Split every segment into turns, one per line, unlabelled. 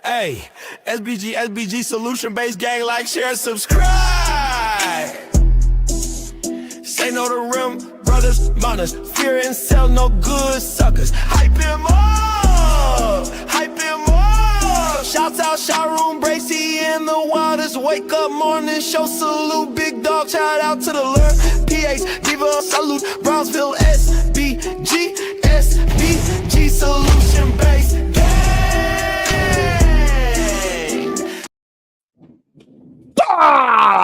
Hey, SBG Solution Based Gang, like, share, subscribe. Say no to rim, brothers, mothers, fear and sell no good suckers. Hype him up, hype him up. Shouts out Sharoon Bracy in the wildest wake up morning show salute. Big dog, shout out to the Lure, PH, Diva, salute, Brownsville, SBG Solution Based Gang.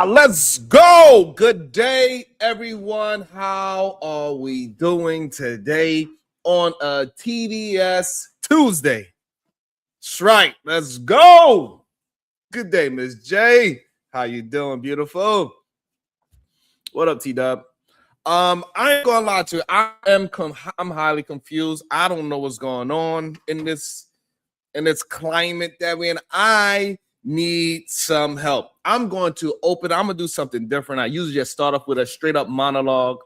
Let's go. Good day, everyone. How are we doing today on a TDS Tuesday? That's right. Let's go. Good day, Miss J. How you doing, beautiful? What up, T-Dub? I ain't gonna lie to you. I'm highly confused. I don't know what's going on in this climate that we're in. I need some help. I'm gonna do something different. I usually just start off with a straight up monologue,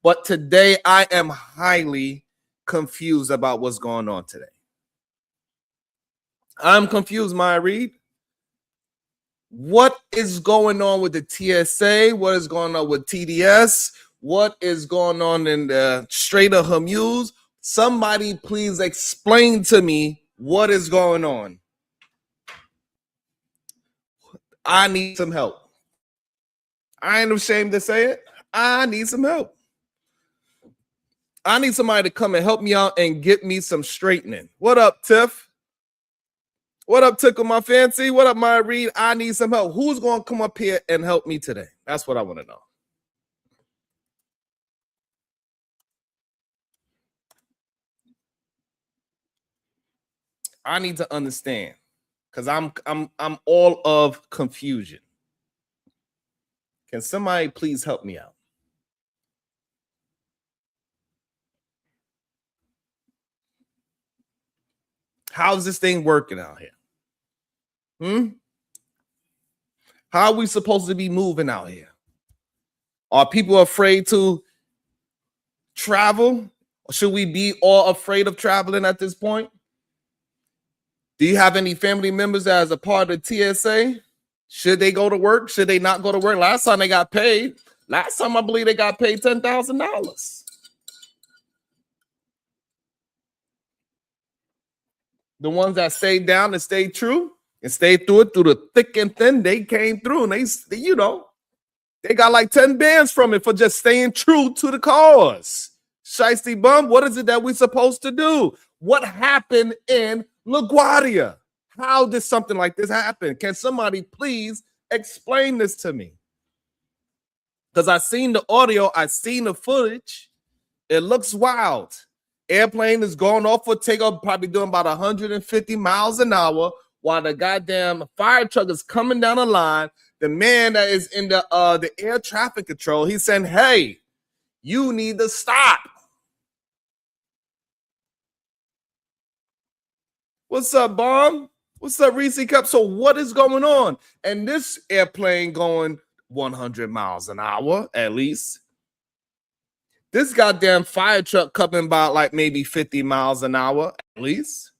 but today I am highly confused about what's going on today. I'm confused, Maya Reed. What is going on with the TSA? What is going on with TDS? What is going on in the Strait of Hormuz? Somebody please explain to me what is going on. I need some help. I ain't ashamed to say it. I need some help. I need somebody to come and help me out and get me some straightening. What up, Tiff? What up, Tickle My Fancy? What up, Maya Reed? I need some help. Who's going to come up here and help me today? That's what I want to know. I need to understand because I'm all of confusion. Can somebody please help me out? How's this thing working out here? How are we supposed to be moving out here? Are people afraid to travel? Or should we be all afraid of traveling at this point? Do you have any family members that is a part of TSA? Should they go to work? Should they not go to work? Last time they got paid. Last time I believe they got paid $10,000. The ones that stayed down and stayed true and stayed through it, through the thick and thin, they came through and they got like 10 bands from it for just staying true to the cause. Shiesty bum, what is it that we're supposed to do? What happened in LaGuardia? How did something like this happen? Can somebody please explain this to me? Because I seen the audio, I seen the footage. It looks wild. Airplane is going off for takeoff, probably doing about 150 miles an hour, while the goddamn fire truck is coming down the line. The man that is in the air traffic control, he's saying, "Hey, you need to stop." What's up, Bomb? What's up, Reese Cup? So what is going on? And this airplane going 100 miles an hour at least. This goddamn fire truck coming about like maybe 50 miles an hour at least.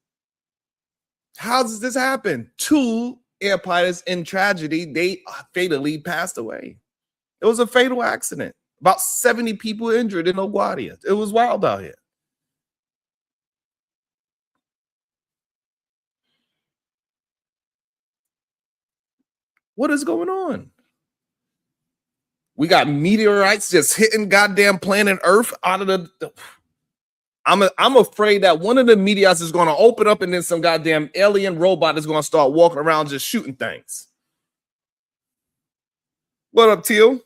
How does this happen? 2 air pilots in tragedy. They fatally passed away. It was a fatal accident. About 70 people injured in LaGuardia. It was wild out here. What is going on? We got meteorites just hitting goddamn planet Earth out of the I'm afraid that one of the meteorites is going to open up and then some goddamn alien robot is going to start walking around just shooting things. What up, Teal?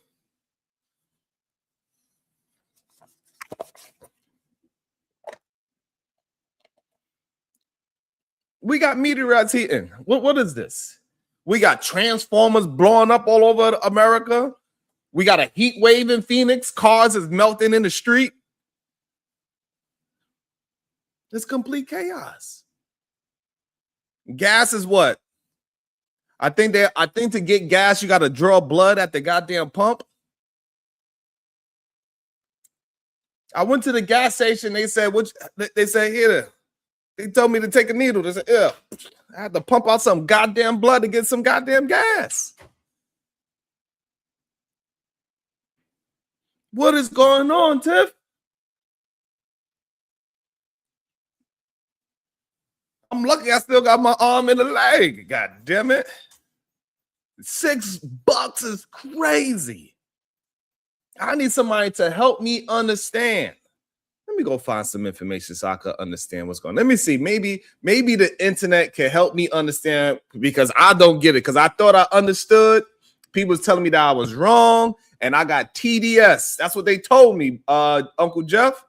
We got meteorites hitting. What is this? We got transformers blowing up all over America. We got a heat wave in Phoenix. Cars is melting in the street. It's complete chaos. Gas is what? I think to get gas, you got to draw blood at the goddamn pump. I went to the gas station. They said, here, They told me to take a needle. They said, yeah. I had to pump out some goddamn blood to get some goddamn gas. What is going on, Tiff? I'm lucky I still got my arm and a leg. God damn it. $6 is crazy. I need somebody to help me understand. Let me go find some information so I can understand what's going on. Let me see. Maybe the internet can help me understand because I don't get it. Because I thought I understood. People was telling me that I was wrong. And I got TDS. That's what they told me, Uncle Jeff.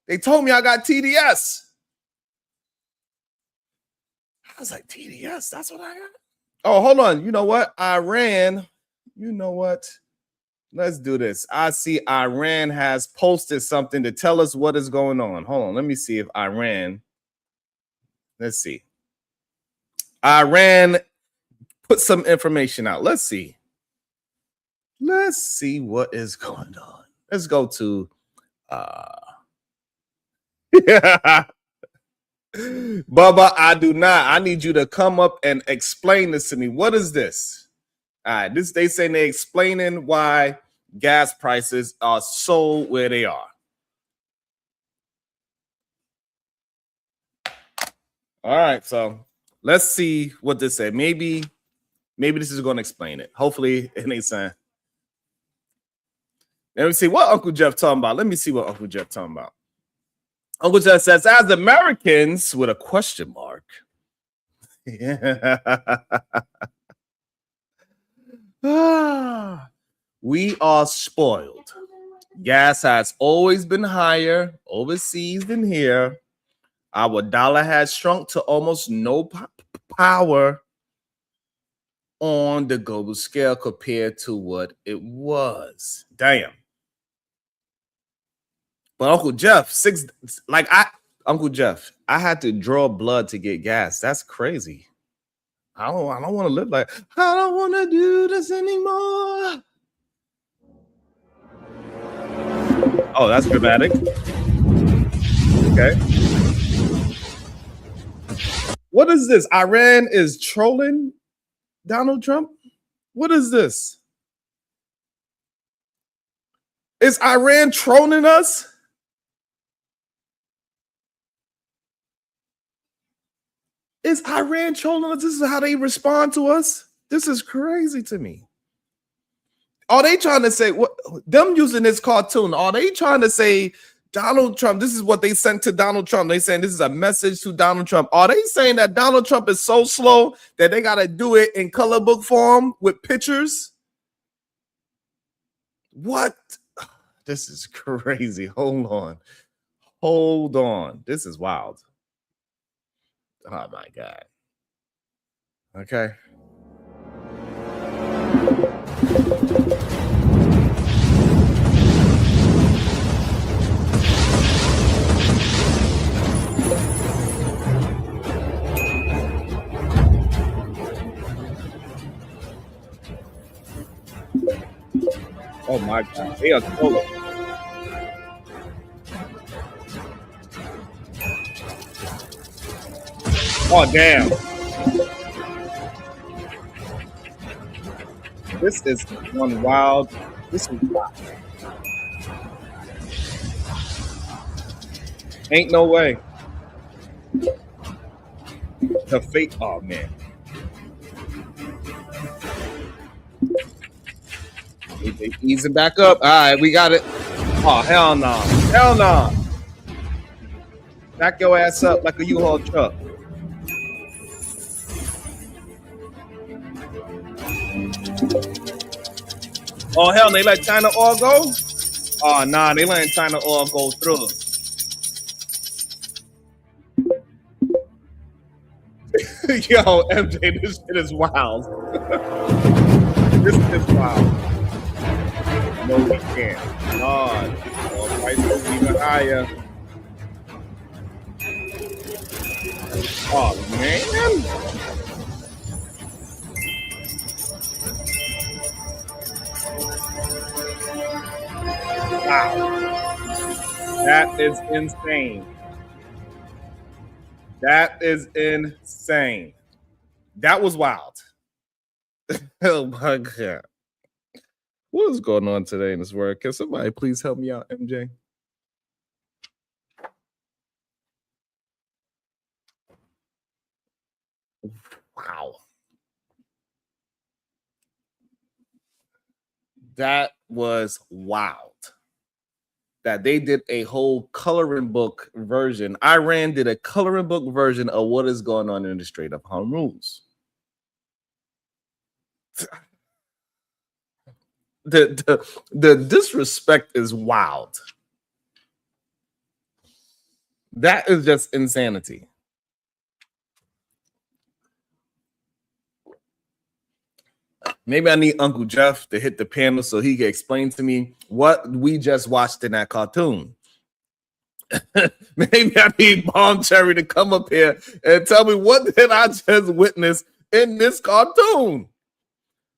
They told me I got TDS. I was like, TDS, that's what I got? Oh, hold on. You know what? Iran, you know what? Let's do this. I see Iran has posted something to tell us what is going on. Hold on. Let me see if Iran, let's see. Iran put some information out. Let's see. Let's see what is going on. Let's go to Bubba, I do not. I need you to come up and explain this to me. What is this? All right, this they saying they're explaining why gas prices are so where they are. All right, so let's see what this said. Maybe this is going to explain it. Hopefully, it ain't saying. Let me see what Uncle Jeff talking about. Let me see what Uncle Jeff talking about. Uncle Jeff says, as Americans with a question mark. We are spoiled. Gas has always been higher overseas than here. Our dollar has shrunk to almost no power on the global scale compared to what it was. Damn. But Uncle Jeff, Uncle Jeff, I had to draw blood to get gas. That's crazy. I don't want to live like I don't want to do this anymore. Oh, that's dramatic. Okay. What is this? Iran is trolling Donald Trump? What is this? Is Iran trolling us? Is Iran trolling us? This is how they respond to us? This is crazy to me. Are they trying to say what them using this cartoon? Are they trying to say Donald Trump? This is what they sent to Donald Trump. They saying this is a message to Donald Trump. Are they saying that Donald Trump is so slow that they got to do it in color book form with pictures? What? This is crazy. Hold on. This is wild. Oh my God. Okay. Oh my God. They are trolling. Oh, damn. This is one wild. This is wild. Ain't no way. The fate. Oh, man. They easing back up. All right, we got it. Oh, hell no. Hell no. Back your ass up like a U-Haul truck. Oh, hell, they let China oil go? Oh, nah, they letting China oil go through. Yo, MJ, this shit is wild. This is wild. No, we can't. God, oil prices even higher. Oh, man. Wow. That is insane. That is insane. That was wild. Oh my god. What is going on today in this world? Can somebody please help me out, MJ? Wow. That was wild. That they did a whole coloring book version. Iran did a coloring book version of what is going on in the Strait of Hormuz. The disrespect is wild. That is just insanity. Maybe I need Uncle Jeff to hit the panel so he can explain to me what we just watched in that cartoon. Maybe I need Bomb Cherry to come up here and tell me what did I just witness in this cartoon?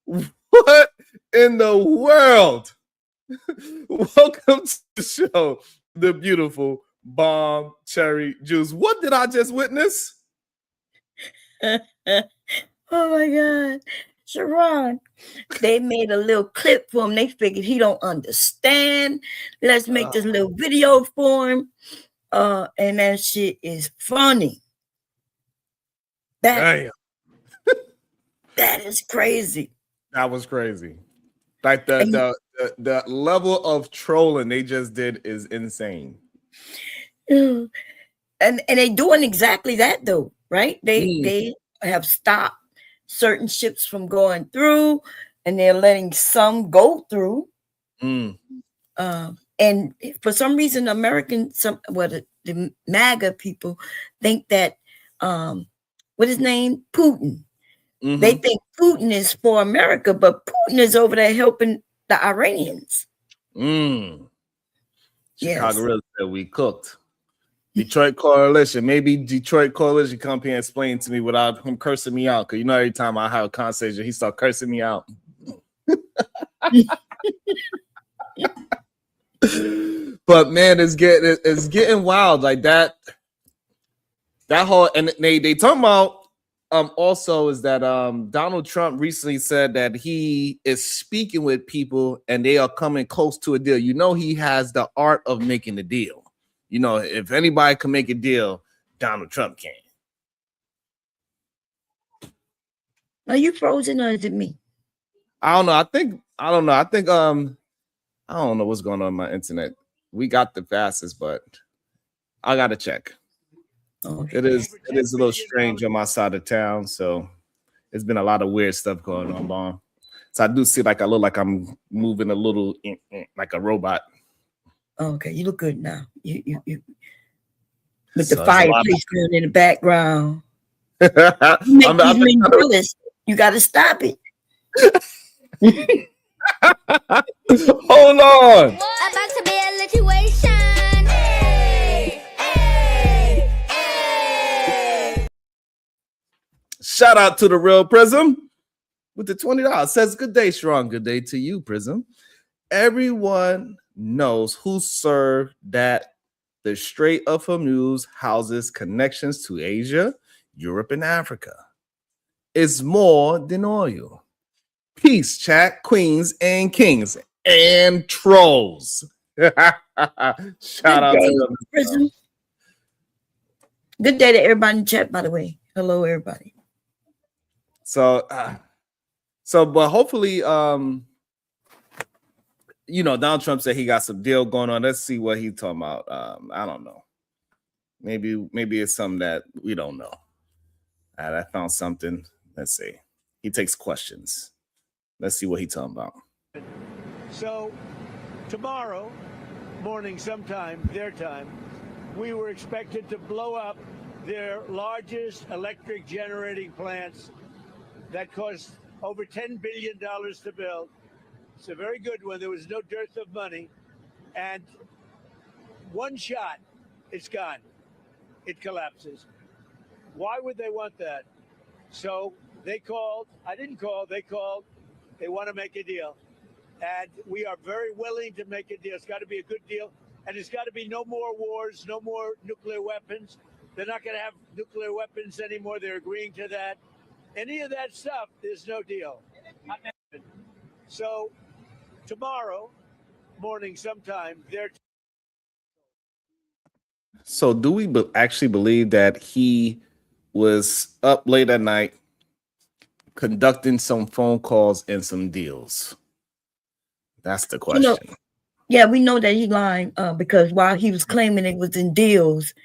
What in the world? Welcome to the show, the beautiful Bomb Cherry Juice. What did I just witness?
Oh my God. Sharon, they made a little clip for him. They figured he don't understand. Let's make this little video for him. And that shit is funny. That is crazy.
That was crazy. Like the level of trolling they just did is insane.
And they doing exactly that though, right? They have stopped certain ships from going through, and they're letting some go through. And for some reason, the MAGA people think that what his name? Putin. They think Putin is for America, but Putin is over there helping the Iranians.
Chicago really said we cooked. Detroit Coalition. Maybe Detroit Coalition come here and explain to me without him cursing me out. Because you know, every time I have a conversation, he starts cursing me out. But man, it's getting wild like that. That whole, and they talking about also is that Donald Trump recently said that he is speaking with people and they are coming close to a deal. You know, he has the art of making the deal. You know, if anybody can make a deal, Donald Trump can.
Are you frozen or is it me?
I don't know. I think I don't know what's going on my internet. We got the fastest, but I gotta check. Okay. It is a little strange on my side of town, so it's been a lot of weird stuff going on, Bomb. So I do see I look like I'm moving a little like a robot.
Okay, you look good now. You with the fireplace going in the background. You got to stop it.
Hold on.
About to be a situation.
Shout out to the real Prism with the $20. Says good day, Strong. Good day to you, Prism. Everyone knows who served that the Strait of Hormuz houses connections to Asia, Europe, and Africa. It's more than oil. Peace, chat, queens and kings and trolls. Shout out to them.
Prism. Good day to everybody in chat, by the way. Hello, everybody.
So but hopefully, you know, Donald Trump said he got some deal going on. Let's see what he's talking about. I don't know. Maybe it's something that we don't know. I found something. Let's see. He takes questions. Let's see what he's talking about.
So tomorrow morning, sometime their time, we were expected to blow up their largest electric generating plants that cost over $10 billion to build. It's a very good one. There was no dearth of money. And one shot, it's gone. It collapses. Why would they want that? So they called. I didn't call. They called. They want to make a deal. And we are very willing to make a deal. It's got to be a good deal. And it's got to be no more wars, no more nuclear weapons. They're not going to have nuclear weapons anymore. They're agreeing to that. Any of that stuff, there's no deal. So tomorrow morning sometime, they're
So do we actually believe that he was up late at night conducting some phone calls and some deals? That's the question.
You know, yeah, we know that he lying because while he was claiming it was in deals,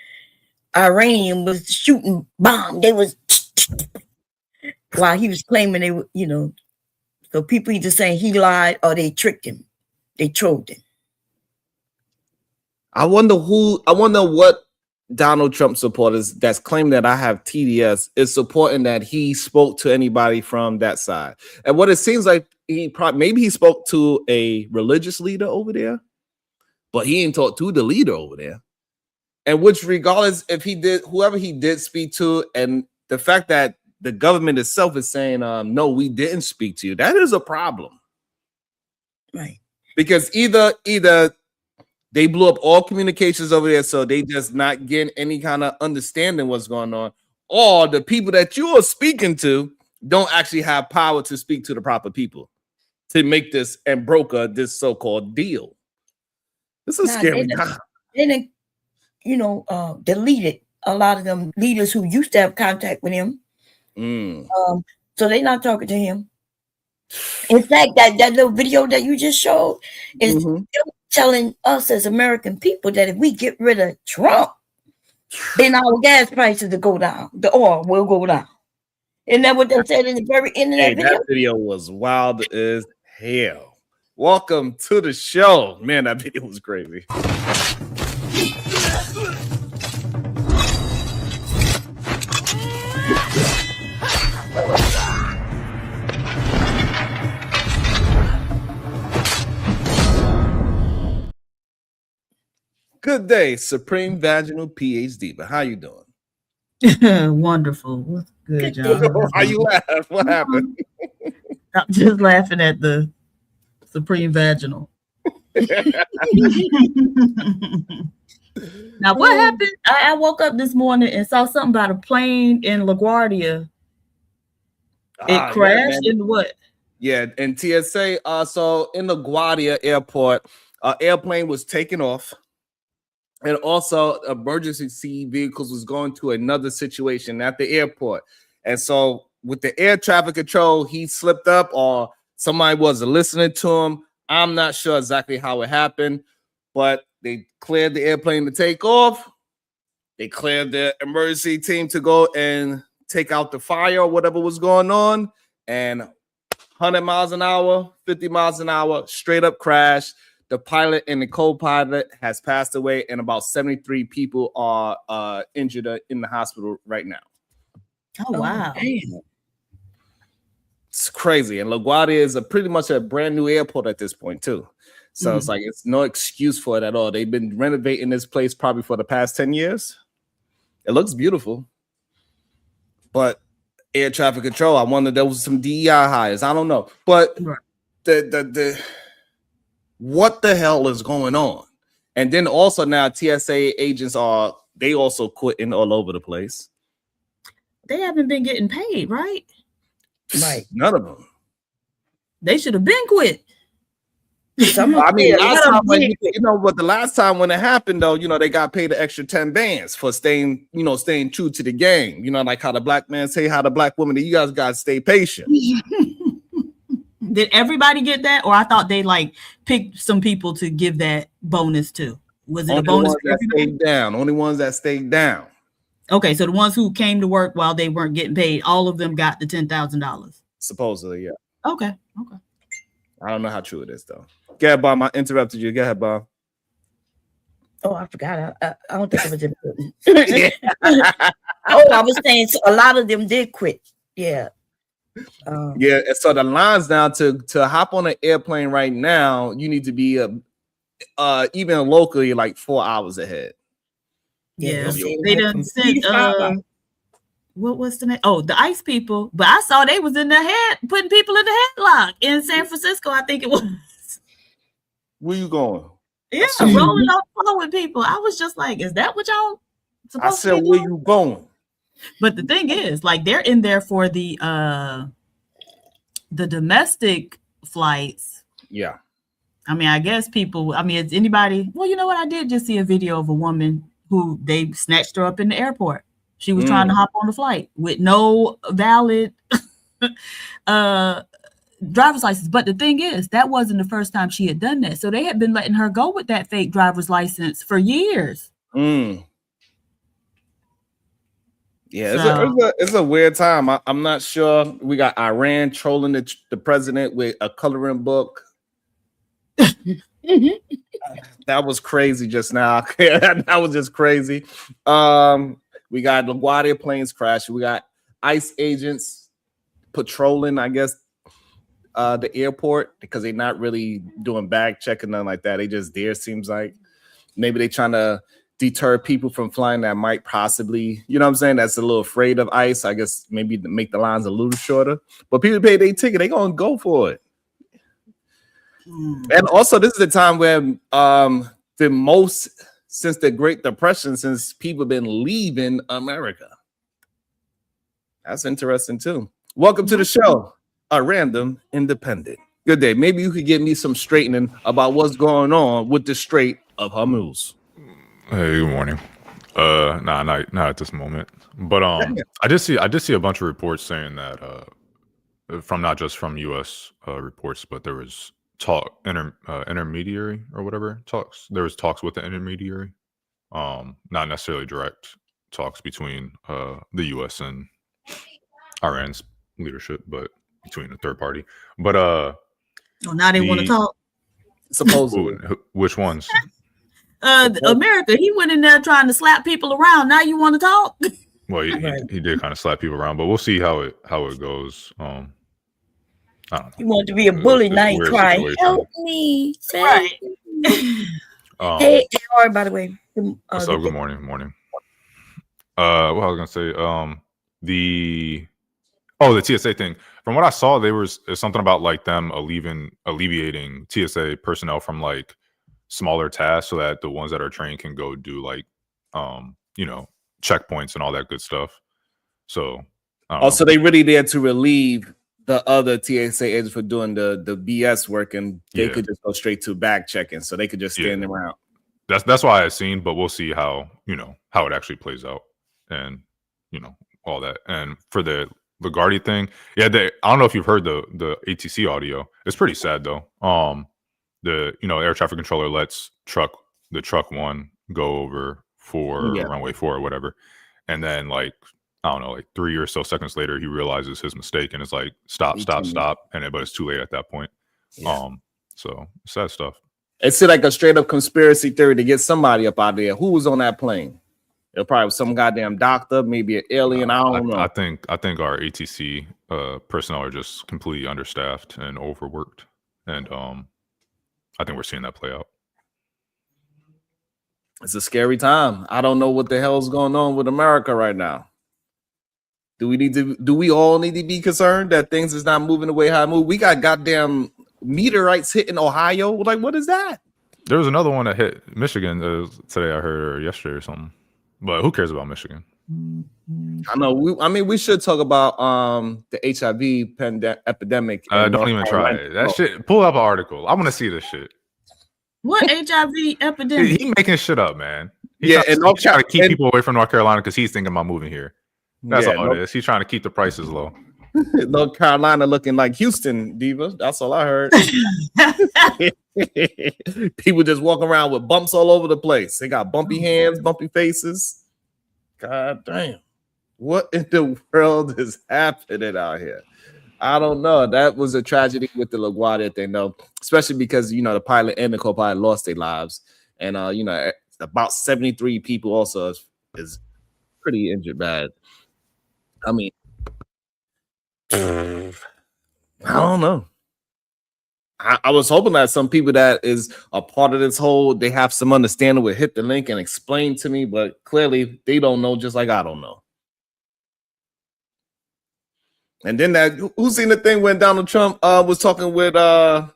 Iranian was shooting bomb. They was while he was claiming they were, you know. So people either saying he lied or they tricked him. They trolled him.
I wonder what Donald Trump supporters that's claiming that I have TDS is supporting that he spoke to anybody from that side. And what it seems like maybe he spoke to a religious leader over there, but he ain't talked to the leader over there. And which, regardless if he did, whoever he did speak to, and the fact that the government itself is saying, no, we didn't speak to you, that is a problem.
Right.
Because either they blew up all communications over there, so they just not getting any kind of understanding what's going on, or the people that you are speaking to don't actually have power to speak to the proper people to make this and broker this so-called deal. This is scary.
They deleted a lot of them leaders who used to have contact with him. So they're not talking to him. In fact, that little video that you just showed is telling us as American people that if we get rid of Trump, then our gas prices will go down. The oil will go down. Isn't that what they said in the very end of that video?
That video was wild as hell. Welcome to the show. Man, that video was crazy. Good day, Supreme Vaginal PhD. But how you doing?
Wonderful. What's good, John?
Why you laugh? What happened?
I'm just laughing at the Supreme Vaginal. Now, what happened? I woke up this morning and saw something about a plane in LaGuardia. It crashed into what?
Yeah, in TSA. So in LaGuardia Airport, airplane was taken off. And also emergency vehicles was going to another situation at the airport. And so with the air traffic control, he slipped up or somebody wasn't listening to him. I'm not sure exactly how it happened, but they cleared the airplane to take off. They cleared the emergency team to go and take out the fire or whatever was going on. And 100 miles an hour, 50 miles an hour, straight up crash. The pilot and the co-pilot has passed away, and about 73 people are injured in the hospital right now.
Oh, wow.
It's crazy. And LaGuardia is pretty much a brand new airport at this point, too. So it's like it's no excuse for it at all. They've been renovating this place probably for the past 10 years. It looks beautiful. But air traffic control, I wonder there was some DEI hires. I don't know. But the what the hell is going on? And then also now TSA agents they also quitting all over the place.
They haven't been getting paid, right?
Right.
None of them.
They should have been quit.
I mean, but the last time when it happened, though, they got paid an extra 10 bands for staying true to the game. Like how the black man say, how the black woman, you guys got to stay patient.
Did everybody get that? Or I thought they picked some people to give that bonus to. Was it a bonus?
Only ones that stayed down.
Okay, so the ones who came to work while they weren't getting paid, all of them got the $10,000.
Supposedly, yeah.
Okay.
I don't know how true it is, though. Go ahead, Bob. I interrupted you. Go ahead, Bob.
Oh, I forgot. I don't think it was important. I was saying a lot of them did quit. Yeah.
Yeah, so the lines now to hop on an airplane right now, you need to be even locally 4 hours ahead.
Yeah, they done sent what was the name? Oh, the ICE people. But I saw they was in the putting people in the headlock in San Francisco. I think it was.
Where you going?
Yeah, rolling on the floor with people. I was just like, is that what y'all
I
supposed
said,
to be
where
doing.
you going?
But the thing is, like, they're in there for the domestic flights.
Yeah.
I mean, I guess people, I mean, it's anybody. Well, you know what? I did just see a video of a woman who they snatched her up in the airport. She was trying to hop on the flight with no valid driver's license. But the thing is, that wasn't the first time she had done that. So they had been letting her go with that fake driver's license for years.
Yeah,
So-
it's a weird time. I'm not sure. We got Iran trolling the president with a coloring book. That was crazy just now. That was just crazy. We got LaGuardia planes crashing. We got ICE agents patrolling, I guess, the airport because they're not really doing bag checking, nothing like that. They just there, seems like. Maybe they're trying to deter people from flying that might possibly, you know what I'm saying, that's a little afraid of ICE. I guess maybe to make the lines a little shorter. But people pay their ticket, they're going to go for it. And also, this is the time where the most since the Great Depression, since people have been leaving America. That's interesting too. Welcome to the show, A Random Independent. Good day. Maybe you could give me some straightening about what's going on with the Strait of Hormuz.
Hey, good morning. Not at this moment. But I did see a bunch of reports saying that from not just from US reports, but there was intermediary or whatever talks. There was talks with the intermediary, not necessarily direct talks between the US and Iran's leadership, but between a third party. But
now they want to talk.
Supposedly,
which ones?
America, he went in there trying to slap people around. Now you want to talk?
Well, he did kind of slap people around, but we'll see how it goes. I don't know.
You want to be a bully, now you cry, help me. Right. Hey, Art, by the way.
What's up? Good morning. What I was gonna say, the TSA thing. From what I saw, there's something about like them alleviating TSA personnel from like smaller tasks so that the ones that are trained can go do like checkpoints and all that good stuff. So
also they really there to relieve the other TSA agents for doing the BS work, and they could just go straight to back checking, so they could just stand around.
That's why I've seen, but we'll see how it actually plays out, and all that. And for the LaGuardia thing, I don't know if you've heard the ATC audio. It's pretty sad though. The air traffic controller lets the truck one go over for runway 4 or whatever, and then like I don't know, like 3 or so seconds later, he realizes his mistake and it's like stop, but it's too late at that point. So sad stuff.
It's like a straight up conspiracy theory to get somebody up out there. Who was on that plane? It probably was some goddamn doctor, maybe an alien. I don't know.
I think our ATC personnel are just completely understaffed and overworked, and I think we're seeing that play out.
It's a scary time. I don't know what the hell's going on with America right now. Do we all need to be concerned that things is not moving the way how it move? We got goddamn meteorites hitting Ohio. Like, what is that?
There was another one that hit Michigan today, I heard, or yesterday or something. But who cares about Michigan?
I know. We should talk about the HIV epidemic.
Don't even try it. That shit. Pull up an article. I want to see this shit.
What HIV epidemic?
He making shit up, man.
He's
trying to keep people away from North Carolina because he's thinking about moving here. That's all it is. He's trying to keep the prices low.
North Carolina looking like Houston, diva. That's all I heard. People just walking around with bumps all over the place. They got bumpy hands, bumpy faces. God damn. What in the world is happening out here? I don't know. That was a tragedy with the LaGuardia thing, though, especially because, the pilot and the co-pilot lost their lives. And, about 73 people also is pretty injured bad. I mean, I don't know. I was hoping that some people that is a part of this whole, they have some understanding, would hit the link and explain to me, but clearly they don't know, just like I don't know. And then who seen the thing when Donald Trump was talking with the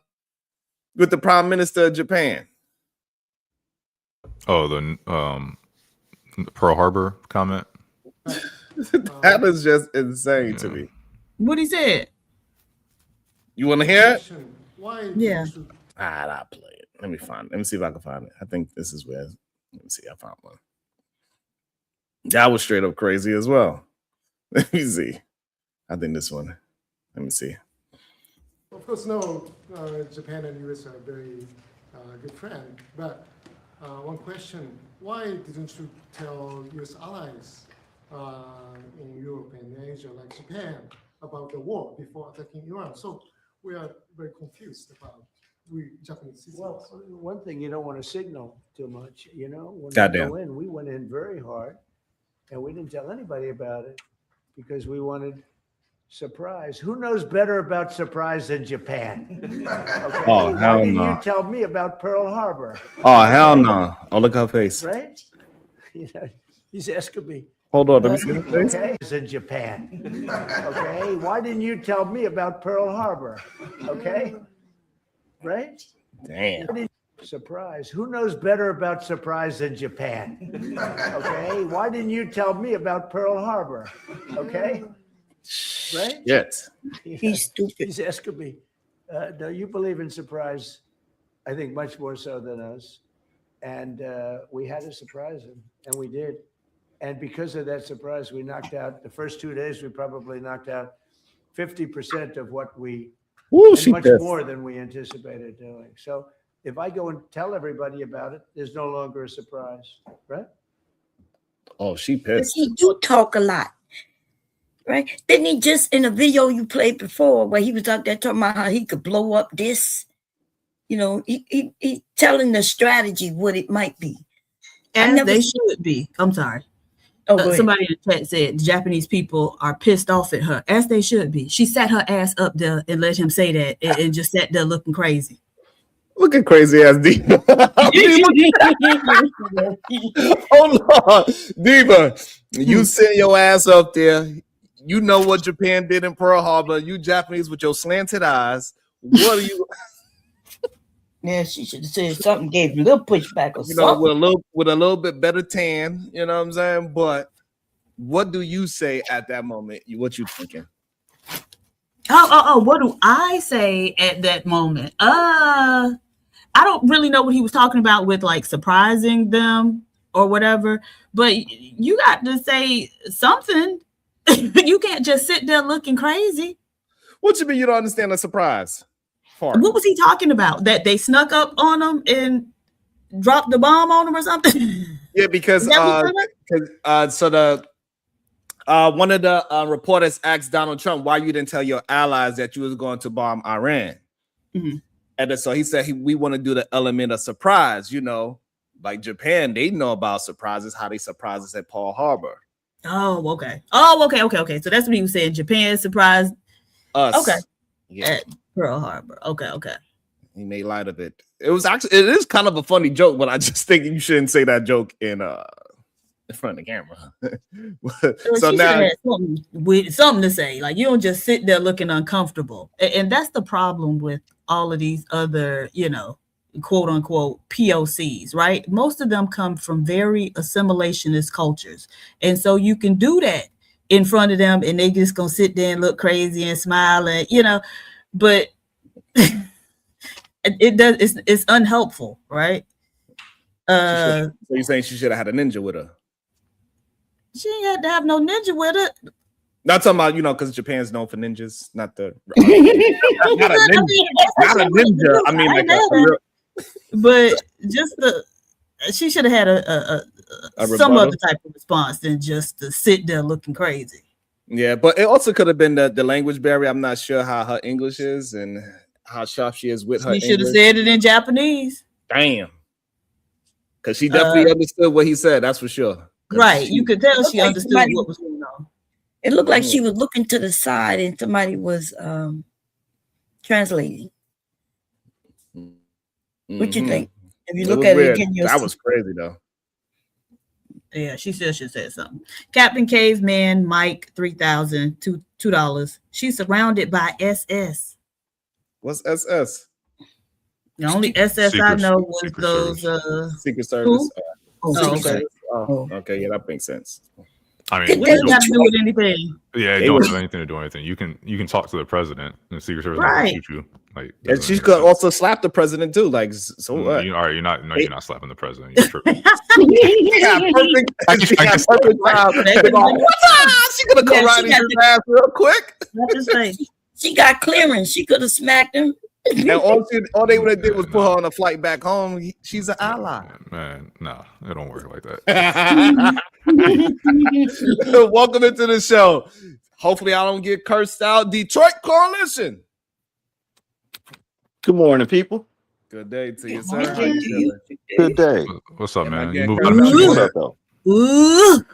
Prime Minister of Japan?
Oh, Pearl Harbor comment.
That is just insane to me.
What he said?
You want to hear it?
Why?
Yeah.
I'll play it. Let me find it. Let me see if I can find it. I think this is where. Let me see. I found one. That was straight up crazy as well. Let me see. I think this one. Let me see.
Of course, no. Japan and US are very good friends. But one question: why didn't you tell US allies in Europe and Asia, like Japan, about the war before attacking Iran? So we are very confused about we Japanese citizens.
Well, one thing you don't want to signal too much, you know. When
Goddamn.
we went in very hard, and we didn't tell anybody about it because we wanted surprise. Who knows better about surprise than Japan? Okay.
Oh, hell
Why didn't
no.
you tell me about Pearl Harbor?
Oh, hell no. Oh, look at her face.
Right? You know, he's asking me.
Hold on. Let me see her face.
Okay, it's in Japan. Okay, why didn't you tell me about Pearl Harbor? Okay, right?
Damn.
Surprise. Who knows better about surprise than Japan? Okay, why didn't you tell me about Pearl Harbor? Okay, right?
Yes.
He's stupid.
He's asking me. No, you believe in surprise, I think much more so than us. And we had to surprise him, and we did. And because of that surprise, we knocked out the first 2 days. We probably knocked out 50% of what we,
Woo,
and
she
much
pissed.
more than we anticipated doing. So if I go and tell everybody about it, there's no longer a surprise, right?
Oh, she
But
pissed.
he do talk a lot, right? Didn't he just in a video you played before where he was out there talking about how he could blow up this? You know, he telling the strategy what it might be.
As
never-
they should be. I'm sorry.
Oh, go ahead.
Somebody in the chat said Japanese people are pissed off at her, as they should be. She sat her ass up there and let him say that, and just sat there looking crazy.
Look at crazy ass Diva. Hold on. Diva, you send your ass up there. You know what Japan did in Pearl Harbor. You Japanese with your slanted eyes. What are you,
Yeah, she should have said something, gave a little pushback or
you know,
something.
with a little bit better tan, you know what I'm saying? But what do you say at that moment? What you thinking?
Oh, what do I say at that moment? I don't really know what he was talking about with like surprising them or whatever, but you got to say something. You can't just sit there looking crazy.
What you mean you don't understand the surprise part?
What was he talking about? That they snuck up on him and dropped the bomb on him or something?
Yeah, because
Is that what you're talking about?
so the one of the reporters asked Donald Trump why you didn't tell your allies that you was going to bomb Iran.
Mhm.
And then, so he said we want to do the element of surprise, you know, like Japan, they know about surprises, how they surprise us at Pearl Harbor.
Oh, okay. Okay. So that's what he was saying. Japan surprised
Us.
Okay.
Yeah.
at Pearl Harbor. Okay.
He made light of it. It is kind of a funny joke, but I just think you shouldn't say that joke in front of the camera. So
she
now,
had something to say. Like, you don't just sit there looking uncomfortable. And that's the problem with all of these other, you know, quote unquote POCs, right? Most of them come from very assimilationist cultures. And so you can do that in front of them and they just gonna sit there and look crazy and smile and, you know, but it's unhelpful, right?
so you're saying she should have had a ninja with her?
She ain't had to have no ninja with it.
Not talking about, you know, because Japan's known for ninjas, not the not a ninja. Not a ninja. I mean, like a real,
but just she should have had a some
rebuttal?
other type of response than just to sit there looking crazy.
yeah, but it also could have been the language barrier. I'm not sure how her English is and how sharp she is with her
She should have
English.
said it in Japanese.
Damn. Because she definitely understood what he said, that's for sure. 'Cause
Right.
she-
You could tell she
like
understood
somebody-
what was going on.
It looked like she was looking to the side and somebody was translating. What you
Mhm.
think? If you
It
look
was
at it
weird.
again, you'll
That
see.
was crazy though.
Yeah, she still should say something. Captain Caveman Mike 3000 $2. She's surrounded by SS.
What's SS?
The only SS I
Secret-
know was
Secret
those
Service.
Secret Service.
Oh,
Secret
okay.
Service.
Oh, okay, yeah, that makes sense.
I mean,
What does that have to do with anything?
yeah, it
They
don't
was-
have anything to do with anything. You can talk to the president and Secret Service
Right.
will shoot you. Like,
And she could also slap the president too. Like, so what?
all right, you're not slapping the president. You're tripping.
Yeah, perfect. She got perfect time. They go, "What's up?" She could have come
Yeah,
right
she
in
got
his ass real quick.
What to say?
She got clearance. She could have smacked him.
And all they would have did was put her on a flight back home. She's an ally.
Man, no, it don't work like that.
Welcome into the show. Hopefully, I don't get cursed out. Detroit Coalition.
Good morning, people.
Good day to you,
Good
sir.
morning
How you
to you.
feeling?
Good day.
What's up,
Am I
man? You
getting
moved
cursed
out of
out?
What's
Detroit?
up, though?
Ooh,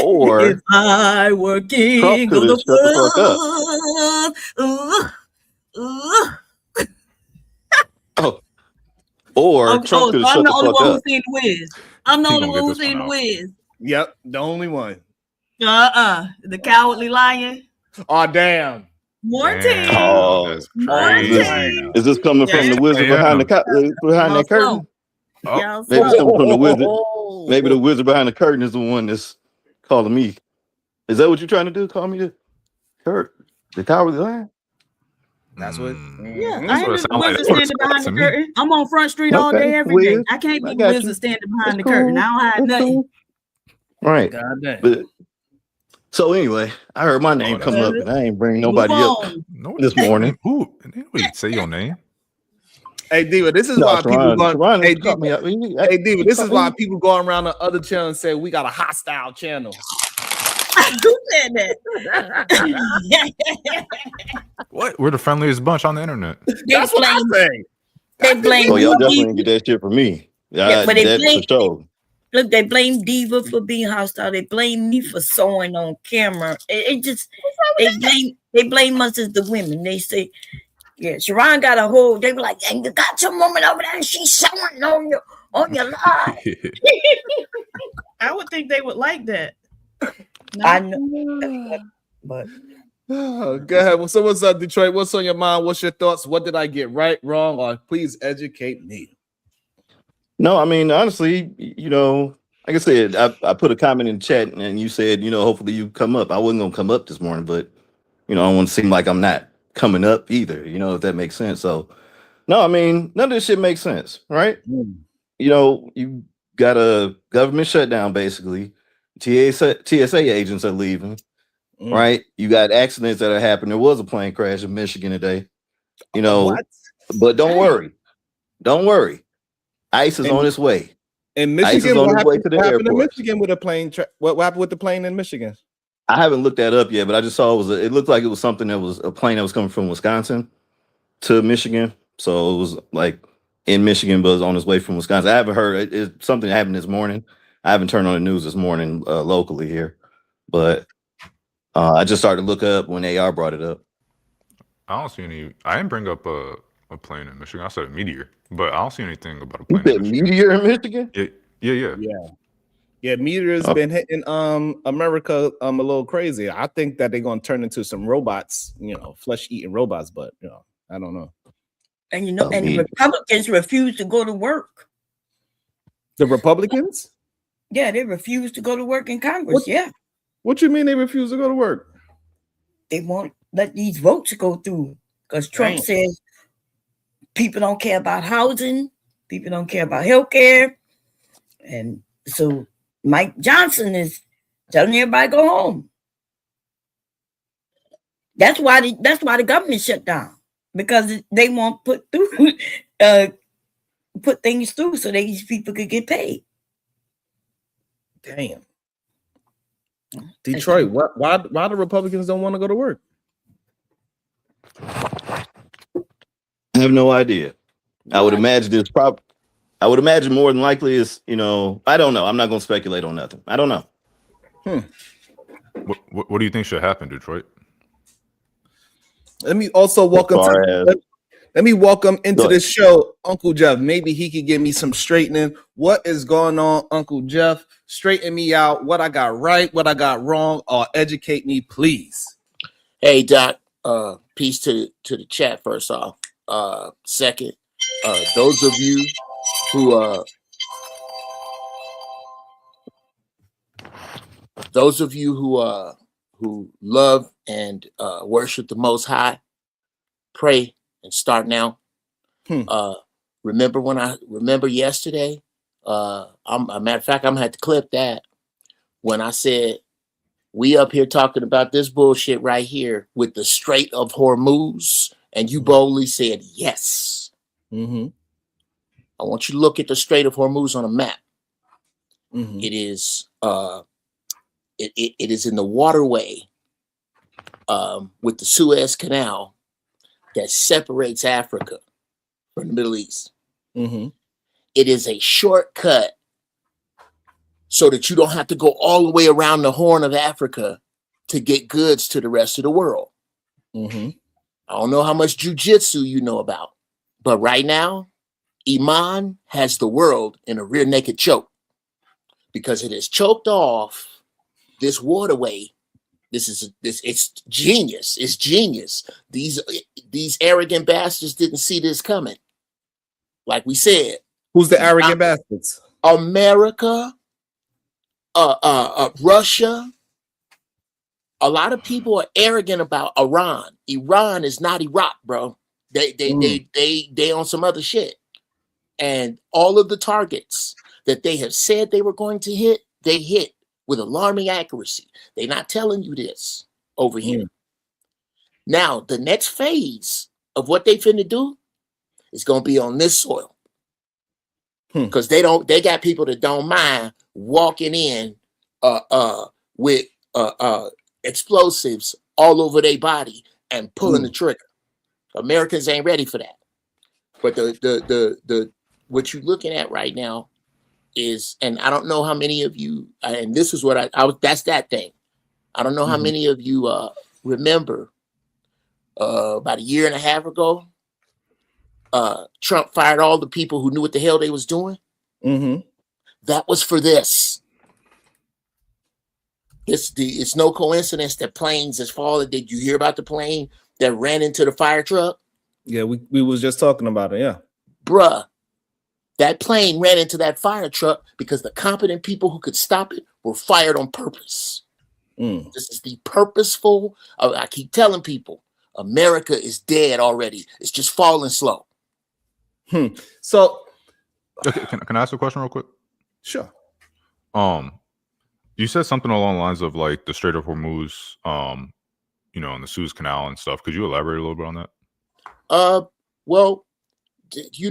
Or
if I were king
Trump
of
could
the
have shut the fuck
world.
Trump could have
I'm
shut
the
the
only
fuck
one who
up.
seen the Wiz. I'm the
He
only
gonna
one
get
who
this
seen the
one
Wiz.
Yep, the only one.
The cowardly lion.
Oh, damn.
Morning.
Damn,
Oh,
that's
Morning.
crazy.
Is this coming from the wizard behind the behind that curtain?
Oh.
Y'all
Maybe
slow.
something from the wizard. Maybe the wizard behind the curtain is the one that's calling me. Is that what you're trying to do? Call me the cowardly lion?
That's what.
Yeah,
Mhm.
I
what
ain't
it
the
sound like.
wizard
That's what it
standing
sound
behind
like
the
to me.
curtain. I'm on Front Street all
Okay,
day, every day.
Wiz.
I can't
I
be the
got
wizard
you.
standing behind the
That's
curtain.
cool.
I don't hide
That's
nothing.
cool. Right.
God damn.
But so anyway, I heard my name
Oh,
come
that's-
up and I ain't bring
Move
nobody up
on.
No,
this morning.
Who? They don't even say your name.
Hey, Diva, this is
No,
why people
Sharon
Hey,
caught me
Diva,
up.
hey, Diva, this is why people go around the other channel and say we got a hostile channel.
Who said that?
What? We're the friendliest bunch on the internet.
That's what I say.
They blame
Oh, y'all definitely
Diva.
didn't get that shit from me.
Yeah, but they
That's
blame-
for sure.
Look, they blame Diva for being hostile. They blame me for sewing on camera. It just they blame us as the women. They say, yeah, Sharon got a hold. They were like, and you got your woman over there and she's sewing on your live.
I would think they would like that. No?
I know. But
Go ahead. Well, so what's up, Detroit? What's on your mind? What's your thoughts? What did I get right, wrong, or please educate me?
No, I mean, honestly, like I said, I put a comment in the chat and you said, hopefully you come up. I wasn't going to come up this morning, but, I don't want to seem like I'm not coming up either, if that makes sense. So, no, I mean, none of this shit makes sense, right? You got a government shutdown, basically. TSA agents are leaving, right? You got accidents that are happening. There was a plane crash in Michigan today,
What?
but don't worry. ICE is on its way.
In
ICE is
Michigan,
on
what
its way
happened,
to the
what happened in
airport.
Michigan with a plane? What happened with the plane in Michigan?
I haven't looked that up yet, but I just saw it looked like it was something that was a plane that was coming from Wisconsin to Michigan. So it was like in Michigan, but it was on its way from Wisconsin. I haven't heard it's something that happened this morning. I haven't turned on the news this morning locally here, but I just started to look up when AR brought it up.
I don't see any. I didn't bring up a plane in Michigan. I said a meteor, but I don't see anything about a
You
plane.
said meteor in Michigan?
Yeah.
Yeah, meteor's been hitting America a little crazy. I think that they're gonna turn into some robots, flesh eating robots, but I don't know.
and the Republicans refuse to go to work.
The Republicans?
Yeah, they refuse to go to work in Congress. Yeah,
What you mean they refuse to go to work?
they won't let these votes go through because Trump
Right.
says people don't care about housing, people don't care about health care, and so Mike Johnson is telling everybody go home. That's why the government shut down, because they won't put through put things through so these people could get paid.
Damn. Detroit, why the Republicans don't want to go to work?
I have no idea. I would imagine it's I would imagine more than likely is, I don't know. I'm not going to speculate on nothing. I don't know.
What do you think should happen, Detroit?
Let me also welcome let me welcome into this show Uncle Jeff. Maybe he could give me some straightening. What is going on, Uncle Jeff? Straighten me out. What I got right, what I got wrong, or educate me, please.
Hey Doc, peace to the chat first off. Second, those of you who those of you who love and worship the Most High, pray and start now. Remember yesterday. A matter of fact, I'm gonna have to clip that when I said we up here talking about this bullshit right here with the Strait of Hormuz, and you boldly said yes.
Mm-hmm.
I want you to look at the Strait of Hormuz on a map.
Mm-hmm.
It is it is in the waterway with the Suez Canal that separates Africa from the Middle East.
Mm-hmm.
It is a shortcut so that you don't have to go all the way around the Horn of Africa to get goods to the rest of the world.
Mm-hmm.
I don't know how much jujitsu you know about, but right now, Iman has the world in a rear naked choke because it has choked off this waterway. It's genius. It's genius. These arrogant bastards didn't see this coming. Like we said,
who's the arrogant bastards?
America, Russia. A lot of people are arrogant about Iran. Iran is not Iraq, bro. They on some other shit. And all of the targets that they have said they were going to hit, they hit with alarming accuracy. They're not telling you this over here. Now, the next phase of what they finna do is gonna be on this soil. Because they got people that don't mind walking in with explosives all over their body and pulling the trigger. Americans ain't ready for that. But the what you're looking at right now is, and I don't know how many of you, and this is what that's that thing. I don't know how many of you remember about a year and a half ago, Trump fired all the people who knew what the hell they was doing.
Mm-hmm.
That was for this. It's no coincidence that planes is falling. Did you hear about the plane that ran into the fire truck?
Yeah, we was just talking about it. Yeah,
bruh, that plane ran into that fire truck because the competent people who could stop it were fired on purpose. This is the purposeful. I keep telling people, America is dead already. It's just falling slow.
So,
okay, can I ask a question real quick?
Sure.
You said something along the lines of like the Strait of Hormuz, and the Suez Canal and stuff. Could you elaborate a little bit on that?
Well,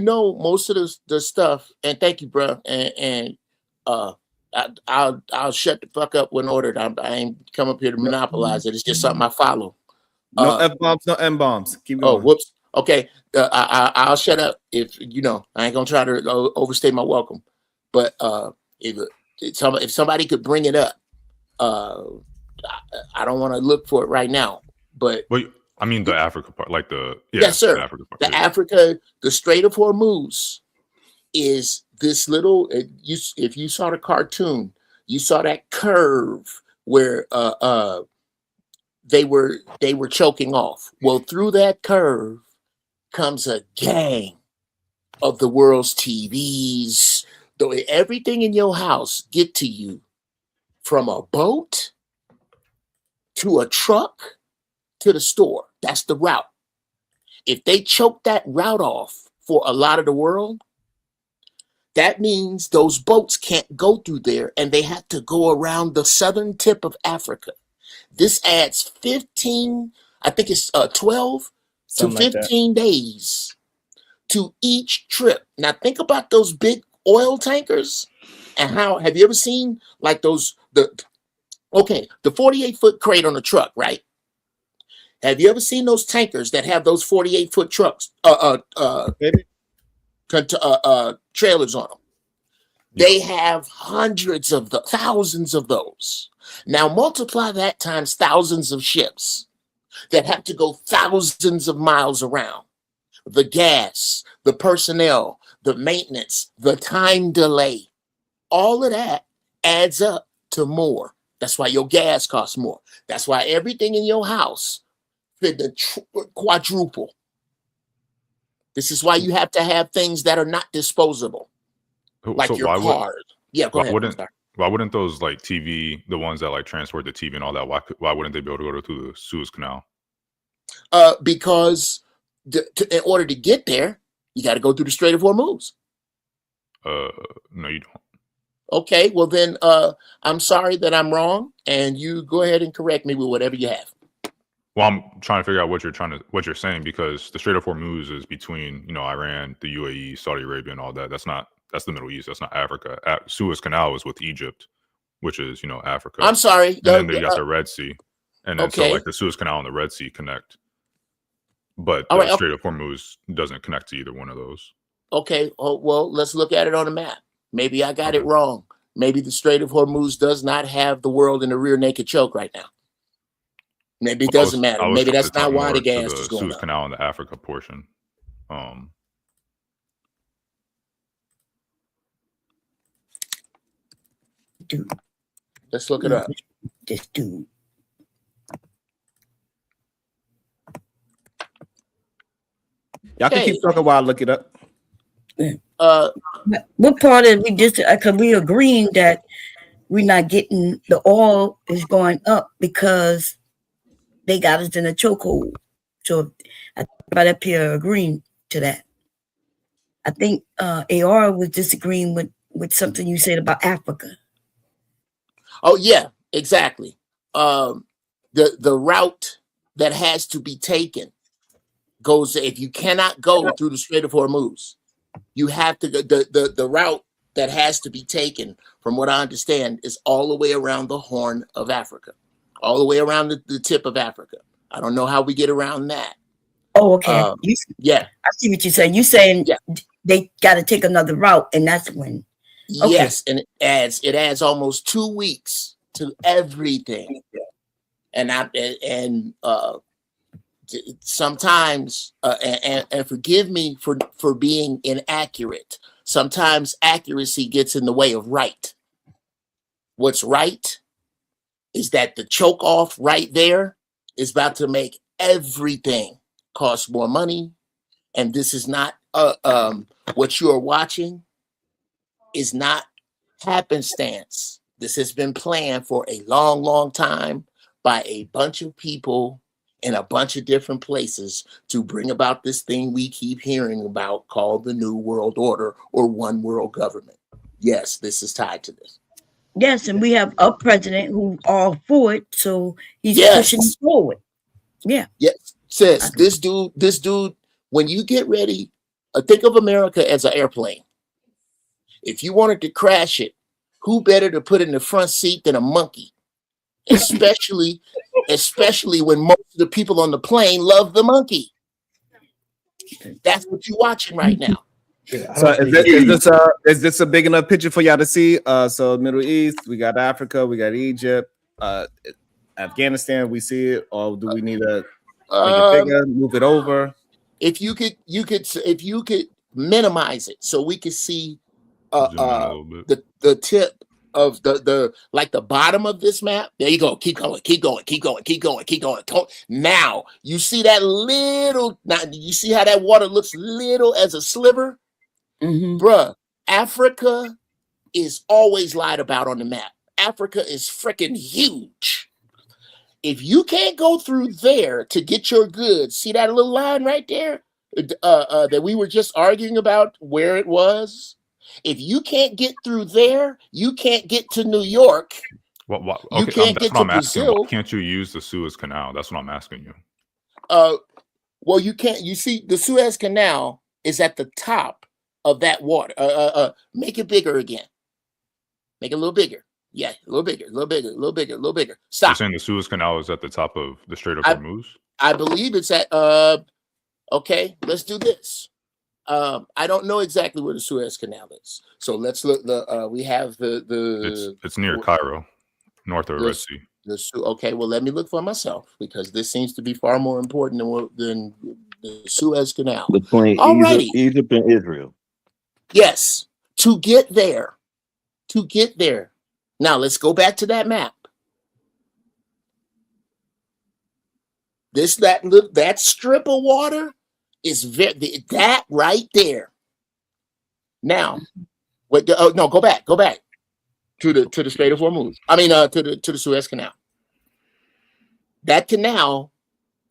most of the stuff, and thank you, bro. And I'll shut the fuck up when ordered. I ain't come up here to monopolize it. It's just something I follow.
No F-bombs, no M-bombs. Keep it going.
Whoops. Okay. I'll shut up if I ain't gonna try to overstay my welcome. But if somebody could bring it up, I don't want to look for it right now. But
wait, I mean the Africa part, like
yes, sir.
The Africa part.
The Strait of Hormuz is this little. If you saw the cartoon, you saw that curve where they were choking off. Well, through that curve comes a gang of the world's TVs. Though everything in your house get to you from a boat to a truck to the store. That's the route. If they choke that route off for a lot of the world, that means those boats can't go through there and they have to go around the southern tip of Africa. This adds 15, I think it's 12
Something
to 15 days to each trip. Now think about those big oil tankers and how, have you ever seen like the 48-foot crate on a truck, right? Have you ever seen those tankers that have those 48-foot trucks, trailers on them? They have hundreds of thousands of those. Now multiply that times thousands of ships that have to go thousands of miles around. The gas, the personnel, the maintenance, the time delay, all of that adds up to more. That's why your gas costs more. That's why everything in your house fit the quadruple. This is why you have to have things that are not disposable, like your cars. Yeah, go ahead.
Why wouldn't those like TV, the ones that like transport the TV and all that, why wouldn't they be able to go through the Suez Canal?
Because in order to get there, you got to go through the Strait of Hormuz.
No, you don't.
Okay, well then, I'm sorry that I'm wrong, and you go ahead and correct me with whatever you have.
Well, I'm trying to figure out what you're saying, because the Strait of Hormuz is between, you know, Iran, the UAE, Saudi Arabia, and all that. That's the Middle East. That's not Africa. Suez Canal is with Egypt, which is, you know, Africa.
I'm sorry.
And then you got the Red Sea, and then
okay.
so like the Suez Canal and the Red Sea connect, but
All
the
right,
Strait of Hormuz doesn't connect to either one of those.
Okay. Oh, well, let's look at it on a map. Maybe I got it wrong. Maybe the Strait of Hormuz does not have the world in the rear naked choke right now. Maybe it doesn't matter. Maybe that's not why the gas is going
Suez
up.
Canal and the Africa portion.
Dude,
Let's look it up.
this dude.
Y'all can keep talking while I look it up.
What part of we just because we agreeing that we're not getting the oil is going up because they got us in a chokehold. So I think about up here agreeing to that. I think AR was disagreeing with something you said about Africa.
Oh yeah, exactly. The route that has to be taken goes, if you cannot go through the Strait of Hormuz, you have to go. The route that has to be taken, from what I understand, is all the way around the Horn of Africa, all the way around the tip of Africa. I don't know how we get around that.
Oh, okay.
Yeah,
I see what you're saying. You're saying they got to take another route, and that's when. Okay.
Yes, and it adds almost 2 weeks to everything, and sometimes and forgive me for being inaccurate. Sometimes accuracy gets in the way of right. What's right is that the choke off right there is about to make everything cost more money, and this is not what you are watching is not happenstance. This has been planned for a long, long time by a bunch of people in a bunch of different places to bring about this thing we keep hearing about called the New World Order or One World Government. Yes, this is tied to this.
Yes, and we have a president who all for it, so he's pushing it forward. Yeah.
Yes, sis, this dude, when you get ready, think of America as an airplane. If you wanted to crash it, who better to put in the front seat than a monkey? Especially when most of the people on the plane love the monkey. That's what you're watching right now.
So is this a big enough picture for y'all to see? So Middle East, we got Africa, we got Egypt, Afghanistan. We see it, or do we need to make it bigger, move it over?
If you could minimize it so we could see the tip of the bottom of this map. There you go. Keep going. Now you see that little. Now you see how that water looks little as a sliver, bruh. Africa is always lied about on the map. Africa is freaking huge. If you can't go through there to get your goods, see that little line right there that we were just arguing about where it was. If you can't get through there, you can't get to New York.
Okay,
you can't get to Brazil.
Why can't you use the Suez Canal? That's what I'm asking you.
Well, you can't. You see, the Suez Canal is at the top of that water. Make it bigger again. Make it a little bigger. Yeah, a little bigger. Stop.
You're saying the Suez Canal is at the top of the Strait of Hormuz?
I believe it's at. Okay, let's do this. I don't know exactly where the Suez Canal is, so let's look. We have
It's near Cairo, north of the Red Sea.
Okay, well, let me look for myself because this seems to be far more important than the Suez Canal.
Between Egypt and Israel.
Yes, to get there. Now let's go back to that map. That strip of water is that right there. Now, no, go back. to the Strait of Hormuz. I mean, to the Suez Canal. That canal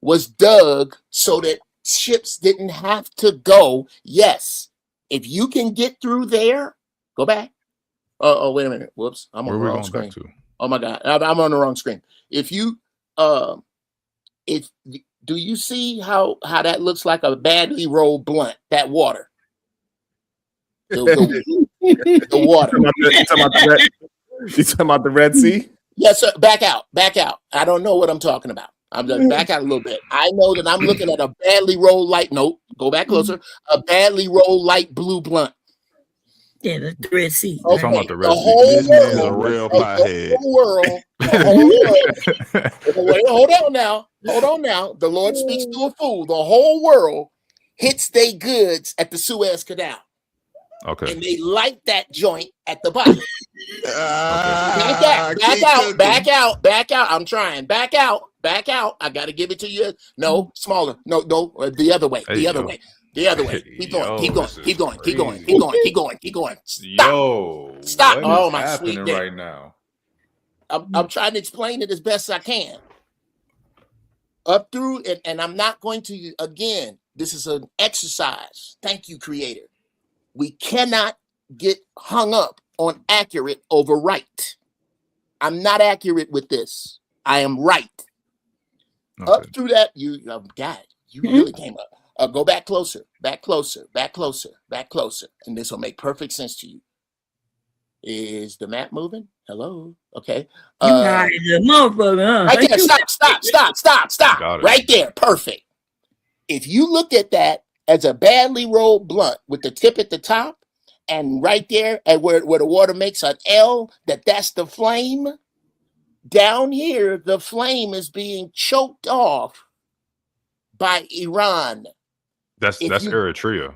was dug so that ships didn't have to go. Yes, if you can get through there, go back. Oh, wait a minute. Whoops, I'm on the wrong screen.
Back to?
Oh my God, I'm on the wrong screen. If you, do you see how that looks like a badly rolled blunt? That water. The water.
You talking about the Red Sea?
Yes, sir. Back out. I don't know what I'm talking about. I'm just back out a little bit. I know that I'm looking at a badly rolled light. Nope. Go back closer. A badly rolled light blue blunt.
Yeah, the Red Sea.
Okay.
Talking about the Red
The
Sea.
whole world.
a real pothead.
The whole world. Wait, hold on now. The Lord speaks to a fool. The whole world hits their goods at the Suez Canal.
Okay.
And they light that joint at the bottom. Back out. I'm trying. Back out. I gotta give it to you. No, smaller. No, the other way. The other way. Keep going. Stop. Oh my sweet day.
Right now.
I'm trying to explain it as best I can. Up through, and I'm not going to, again, this is an exercise. Thank you, Creator. We cannot get hung up on accurate over right. I'm not accurate with this. I am right.
Okay.
Up through that, you really came up. Go back closer, and this will make perfect sense to you. Is the map moving? Hello? Okay.
You hide the motherfucker, huh?
Right there. Stop.
Got it.
Right there. Perfect. If you look at that as a badly rolled blunt with the tip at the top, and right there at where the water makes an L, that's the flame. Down here, the flame is being choked off by Iran.
That's Eritrea.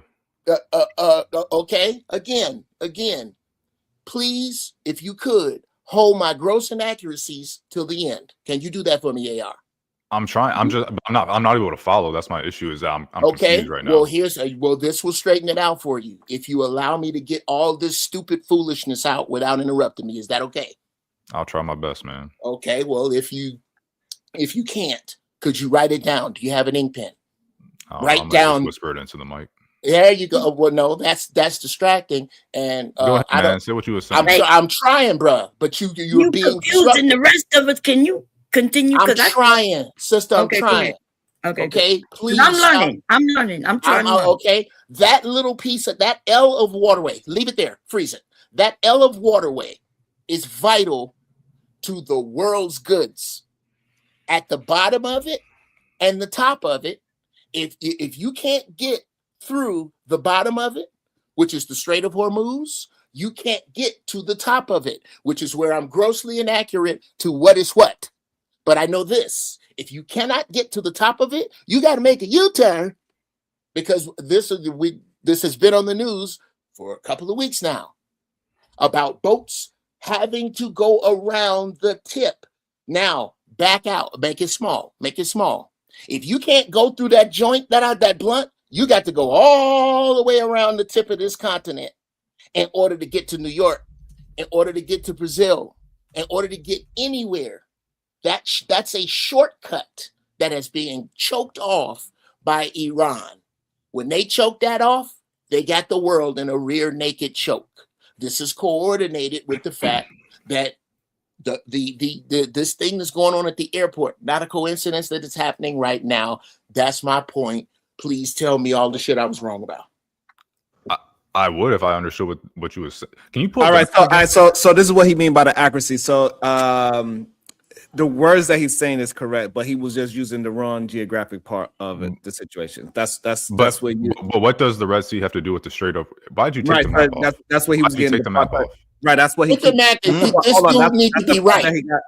Okay. Again. Please, if you could, hold my gross inaccuracies till the end. Can you do that for me, AR?
I'm trying. I'm not able to follow. That's my issue. Is that I'm confused right now.
Well, this will straighten it out for you if you allow me to get all this stupid foolishness out without interrupting me. Is that okay?
I'll try my best, man.
Okay. Well, if you can't, could you write it down? Do you have an ink pen? Write down.
Just whisper it into the mic.
There you go. Well, no, that's distracting. And
go ahead, man. Say what you were saying.
I'm trying, bro. But you're being
confusing the rest of us. Can you continue?
I'm trying, sister. I'm trying.
Okay.
Please.
I'm learning. I'm trying.
Okay. That little piece of that L of waterway, leave it there. Freeze it. That L of waterway is vital to the world's goods. At the bottom of it and the top of it, if you can't get through the bottom of it, which is the Strait of Hormuz, you can't get to the top of it, which is where I'm grossly inaccurate to what is what. But I know this: if you cannot get to the top of it, you got to make a U-turn, because this has been on the news for a couple of weeks now about boats having to go around the tip. Now back out, make it small. If you can't go through that joint, that blunt, you got to go all the way around the tip of this continent in order to get to New York, in order to get to Brazil, in order to get anywhere. That's a shortcut that is being choked off by Iran. When they choke that off, they got the world in a rear naked choke. This is coordinated with the fact that this thing that's going on at the airport, not a coincidence that it's happening right now. That's my point. Please tell me all the shit I was wrong about.
I would if I understood what you were saying. Can you pull?
All right. So this is what he mean by the accuracy. So the words that he's saying is correct, but he was just using the wrong geographic part of it, the situation. That's what you.
But what does the Red Sea have to do with the Strait of? Why'd you take the map off?
That's what he was getting.
Take the map off.
Right, that's what he.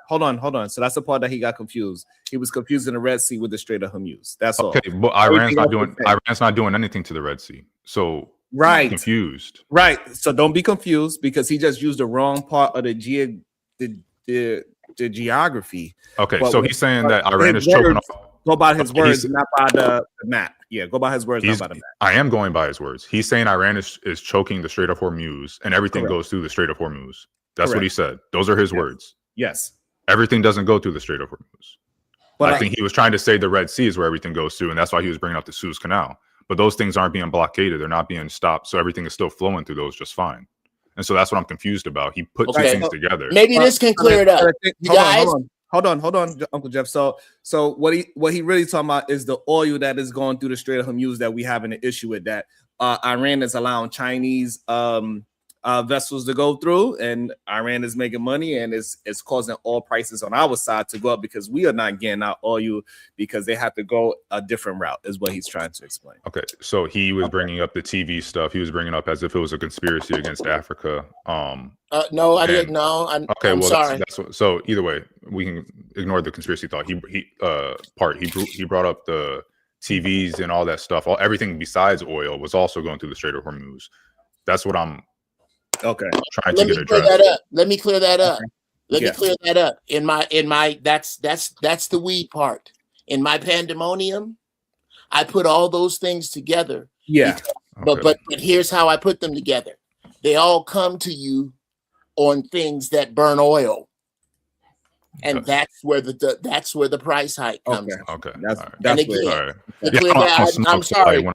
Hold on. So that's the part that he got confused. He was confusing the Red Sea with the Strait of Hormuz. That's all.
Okay, but Iran's not doing anything to the Red Sea. So
right,
confused.
Right. So don't be confused because he just used the wrong part of the geography.
Okay, so he's saying that Iran is choking off.
Go by his words, not by the map. Yeah, go by his words, not by the map.
I am going by his words. He's saying Iran is choking the Strait of Hormuz, and everything goes through the Strait of Hormuz. That's what he
Correct.
said. Those are his
Yes.
words.
Yes.
Everything doesn't go through the Strait of Hormuz.
But
I think he was trying to say the Red Sea is where everything goes through, and that's why he was bringing up the Suez Canal. But those things aren't being blockaded; they're not being stopped, so everything is still flowing through those just fine. And so that's what I'm confused about. He put two
Okay.
things together.
Maybe this can clear it up. You guys,
Hold on, Uncle Jeff. So what he really talking about is the oil that is going through the Strait of Hormuz that we having an issue with, that Iran is allowing Chinese vessels to go through, and Iran is making money, and it's causing oil prices on our side to go up because we are not getting our oil because they have to go a different route, is what he's trying to explain.
Okay, so he was bringing up the TV stuff. He was bringing up as if it was a conspiracy against Africa.
no, I didn't know. I'm sorry.
That's what, so either way, we can ignore the conspiracy thought. He brought up the TVs and all that stuff. Everything besides oil was also going through the Strait of Hormuz. That's what I'm trying to get addressed.
Let me clear that up.
Okay.
Let me clear that up. In my that's the weed part. In my pandemonium, I put all those things together.
Yeah.
But here's how I put them together. They all come to you on things that burn oil. And that's where the price hike comes.
Okay.
That's
and again,
all right.
I'm sorry.
When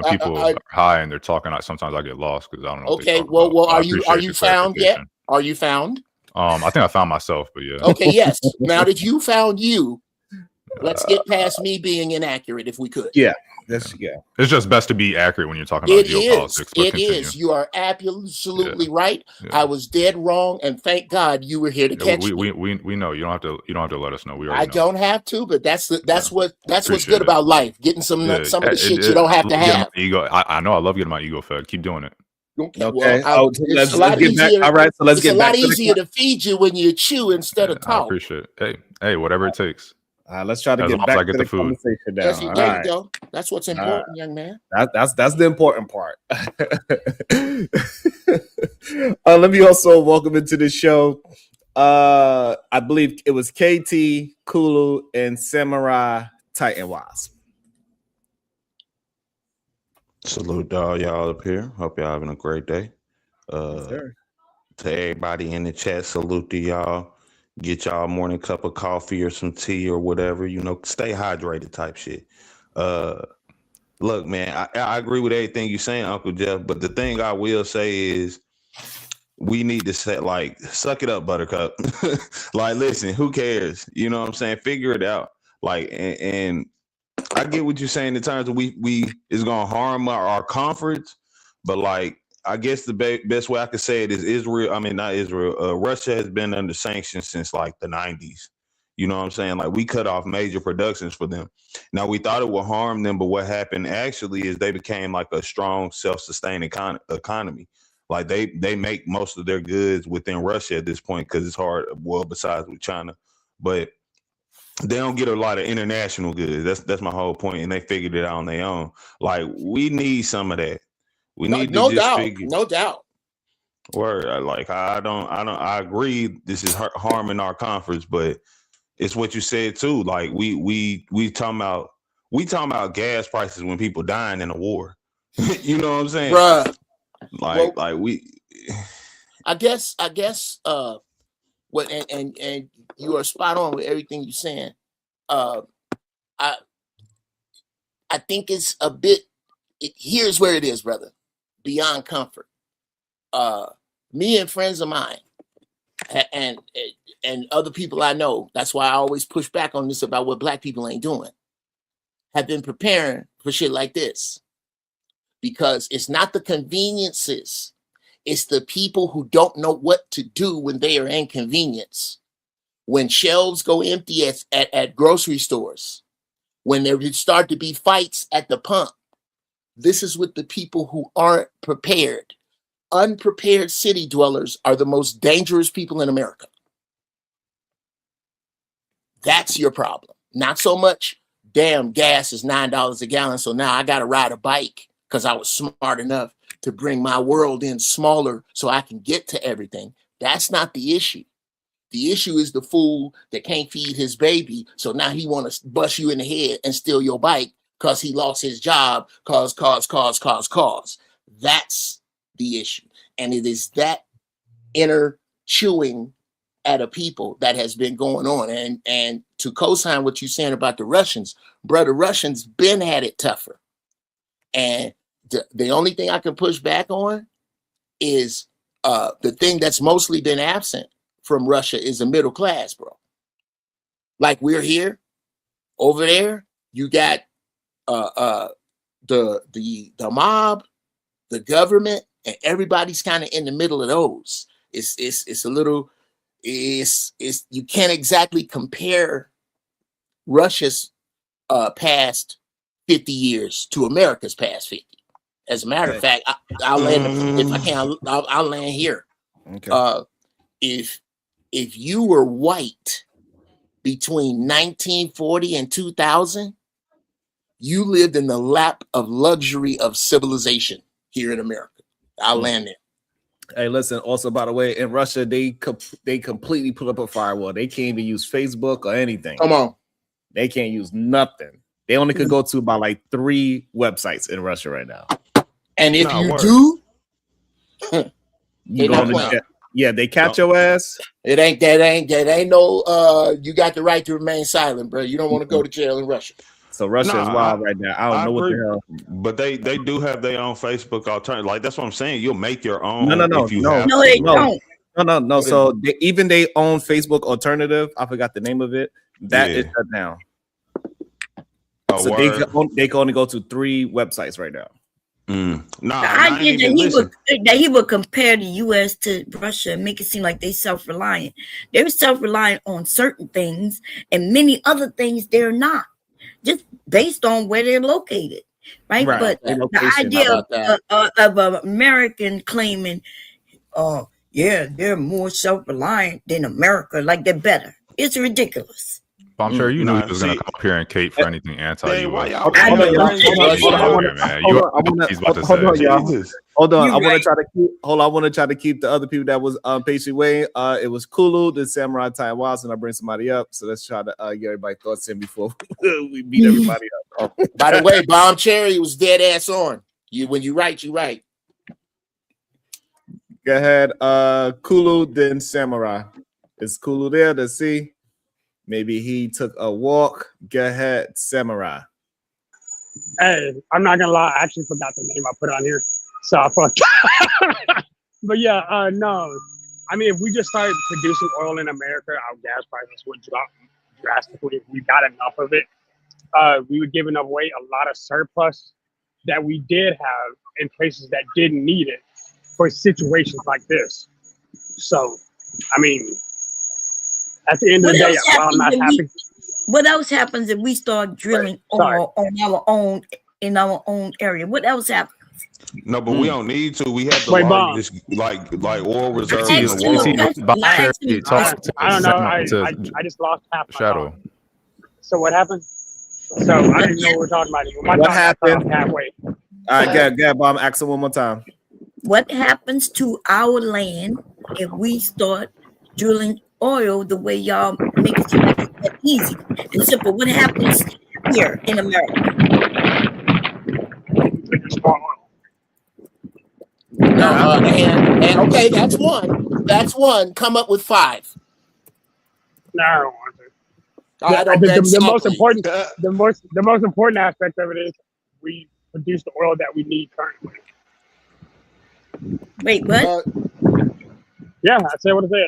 people are high and they're talking, sometimes I get lost because I don't know.
Okay. Well, are you found yet? Are you found?
I think I found myself, but yeah.
Okay. Yes. Now that you found you, let's get past me being inaccurate if we could.
Yeah.
It's just best to be accurate when you're talking about geopolitics.
It is. You are absolutely right. I was dead wrong, and thank God you were here to catch me.
We know you don't have to let us know. We already
I
know.
don't have to, but that's what's good about life. Getting some of the shit you don't have to have.
Ego. I know. I love getting my ego fed. Keep doing it.
Okay. Well,
let's get back. All right. So let's get back.
It's a lot easier to feed you when you chew instead of talk.
I appreciate it. Hey, whatever it takes.
Let's try to get back to the conversation now.
Yes, there you go. That's what's important, young man.
That's the important part. Let me also welcome into the show. I believe it was KT, Kulu, and Samurai Titan Wasp.
Salute to all y'all up here. Hope y'all having a great day. To everybody in the chat, salute to y'all. Get y'all a morning cup of coffee or some tea or whatever, stay hydrated type shit. Look, man, I agree with everything you're saying, Uncle Jeff, but the thing I will say is we need to say, suck it up, Buttercup. Listen, who cares? You know what I'm saying? Figure it out. And I get what you're saying in terms of we is going to harm our conference, but I guess the best way I could say it is Russia has been under sanctions since the 90s. You know what I'm saying? We cut off major productions for them. Now, we thought it would harm them, but what happened actually is they became a strong self-sustaining economy. They make most of their goods within Russia at this point because it's hard, besides with China. But they don't get a lot of international goods. That's my whole point, and they figured it out on their own. We need some of that. We need
no
to
doubt, no doubt.
Word, I agree. This is harming our conference, but it's what you said too. We talking about gas prices when people dying in a war. You know what I'm saying,
bruh? I guess. What and you are spot on with everything you're saying. I think it's a bit. Here's where it is, brother. Beyond comfort. Me and friends of mine and other people I know, that's why I always push back on this about what black people ain't doing, have been preparing for shit like this. Because it's not the conveniences, it's the people who don't know what to do when they are inconvenienced. When shelves go empty at grocery stores, when there start to be fights at the pump, this is with the people who aren't prepared. Unprepared city dwellers are the most dangerous people in America. That's your problem. Not so much, damn, gas is $9 a gallon, so now I got to ride a bike because I was smart enough to bring my world in smaller so I can get to everything. That's not the issue. The issue is the fool that can't feed his baby, so now he want to bust you in the head and steal your bike because he lost his job, cause. That's the issue. And it is that inner chewing at a people that has been going on. And to co-sign what you're saying about the Russians, brother, Russians been had it tougher. And the only thing I can push back on is the thing that's mostly been absent from Russia is the middle class, bro. Like we're here, over there, you got the mob, the government, and everybody's kind of in the middle of those. It's a little, you can't exactly compare Russia's past 50 years to America's past 50. As a matter of fact, I'll land if I can. I'll land here.
Okay.
If you were white between 1940 and 2000, you lived in the lap of luxury of civilization here in America. I'll land there.
Hey, listen. Also, by the way, in Russia, they completely put up a firewall. They can't even use Facebook or anything.
Come on.
They can't use nothing. They only could go to about like 3 websites in Russia right now.
And if you do,
you go to yeah, they catch your ass.
It ain't no you got the right to remain silent, bro. You don't want to go to jail in Russia.
So Russia is wild right now. I don't know what the hell.
But they do have their own Facebook alternative. Like that's what I'm saying. You'll make your own.
No, they don't. No. So even they own Facebook alternative. I forgot the name of it. That is shut down. So they can only go to 3 websites right now.
I get that he would compare the U.S. to Russia and make it seem like they self-reliant. They're self-reliant on certain things, and many other things they're not, just based on where they're located, right? But the idea of an American claiming, they're more self-reliant than America, like they're better. It's ridiculous.
But I'm sure you know he was going to come up here and cape for anything anti-US.
Hold on. I want to try to keep the other people that was patiently waiting. It was Kulu, the Samurai Taiwan, and I bring somebody up. So let's try to get everybody's thoughts in before we beat everybody up.
By the way, Bomb Cherry was dead ass on. When you right, you right.
Go ahead. Kulu, then Samurai. Is Kulu there? Let's see. Maybe he took a walk. Go ahead, Samurai.
Hey, I'm not gonna lie. I actually forgot the name I put on here, so I fucked. But yeah, no. I mean, if we just started producing oil in America, our gas prices would drop drastically. If we got enough of it, we would give enough away a lot of surplus that we did have in places that didn't need it for situations like this. So, I mean. At the end of the day, while I'm not happy.
What else happens if we start drilling oil on our own in our own area? What else happens?
No, but we don't need to. We have the largest like oil reserves in the world.
I don't know. I just lost half my thought. So what happened? So I didn't know what we're talking about anymore.
What happened?
Halfway.
All right, go, Bob. Ask it one more time.
What happens to our land if we start drilling oil the way y'all make it seem like it's easy and simple? What happens here in America?
And okay, that's one. That's one. Come up with 5.
No, I don't want to. The most important aspect of it is we produce the oil that we need currently.
Wait, what?
Yeah, I said what I said.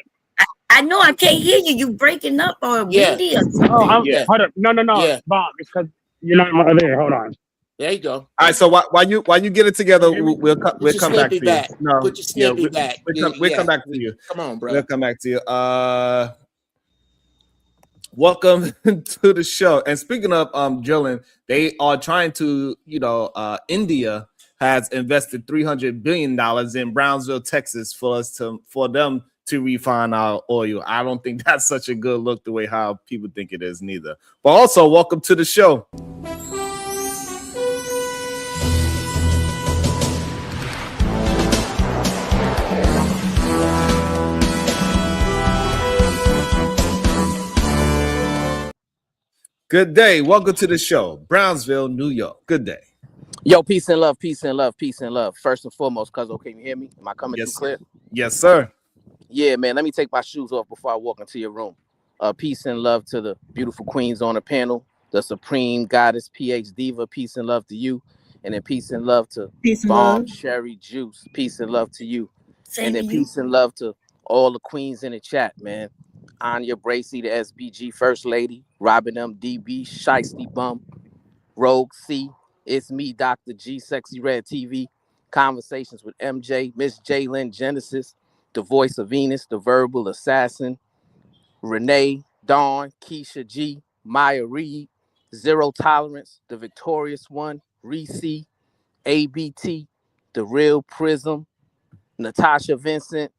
I know I can't hear you. You breaking up or really?
Hold up. No. Yeah. Bob, it's because you're not there. Hold on.
There you go.
All right. So while you get it together, we'll come back to you. No,
put your snippy back.
We'll come back to you.
Come on, bro.
We'll come back to you. Welcome to the show. And speaking of drilling, they are trying to, India has invested $300 billion in Brownsville, Texas, for them to refine our oil. I don't think that's such a good look the way how people think it is neither. But also, welcome to the show. Good day. Welcome to the show. Brownsville, New York. Good day.
Yo, peace and love, peace and love, peace and love. First and foremost, Cuzzo, can you hear me? Am I coming through clear?
Yes, sir.
Yeah, man. Let me take my shoes off before I walk into your room. Peace and love to the beautiful queens on the panel, the supreme goddess PH Diva. Peace and love to you, and then peace and love to
Peace and
Bomb
love.
Sherry Juice. Peace and love to you,
Same
and then
to you.
peace and love to all the queens in the chat, man. Anya Bracy, the SBG First Lady, Robin M. DB, Shiesty Bum, Rogue C. It's me, Dr. G, Sexy Red TV. Conversations with MJ, Miss Jalen Genesis, the voice of Venus, the verbal assassin, Renee, Dawn, Keisha G, Maya Reed, Zero Tolerance, the victorious one, Reese, ABT, the real Prism, Natasha Vincent,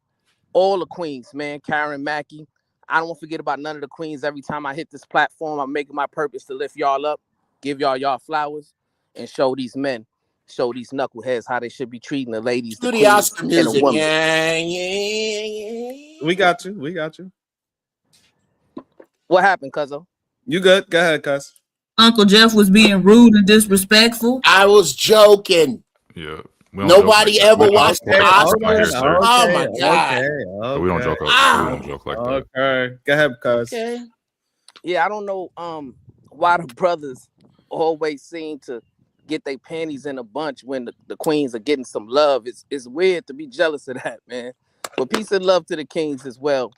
all the queens, man, Karen Mackey. I don't want to forget about none of the queens. Every time I hit this platform, I'm making my purpose to lift y'all up, give y'all flowers, and show these men, show these knuckleheads how they should be treating the ladies, the
Do the
queens,
Oscar
and the
music.
women.
Yeah.
We got you. We got you.
What happened, Cuzzo?
You good? Go ahead, Cuz.
Uncle Jeff was being rude and disrespectful.
I was joking.
Yeah. We don't
Nobody
joke like that.
ever watched the
From my
Oscars.
here, sir.
Oh my God.
But we don't joke. We don't joke like that.
Okay. Go ahead, Cuz.
Okay.
Yeah, I don't know why the brothers always seem to get their panties in a bunch when the queens are getting some love. It's weird to be jealous of that, man. But peace and love to the kings as well.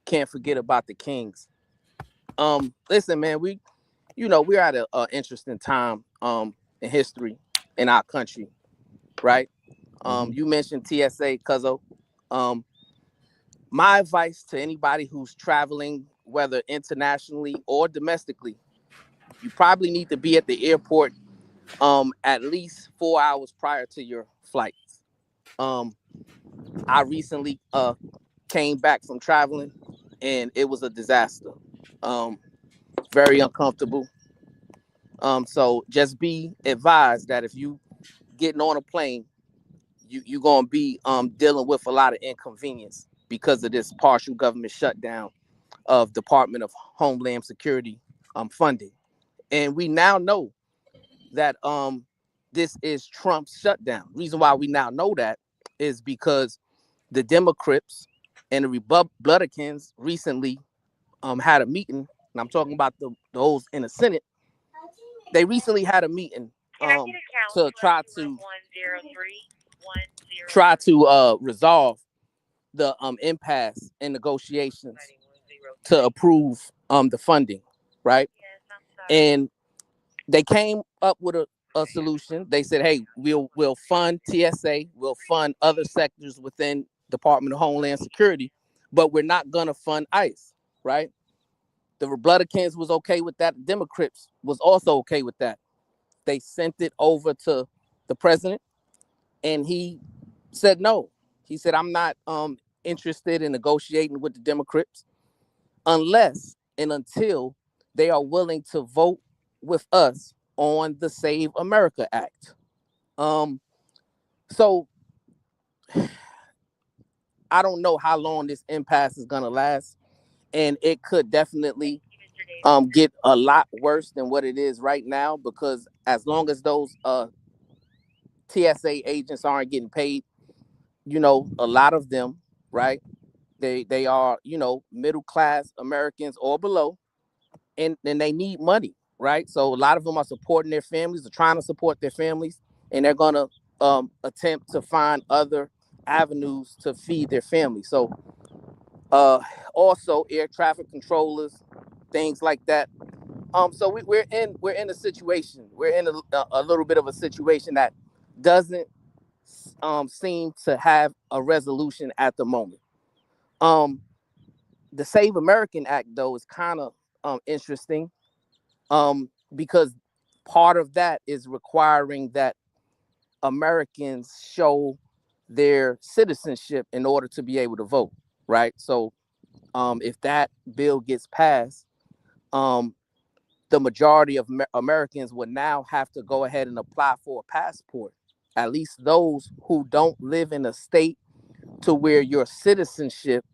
Can't forget about the kings. Listen, man, we're at an interesting time in history in our country, right? You mentioned TSA, Cuzzo. My advice to anybody who's traveling, whether internationally or domestically, you probably need to be at the airport at least 4 hours prior to your flight. I recently came back from traveling and it was a disaster. Very uncomfortable. So just be advised that if you getting on a plane, you're gonna be dealing with a lot of inconvenience because of this partial government shutdown of Department of Homeland Security funding. And we now know that this is Trump's shutdown. Reason why we now know that is because the Democrats and the Republicans recently had a meeting, and I'm talking about those in the Senate. They recently had a meeting to try to resolve the impasse in negotiations to approve the funding, right? And they came up with a solution. They said, hey, we'll fund TSA, we'll fund other sectors within Department of Homeland Security, but we're not gonna fund ICE, right? The Republicans was okay with that. Democrats was also okay with that. They sent it over to the president and he said no. He said, I'm not interested in negotiating with the Democrats unless and until they are willing to vote with us on the Save America Act. So I don't know how long this impasse is gonna last, and it could definitely get a lot worse than what it is right now, because as long as those TSA agents aren't getting paid, a lot of them, right? They are, middle class Americans or below, and they need money, right? So a lot of them are supporting their families, are trying to support their families, and they're gonna attempt to find other avenues to feed their family. So also air traffic controllers, things like that. So we're in a situation. We're in a little bit of a situation that doesn't seem to have a resolution at the moment. The Save American Act, though, is kind of interesting because part of that is requiring that Americans show their citizenship in order to be able to vote, right? So if that bill gets passed, the majority of Americans would now have to go ahead and apply for a passport, at least those who don't live in a state to where your citizenship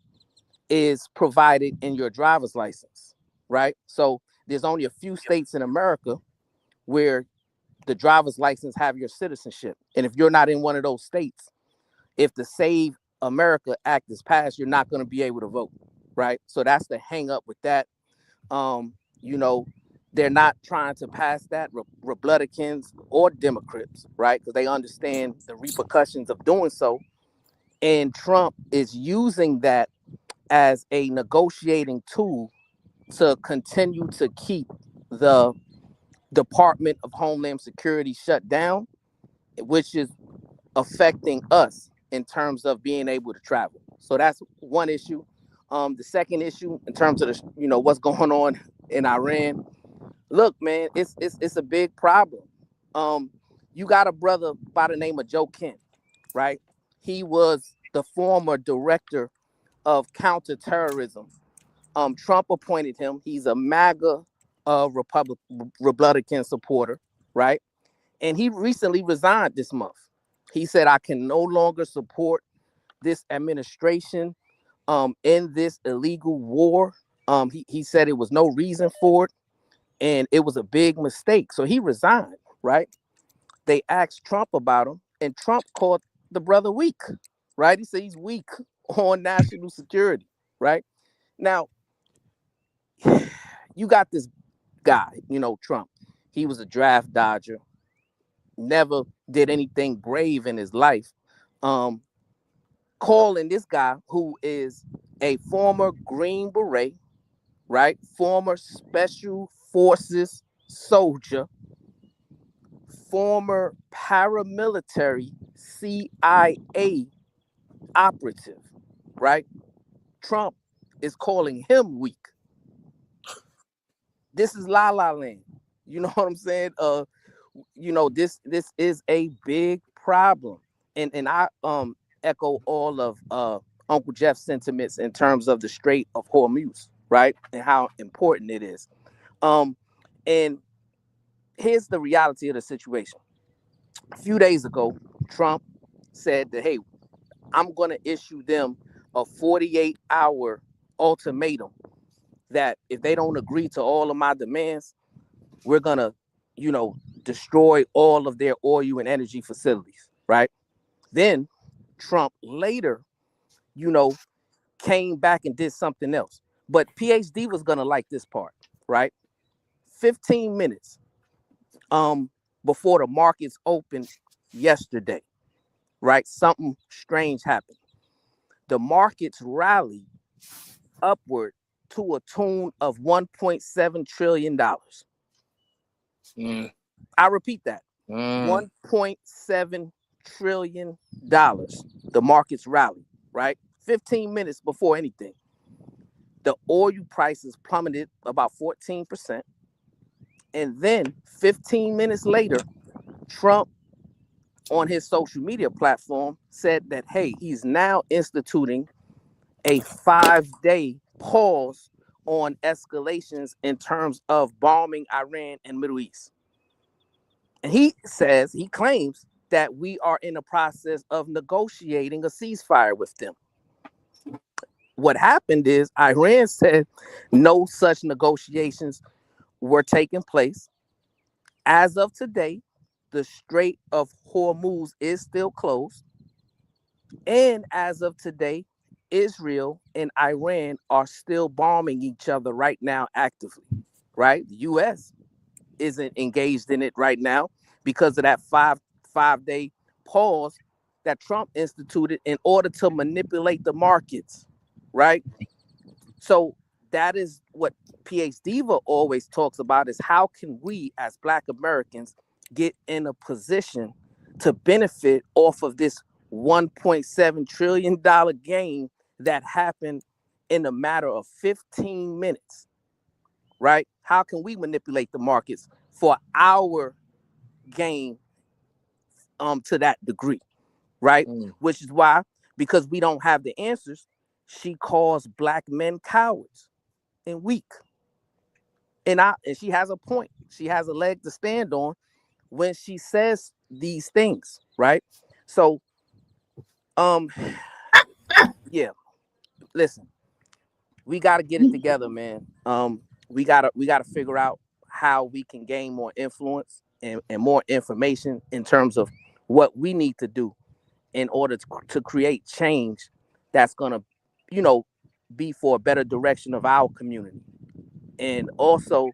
is provided in your driver's license, right? So there's only a few states in America where the driver's license have your citizenship. And if you're not in one of those states, if the Save America Act is passed, you're not going to be able to vote, right? So that's the hang up with that. You know, they're not trying to pass that, Republicans or Democrats, right? Because they understand the repercussions of doing so. And Trump is using that as a negotiating tool to continue to keep the Department of Homeland Security shut down, which is affecting us in terms of being able to travel. So that's one issue. The second issue, in terms of the, what's going on in Iran. Look, man, it's a big problem. You got a brother by the name of Joe Kent, right? He was the former director of counterterrorism. Trump appointed him. He's a MAGA Republican supporter, right? And he recently resigned this month. He said, I can no longer support this administration in this illegal war. He said it was no reason for it, and it was a big mistake. So he resigned, right? They asked Trump about him, and Trump called the brother weak, right? He said he's weak on national security, right? Now, you got this guy, Trump. He was a draft dodger, never did anything brave in his life. Calling this guy who is a former Green Beret, right? Former Special Forces soldier, former paramilitary CIA operative, right? Trump is calling him weak. This is La La Land. You know what I'm saying? This is a big problem. And I echo all of Uncle Jeff's sentiments in terms of the Strait of Hormuz, right? And how important it is. And here's the reality of the situation. A few days ago, Trump said that, hey, I'm going to issue them a 48-hour ultimatum that if they don't agree to all of my demands, we're going to, destroy all of their oil and energy facilities, right? Then Trump later, came back and did something else. But PhD was going to like this part, right? 15 minutes before the markets opened yesterday, right? Something strange happened. The markets rallied upward to a tune of $1.7 trillion. I repeat that. $1.7 trillion. The markets rallied, right? 15 minutes before anything. The oil prices plummeted about 14%. And then 15 minutes later, Trump on his social media platform said that, hey, he's now instituting a 5-day pause on escalations in terms of bombing Iran and Middle East. And he claims that we are in the process of negotiating a ceasefire with them. What happened is Iran said no such negotiations were taking place. As of today, the Strait of Hormuz is still closed. And as of today, Israel and Iran are still bombing each other right now actively, right? The U.S. isn't engaged in it right now because of that five-day pause that Trump instituted in order to manipulate the markets, right? So that is what PhD always talks about, is how can we as Black Americans get in a position to benefit off of this $1.7 trillion gain that happened in a matter of 15 minutes, right? How can we manipulate the markets for our gain to that degree, right? Which is why, because we don't have the answers, she calls Black men cowards and weak. And she has a point. She has a leg to stand on when she says these things, right? So, yeah. Listen, we got to get it together, man. We gotta figure out how we can gain more influence and more information in terms of what we need to do in order to create change that's gonna, you know, be for a better direction of our community. And also,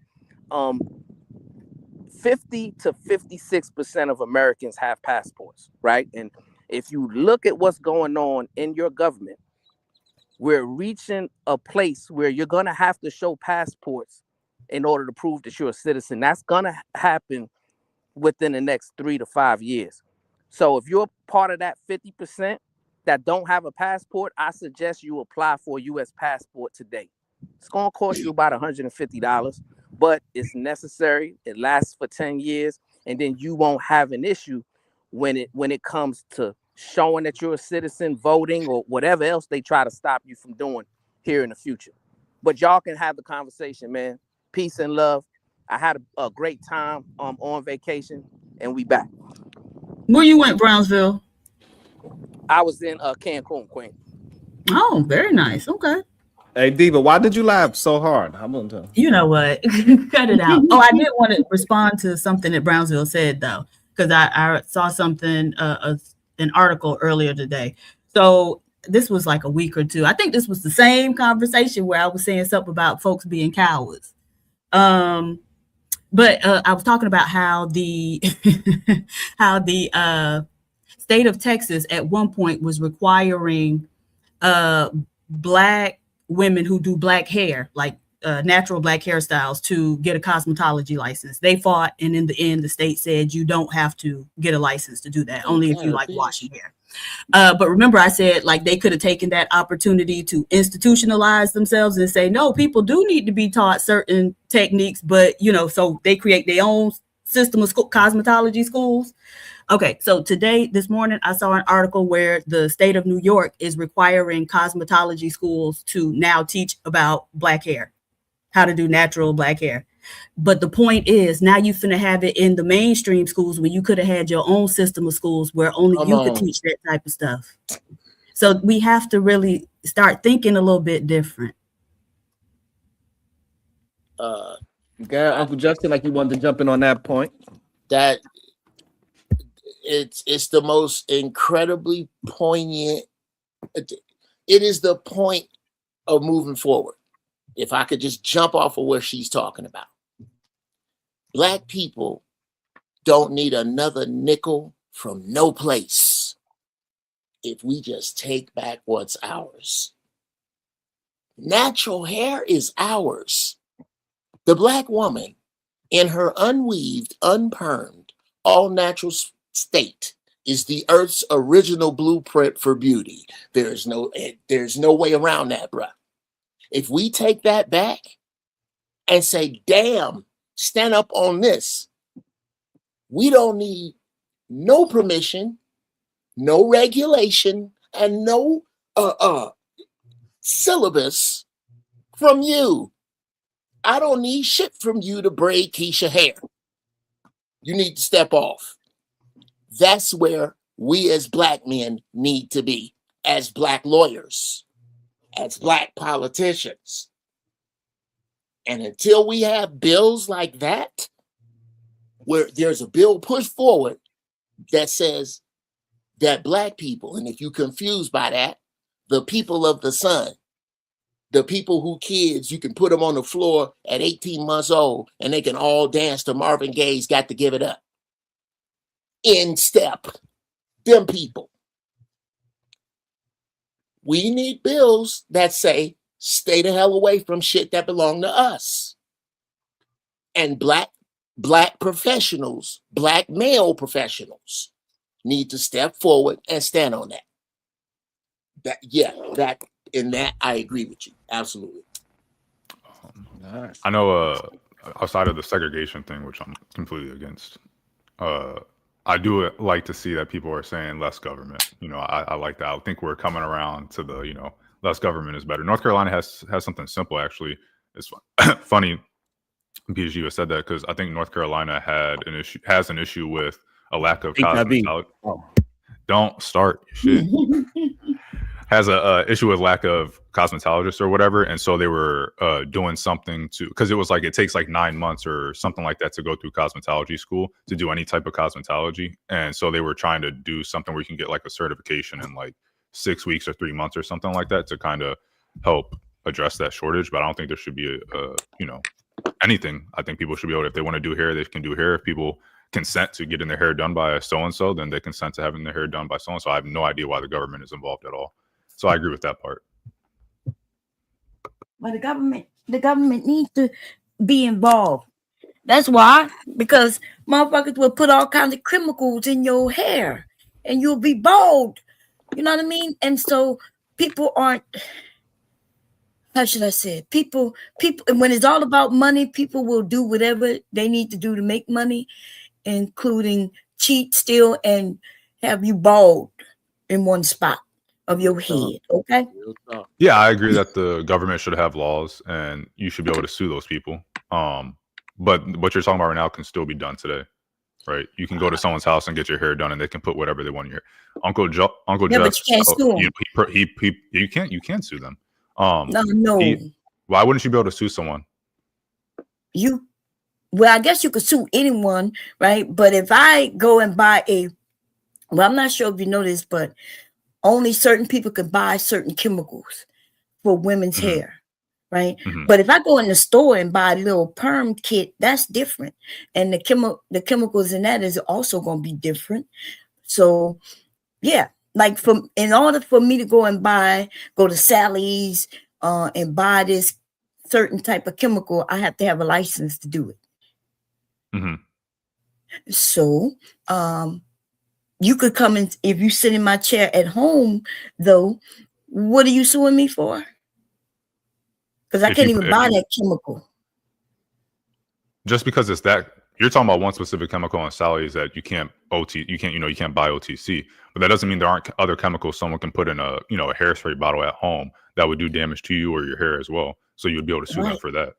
50 to 56% of Americans have passports, right? And if you look at what's going on in your government, we're reaching a place where you're going to have to show passports in order to prove that you're a citizen. That's going to happen within the next 3 to 5 years. So if you're part of that 50% that don't have a passport, I suggest you apply for a U.S. passport today. It's going to cost you about $150, but it's necessary. It lasts for 10 years, and then you won't have an issue when it comes to showing that you're a citizen, voting, or whatever else they try to stop you from doing here in the future. But y'all can have the conversation, man. Peace and love. I had a great time on vacation, and we back.
Where you went, Brownsville?
I was in Cancun, Queen.
Oh, very nice. Okay.
Hey, Diva, why did you laugh so hard? I'm gonna tell
you know what? Cut it out. Oh, I did want to respond to something that Brownsville said, though, because I saw something, an article earlier today. So this was like a week or two. I think this was the same conversation where I was saying something about folks being cowards. But I was talking about how the state of Texas at one point was requiring Black women who do black hair, like natural black hairstyles, to get a cosmetology license. They fought, and in the end, the state said you don't have to get a license to do that, only if you like washing hair. But remember, I said like they could have taken that opportunity to institutionalize themselves and say, no, people do need to be taught certain techniques, but so they create their own system of cosmetology schools. Okay, so this morning, I saw an article where the state of New York is requiring cosmetology schools to now teach about black hair, how to do natural black hair. But the point is, now you're finna have it in the mainstream schools when you could have had your own system of schools where only you could teach that type of stuff. So we have to really start thinking a little bit different.
Uncle Justin, like you wanted to jump in on that point.
That it's the most incredibly poignant. It is the point of moving forward. If I could just jump off of where she's talking about. Black people don't need another nickel from no place if we just take back what's ours. Natural hair is ours. The Black woman in her unweaved, unpermed, all-natural state is the Earth's original blueprint for beauty. There's no way around that, bruh. If we take that back and say, damn, stand up on this, we don't need no permission, no regulation, and no syllabus from you. I don't need shit from you to braid Keisha hair. You need to step off. That's where we as Black men need to be, as Black lawyers, as Black politicians. And until we have bills like that, where there's a bill pushed forward that says that Black people, and if you're confused by that, the people of the sun, the people who kids, you can put them on the floor at 18 months old and they can all dance to Marvin Gaye's Got to Give It Up. In step, them people. We need bills that say, stay the hell away from shit that belong to us. And black professionals, Black male professionals need to step forward and stand on that. In that, I agree with you. Absolutely.
Nice.
I know outside of the segregation thing, which I'm completely against, I do like to see that people are saying less government. I like that. I think we're coming around to the, less government is better. North Carolina has something simple, actually. It's funny BSG has said that because I think North Carolina has an issue with a lack of cosmetology. Oh. Don't start shit. Has a issue with lack of cosmetologists or whatever, and so they were doing something because it was like it takes like 9 months or something like that to go through cosmetology school to do any type of cosmetology, and so they were trying to do something where you can get like a certification in like 6 weeks or 3 months or something like that to kind of help address that shortage. But I don't think there should be anything. I think people should be able to, if they want to do hair, they can do hair. If people consent to getting their hair done by so-and-so, then they consent to having their hair done by so-and-so. I have no idea why the government is involved at all. So I agree with that part.
But the government needs to be involved. That's why, because motherfuckers will put all kinds of chemicals in your hair and you'll be bald. You know what I mean? And so people aren't, how should I say it? People, when it's all about money, people will do whatever they need to do to make money, including cheat, steal, and have you bald in one spot of your head. Okay?
Yeah, I agree that the government should have laws and you should be able to sue those people. But what you're talking about right now can still be done today, right? You can go to someone's house and get your hair done, and they can put whatever they want in your Uncle Jeff.
But you can't sue them.
You can sue them.
No.
Why wouldn't you be able to sue someone?
Well, I guess you could sue anyone, right? But if I go and buy I'm not sure if you know this, but only certain people can buy certain chemicals for women's hair. Right. But if I go in the store and buy a little perm kit, that's different. And the chemicals in that is also going to be different. So, yeah, like in order for me to go to Sally's and buy this certain type of chemical, I have to have a license to do it. So, you could come in, if you sit in my chair at home, though, what are you suing me for? Because I can't even buy that chemical.
Just because it's that, you're talking about one specific chemical on Sally's that you can't buy OTC, but that doesn't mean there aren't other chemicals someone can put in a hairspray bottle at home that would do damage to you or your hair as well. So you would be able to sue them for that.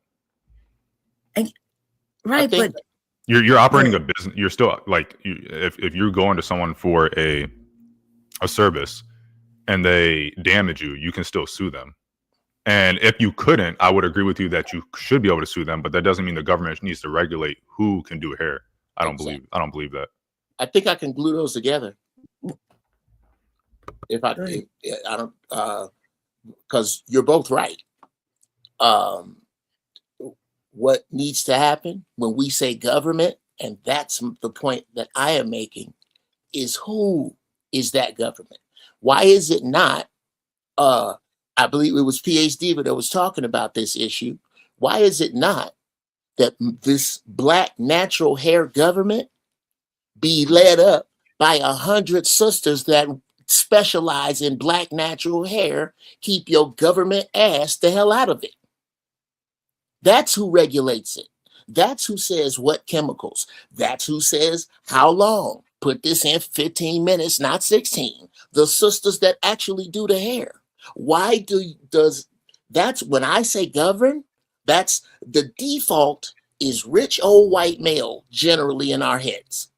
But
you're operating a business. You're still like, if you're going to someone for a service and they damage you, you can still sue them. And if you couldn't, I would agree with you that you should be able to sue them, but that doesn't mean the government needs to regulate who can do hair. I don't believe that.
I think I can glue those together. I don't, because you're both right. What needs to happen when we say government, and that's the point that I am making, is who is that government? Why is it not, I believe it was PhD that was talking about this issue. Why is it not that this Black natural hair government be led up by 100 sisters that specialize in Black natural hair? Keep your government ass the hell out of it. That's who regulates it. That's who says what chemicals. That's who says how long. Put this in 15 minutes, not 16. The sisters that actually do the hair. Why that's when I say govern, that's the default is rich old white male generally in our heads.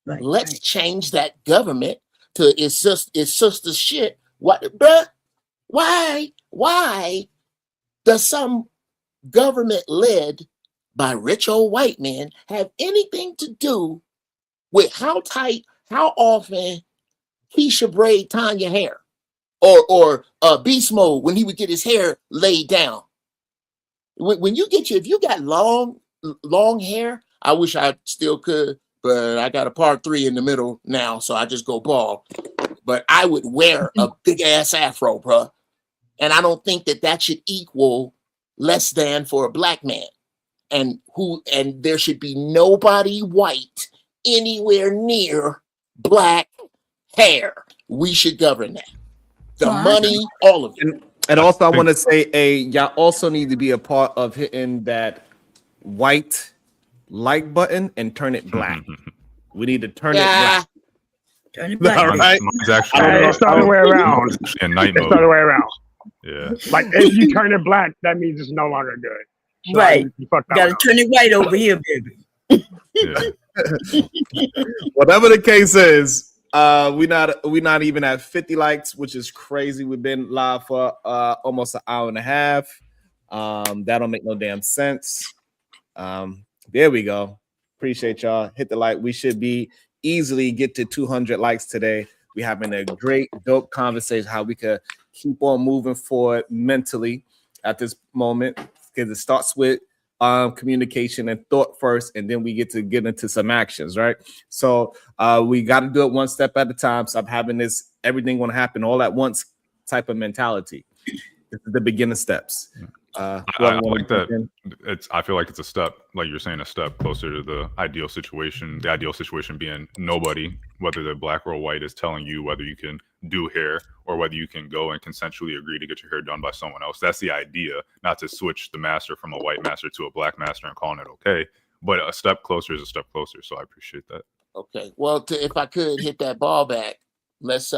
Let's change that government to it's sister shit. What, bruh? Why does some government led by rich old white men have anything to do with how tight, how often Keisha braid Tanya hair? Or Beast Mode when he would get his hair laid down. When if you got long hair, I wish I still could, but I got a part 3 in the middle now, so I just go bald. But I would wear a big ass afro, bro, and I don't think that should equal less than for a Black man, and there should be nobody white anywhere near Black hair. We should govern that. The money, all of it.
And also, I want to say, y'all also need to be a part of hitting that white like button and turn it black. We need to turn it black.
Turn it black.
All right.
It's actually
It's the other way around.
in night
It's
mode.
the other way around.
Yeah.
Like if you turn it black, that means it's no longer good. So
Right.
You fucked that
Got to
one up.
turn it right over here, baby.
Whatever the case is, we not even at 50 likes, which is crazy. We've been live for almost an hour and a half. That don't make no damn sense. There we go. Appreciate y'all. Hit the like. We should be easily get to 200 likes today. We're having a great, dope conversation how we could keep on moving forward mentally at this moment, because it starts with communication and thought first, and then we get into some actions, right? So we got to do it one step at a time. Stop having this everything going to happen all at once type of mentality. This is the beginning steps.
I like that. I feel like it's a step, like you're saying, a step closer to the ideal situation. The ideal situation being nobody, whether they're black or white, is telling you whether you can do hair or whether you can go and consensually agree to get your hair done by someone else. That's the idea, not to switch the master from a white master to a black master and calling it okay. But a step closer is a step closer. So I appreciate that.
Okay. Well, if I could hit that ball back, let's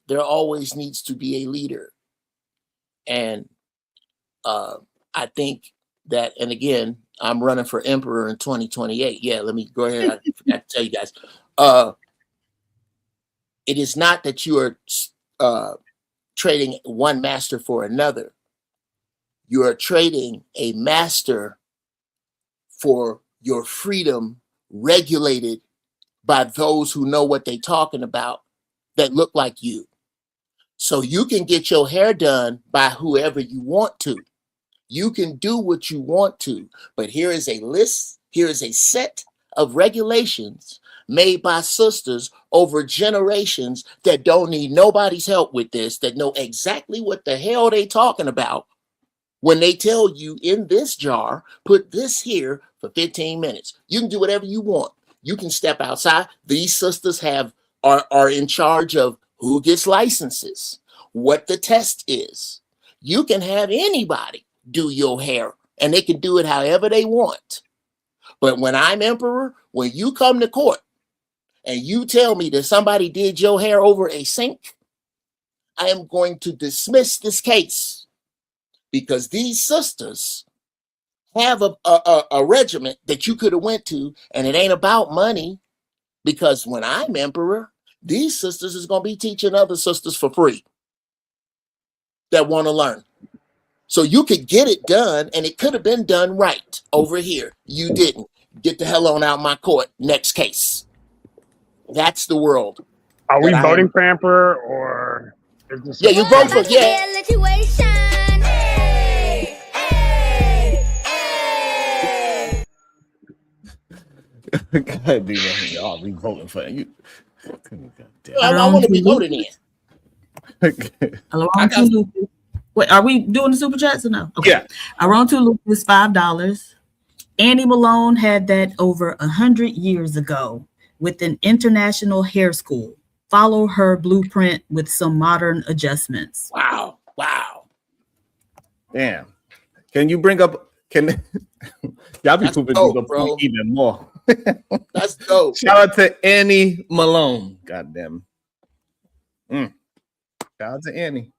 there always needs to be a leader. And I think that, and again, I'm running for emperor in 2028. Yeah, let me go ahead. I forgot to tell you guys. It is not that you are trading one master for another. You are trading a master for your freedom regulated by those who know what they're talking about that look like you. So you can get your hair done by whoever you want to. You can do what you want to, but here is a list, here is a set of regulations made by sisters over generations that don't need nobody's help with this, that know exactly what the hell they talking about when they tell you in this jar, put this here for 15 minutes. You can do whatever you want. You can step outside. These sisters are in charge of who gets licenses, what the test is. You can have anybody do your hair and they can do it however they want. But when I'm emperor, when you come to court and you tell me that somebody did your hair over a sink, I am going to dismiss this case because these sisters have a regiment that you could have went to, and it ain't about money, because when I'm emperor, these sisters is going to be teaching other sisters for free that want to learn. So you could get it done, and it could have been done right over here. You didn't. Get the hell on out my court. Next case. That's the world.
Are we voting for emperor, or is this?
Yeah, you vote for
God, dude, y'all be voting for you.
I want to be voted in.
Wait, are we doing the super chats or no? Okay.
Yeah.
Around two is $5. Annie Malone had that over 100 years ago with an international hair school. Follow her blueprint with some modern adjustments.
Wow.
Damn. Can you bring up? Can y'all be pooping bro. Even more?
That's dope.
Shout out to Annie Malone. Goddamn. Shout out to Annie.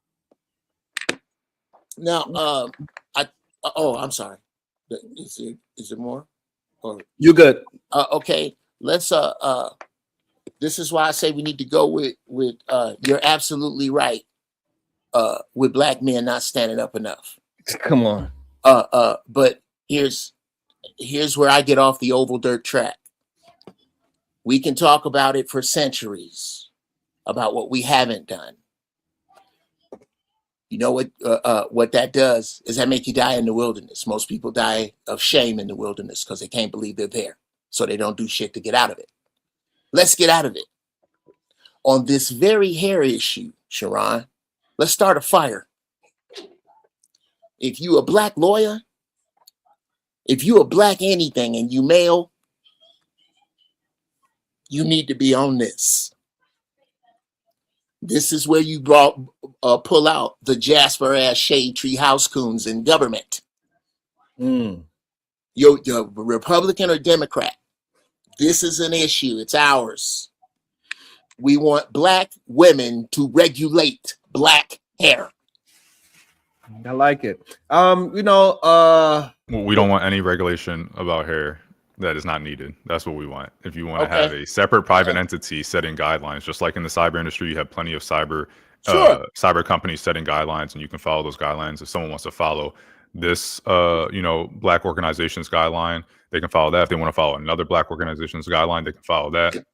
Now, I'm sorry. Is it more? Or
you good?
Okay. Let's. This is why I say we need to go with. You're absolutely right. With black men not standing up enough.
Come on.
But here's where I get off the oval dirt track. We can talk about it for centuries about what we haven't done. You know what that does is that make you die in the wilderness. Most people die of shame in the wilderness because they can't believe they're there. So they don't do shit to get out of it. Let's get out of it. On this very hair issue, Sharon, let's start a fire. If you a black lawyer, if you a black anything and you male, you need to be on this. This is where you pull out the Jasper ass shade tree house coons in government. You're Republican or Democrat. This is an issue. It's ours. We want black women to regulate black hair.
I like it.
We don't want any regulation about hair that is not needed. That's what we want. If you want to have a separate private entity setting guidelines, just like in the cyber industry, you have plenty of cyber companies setting guidelines, and you can follow those guidelines. If someone wants to follow this, black organization's guideline, they can follow that. If they want to follow another black organization's guideline, they can follow that.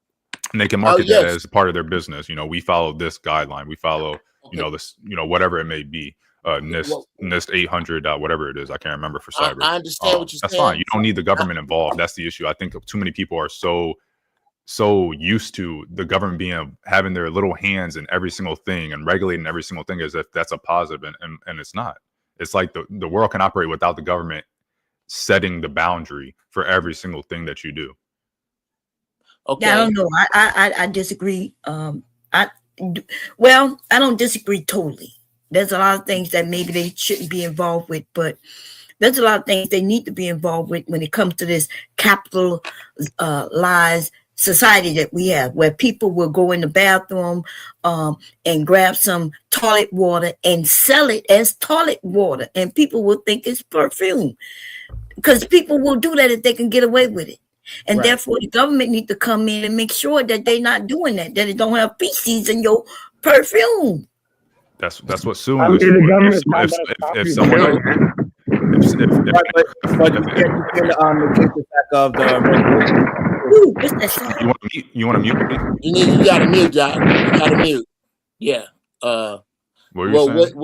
and they can
Oh
market that
yes.
as part of their business. You know, we follow this guideline, we follow, you
Okay.
know, this, you know, whatever it may be, NIST,
Well,
NIST 800, whatever it is, I can't remember for
I
cyber.
understand what you're
That's fine.
saying.
You don't need the government involved. That's the issue. I think too many people are so used to the government having their little hands in every single thing and regulating every single thing as if that's a positive, and it's not. It's like the world can operate without the government setting the boundary for every single thing that you do.
Okay.
Yeah, I don't know. I disagree. I don't disagree totally. There's a lot of things that maybe they shouldn't be involved with, but there's a lot of things they need to be involved with when it comes to this capitalized society that we have, where people will go in the bathroom and grab some toilet water and sell it as toilet water, and people will think it's perfume, because people will do that if they can get away with it. And
Right.
therefore the government need to come in and make sure that they're not doing that it don't have feces in your perfume.
That's what suing
I mean,
is
the
for.
government's not gonna stop
If
you
someone
from
like,
doing
But you can't negate the fact of the regulation.
Ooh, what's that sound?
you want to mute me?
You gotta mute, John. You gotta mute. Yeah.
What were you
Well,
saying?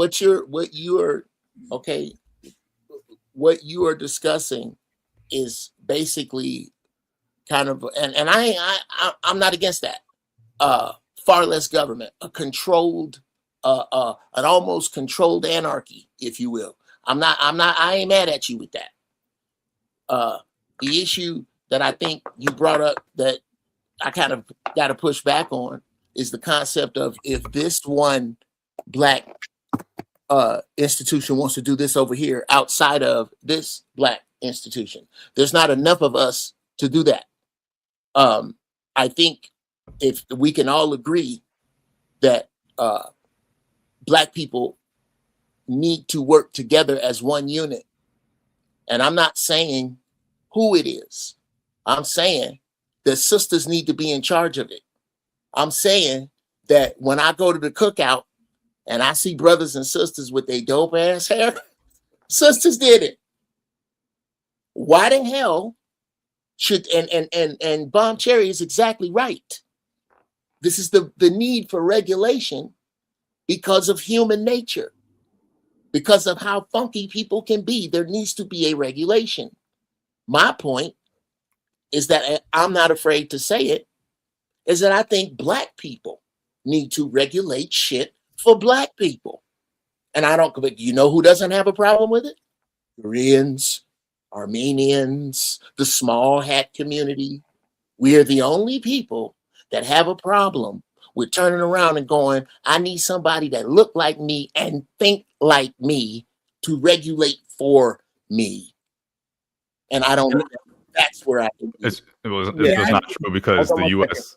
what you are discussing is basically kind of, and I'm not against that. Far less government, a controlled, an almost controlled anarchy, if you will. I ain't mad at you with that. The issue that I think you brought up that I kind of got to push back on is the concept of, if this one black institution wants to do this over here outside of this black institution, there's not enough of us to do that. I think if we can all agree that black people need to work together as one unit, and I'm not saying who it is, I'm saying that sisters need to be in charge of it. I'm saying that when I go to the cookout and I see brothers and sisters with their dope ass hair, sisters did it. Why the hell should, and Bomb Cherry is exactly right. This is the need for regulation because of human nature, because of how funky people can be. There needs to be a regulation. My point is that, I'm not afraid to say it, is that I think black people need to regulate shit for black people. And I don't, you know who doesn't have a problem with it? Koreans, Armenians, the small hat community. We are the only people that have a problem with turning around and going, I need somebody that look like me and think like me to regulate for me. And I don't, that's where I think
It's not true, because the U.S.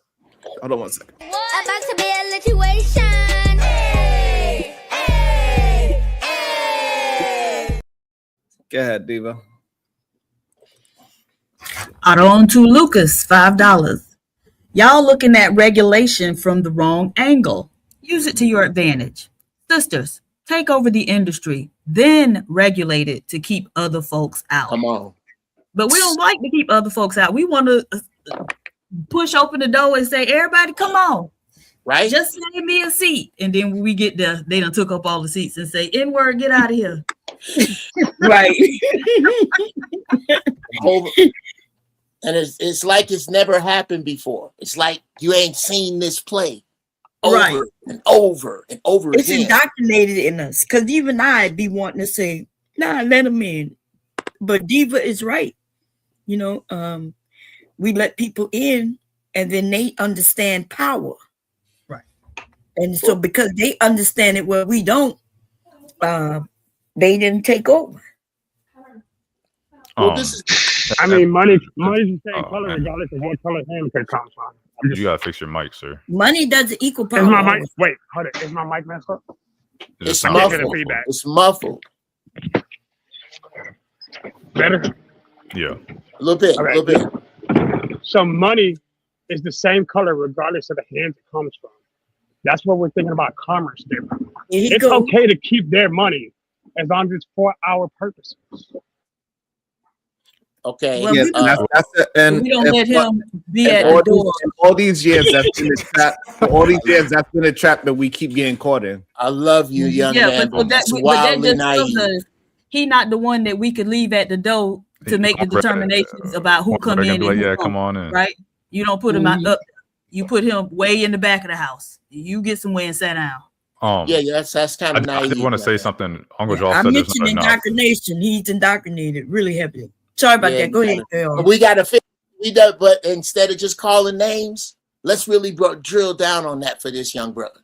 Hold on one second.
About to be a situation. Hey, hey, hey.
Go ahead, Diva.
Auto to Lucas, $5. Y'all looking at regulation from the wrong angle. Use it to your advantage. Sisters, take over the industry, then regulate it to keep other folks out.
Come on.
But we don't like to keep other folks out. We want to push open the door and say, everybody, come on.
Right?
Just save me a seat. And then when we get there, they done took up all the seats and say, N-word, get out of here.
Right.
And it's like it's never happened before. It's like you ain't seen this play over
Right.
and over and over
It's
again.
indoctrinated in us, because even I'd be wanting to say, nah, let them in. But Diva is right. You know, we let people in and then they understand power.
Right.
And so because they understand it where we don't, they didn't take over.
Well, this is,
I mean, money's the same color regardless of what color handprint comes from.
You gotta fix your mic, sir.
Money doesn't equal power.
Is my mic? Wait, hold it. Is my mic messed up?
it's
I'm getting
muffled.
feedback.
It's muffled.
Better?
Yeah.
A little bit.
Okay.
A little bit.
So money is the same color regardless of the hands it comes from. That's what we're thinking about commerce there. It's okay to keep their money as long as it's for our purposes.
Okay.
Well,
Yes,
we-
and and
we don't
if-
let him be
and
at
all
the door.
all these years that's been a trap. For all these years that's been a trap that we keep getting caught in.
I love you, young
Yeah,
man,
but
that's
that
wildly
just shows
naive.
us he not the one that we could leave at the door to make the determinations about who come in and
Like,
who
yeah,
don't,
come on in.
right? You don't put him out up. You put him way in the back of the house. You get somewhere and sit down.
Yeah, that's kind of
I
naive.
did want to say something. Uncle Joel
I
said there's
mentioned
not enough.
indoctrination. He's indoctrinated really heavily. Sorry about
Yeah,
that. Go ahead, Phil.
But we got to fit. But instead of just calling names, let's really drill down on that for this young brother.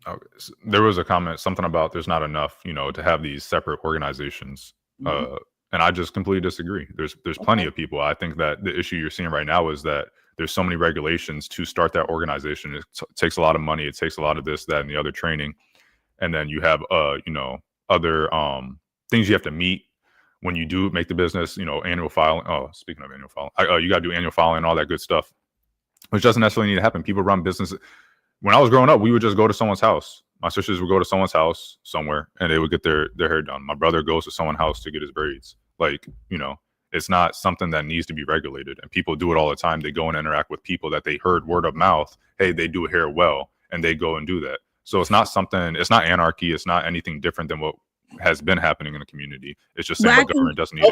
Okay. So there was a comment, something about there's not enough, to have these separate organizations. And I just completely disagree. There's plenty of people. I think that the issue you're seeing right now is that there's so many regulations to start that organization. It takes a lot of money. It takes a lot of this, that, and the other training. And then you have, other things you have to meet when you do make the business, annual filing. Oh, speaking of annual filing, you got to do annual filing and all that good stuff, which doesn't necessarily need to happen. People run businesses. When I was growing up, we would just go to someone's house. My sisters would go to someone's house somewhere and they would get their hair done. My brother goes to someone's house to get his braids. Like, it's not something that needs to be regulated. And people do it all the time. They go and interact with people that they heard word of mouth. Hey, they do hair well, and they go and do that. So it's not anarchy. It's not anything different than what has been happening in the community. It's just saying the government doesn't need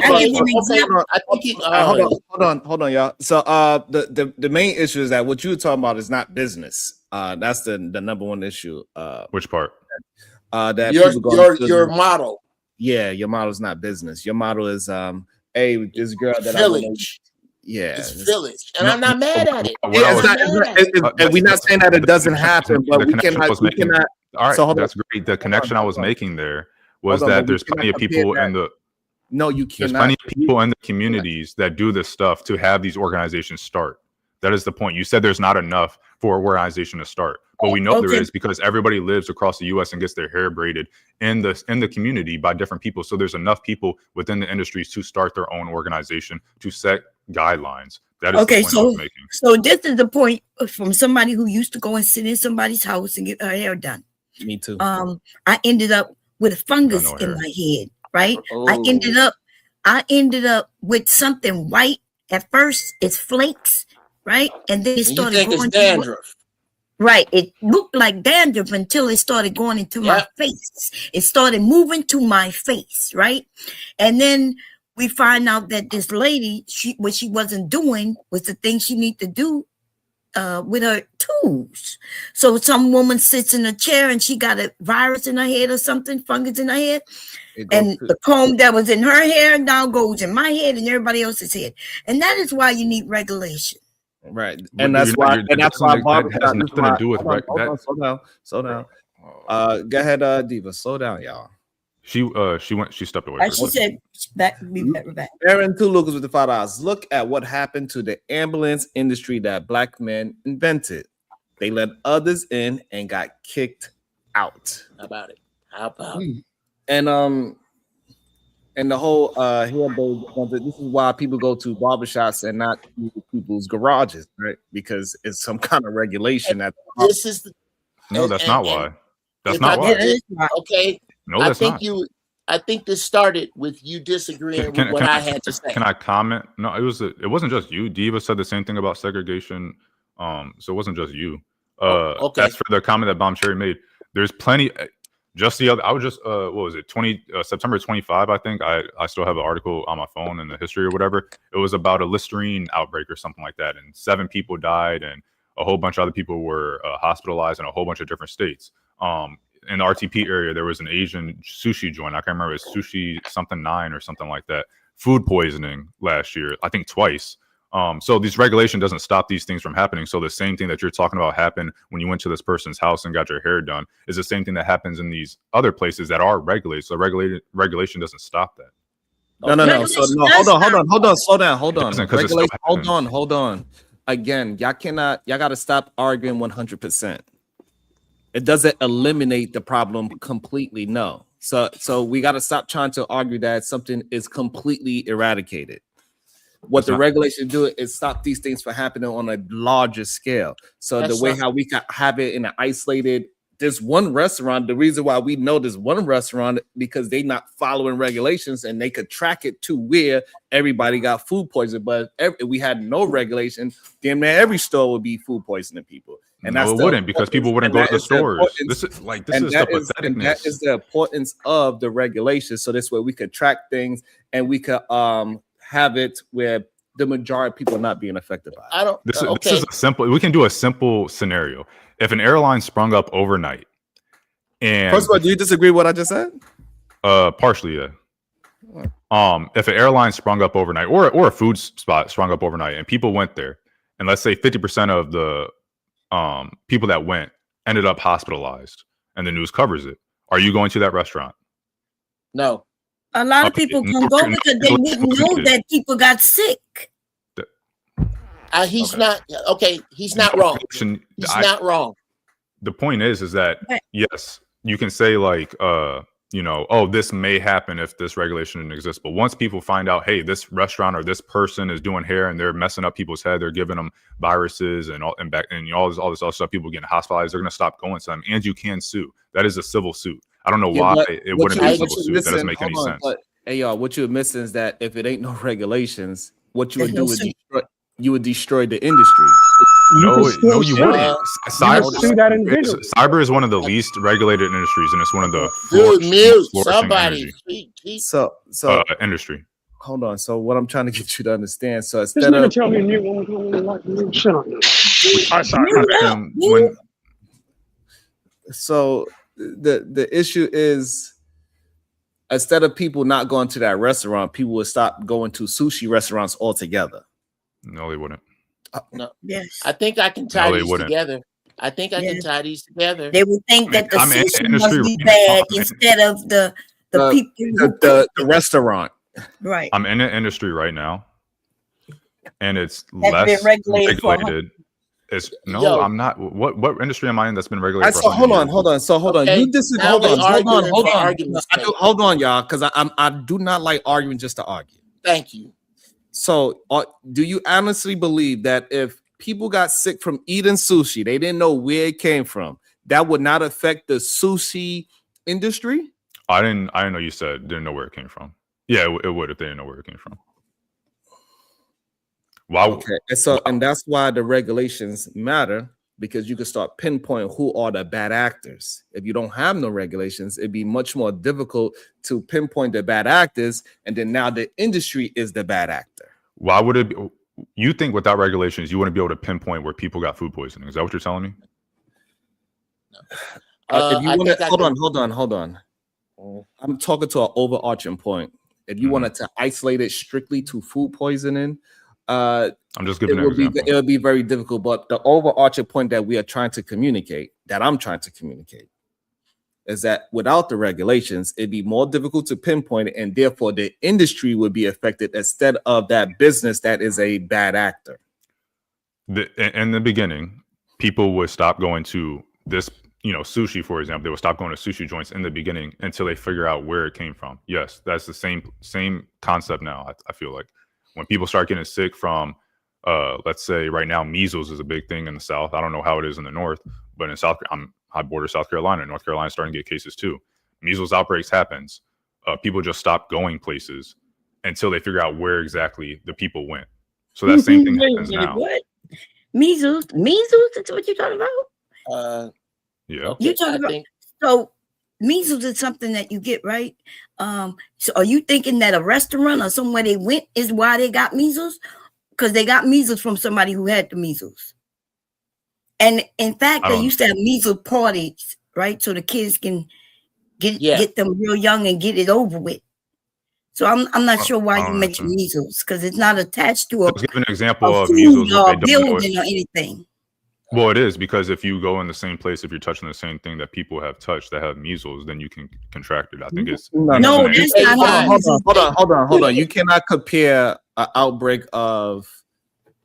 Hold on, y'all. So the main issue is that what you were talking about is not business. That's the number one issue.
Which part?
That
your model.
Yeah, your model is not business. Your model is hey, this girl that
village.
It's
village, and I'm not mad at it.
And we're not saying that it doesn't happen, but we cannot.
All right,
so
that's great. The connection I was making there was that there's plenty of people in the.
No, you
There's
cannot.
plenty of people in the communities that do this stuff to have these organizations start. That is the point. You said there's not enough for an organization to start, but we know there is because everybody lives across the U.S. and gets their hair braided in the community by different people. So there's enough people within the industries to start their own organization to set guidelines. That is the point I was making.
So this is the point from somebody who used to go and sit in somebody's house and get her hair done.
Me too.
I ended up with fungus in my head, right? I ended up with something white. At first, it's flakes, right? And then it started
you think
going
it's dandruff.
Right. It looked like dandruff until it started going into my face. It started moving to my face, right? And then we find out that this lady, what she wasn't doing was the thing she needed to do with her tools. So some woman sits in a chair and she got a virus in her head or something, fungus in her head. And the comb that was in her hair now goes in my head and everybody else's head. And that is why you need regulation.
Right. And that's why Bob
has nothing to do with
slow down. Go ahead, Diva. Slow down, y'all.
She stepped away.
She said back.
Aaron Two Lucas with the $5. Look at what happened to the ambulance industry that black men invented. They let others in and got kicked out.
How about it?
And the whole this is why people go to barbershops and not people's garages, right? Because it's some kind of regulation that
this is
that's not why. That's not why.
Okay.
No, that's not.
I think this started with you disagreeing with what I had to say.
Can I comment? No, it wasn't just you. Diva said the same thing about segregation. So it wasn't just you.
Okay.
That's for the comment that Bomb Cherry made. There's plenty. Just the other, I was just what was it? September 25, I think. I still have an article on my phone in the history or whatever. It was about a Listerine outbreak or something like that, and 7 people died, and a whole bunch of other people were hospitalized in a whole bunch of different states. In the RTP area, there was an Asian sushi joint. I can't remember, it's Sushi something 9 or something like that. Food poisoning last year, I think twice. So this regulation doesn't stop these things from happening. So the same thing that you're talking about happened when you went to this person's house and got your hair done is the same thing that happens in these other places that are regulated. So regulation doesn't stop that.
No. So no, hold on, slow down, hold on.
Regulation,
hold on. Again, y'all gotta stop arguing 100%. It doesn't eliminate the problem completely. No. So we gotta stop trying to argue that something is completely eradicated. What the regulation do is stop these things from happening on a larger scale. So the way how we can have it in an isolated this one restaurant, the reason why we know this one restaurant because they not following regulations and they could track it to where everybody got food poisoning. But if we had no regulation, damn near every store would be food poisoning people. And
no,
that's
it wouldn't, because people wouldn't go to the stores. This is the patheticness.
That is the importance of the regulation. So this way we could track things and we could have it where the majority of people are not being affected by it.
This is a simple. We can do a simple scenario. If an airline sprung up overnight, and
first of all, do you disagree with what I just said?
Partially, yeah. If an airline sprung up overnight, or a food spot sprung up overnight, and people went there, and let's say 50% of the people that went ended up hospitalized, and the news covers it, are you going to that restaurant?
No.
A lot of people can go because they wouldn't know that people got sick.
He's not okay. He's not wrong. He's not wrong.
The point is that yes, you can say like, oh, this may happen if this regulation didn't exist. But once people find out, hey, this restaurant or this person is doing hair and they're messing up people's head, they're giving them viruses and all this other stuff, people getting hospitalized, they're going to stop going to them. And you can sue. That is a civil suit. I don't know why it wouldn't be a civil suit. That doesn't make any sense.
But, hey, y'all, what you're missing is that if it ain't no regulations, what you would do is you would destroy the industry.
No, you wouldn't. Cyber is one of the least regulated industries, and it's one of the industry.
Hold on. So what I'm trying to get you to understand. So instead of
tell me mute one more time. Shut up.
So the issue is, instead of people not going to that restaurant, people would stop going to sushi restaurants altogether.
No, they wouldn't.
No. Yes. I think I can tie these together. I think I can tie these together.
They would think that the sushi must be bad instead of the people
the restaurant.
Right.
I'm in the industry right now, and it's
That's
less
been regulated.
I'm not. What industry am I in that's been regulated?
So hold on. So hold on. You disagree. Hold on. Hold on, y'all, because I do not like arguing just to argue.
Thank you.
So, do you honestly believe that if people got sick from eating sushi, they didn't know where it came from, that would not affect the sushi industry?
I didn't know you said didn't know where it came from. Yeah, it would if they didn't know where it came from. Wow.
Okay, and that's why the regulations matter, because you can start pinpointing who are the bad actors. If you don't have no regulations, it'd be much more difficult to pinpoint the bad actors, and then now the industry is the bad actor.
Why would it be? You think without regulations, you wouldn't be able to pinpoint where people got food poisoning? Is that what you're telling me?
If you want to, hold on. I'm talking to an overarching point. If you wanted to isolate it strictly to food poisoning,
I'm just giving an example.
It would be very difficult, but the overarching point that we are trying to communicate, that I'm trying to communicate, is that without the regulations, it'd be more difficult to pinpoint it, and therefore the industry would be affected instead of that business that is a bad actor.
In the beginning, people would stop going to this, sushi, for example. They would stop going to sushi joints in the beginning until they figure out where it came from. Yes, that's the same concept now. I feel like when people start getting sick from, let's say right now, measles is a big thing in the South. I don't know how it is in the North, but in South, I border South Carolina. North Carolina is starting to get cases too. Measles outbreaks happens. People just stop going places until they figure out where exactly the people went. So that same thing happens now.
What? Measles? That's what you're talking about?
Yeah.
Okay,
You're talking about. So measles is something that you get, right? So are you thinking that a restaurant or somewhere they went is why they got measles? Because they got measles from somebody who had the measles. And in fact, they used to have measles parties, right? So the kids can get them real young and get it over with. So I'm not sure why you mentioned measles, because it's not attached to
Let's give an example of measles
or building or anything.
Well, it is, because if you go in the same place, if you're touching the same thing that people have touched that have measles, then you can contract it. I think it's
hold
on. You cannot compare an outbreak of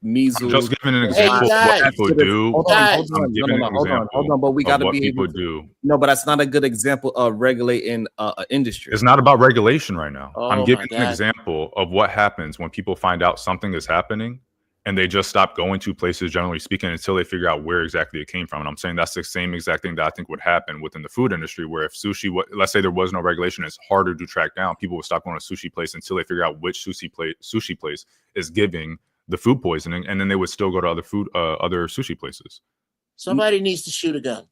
measles.
I'm just giving an example of what people do.
Hold on. But we got to be
people do.
No, but that's not a good example of regulating an industry.
It's not about regulation right now. I'm giving an example of what happens when people find out something is happening, and they just stop going to places, generally speaking, until they figure out where exactly it came from. And I'm saying that's the same exact thing that I think would happen within the food industry, where if sushi, let's say there was no regulation, it's harder to track down. People would stop going to a sushi place until they figure out which sushi place is giving the food poisoning, and then they would still go to other sushi places.
Somebody needs to shoot a gun.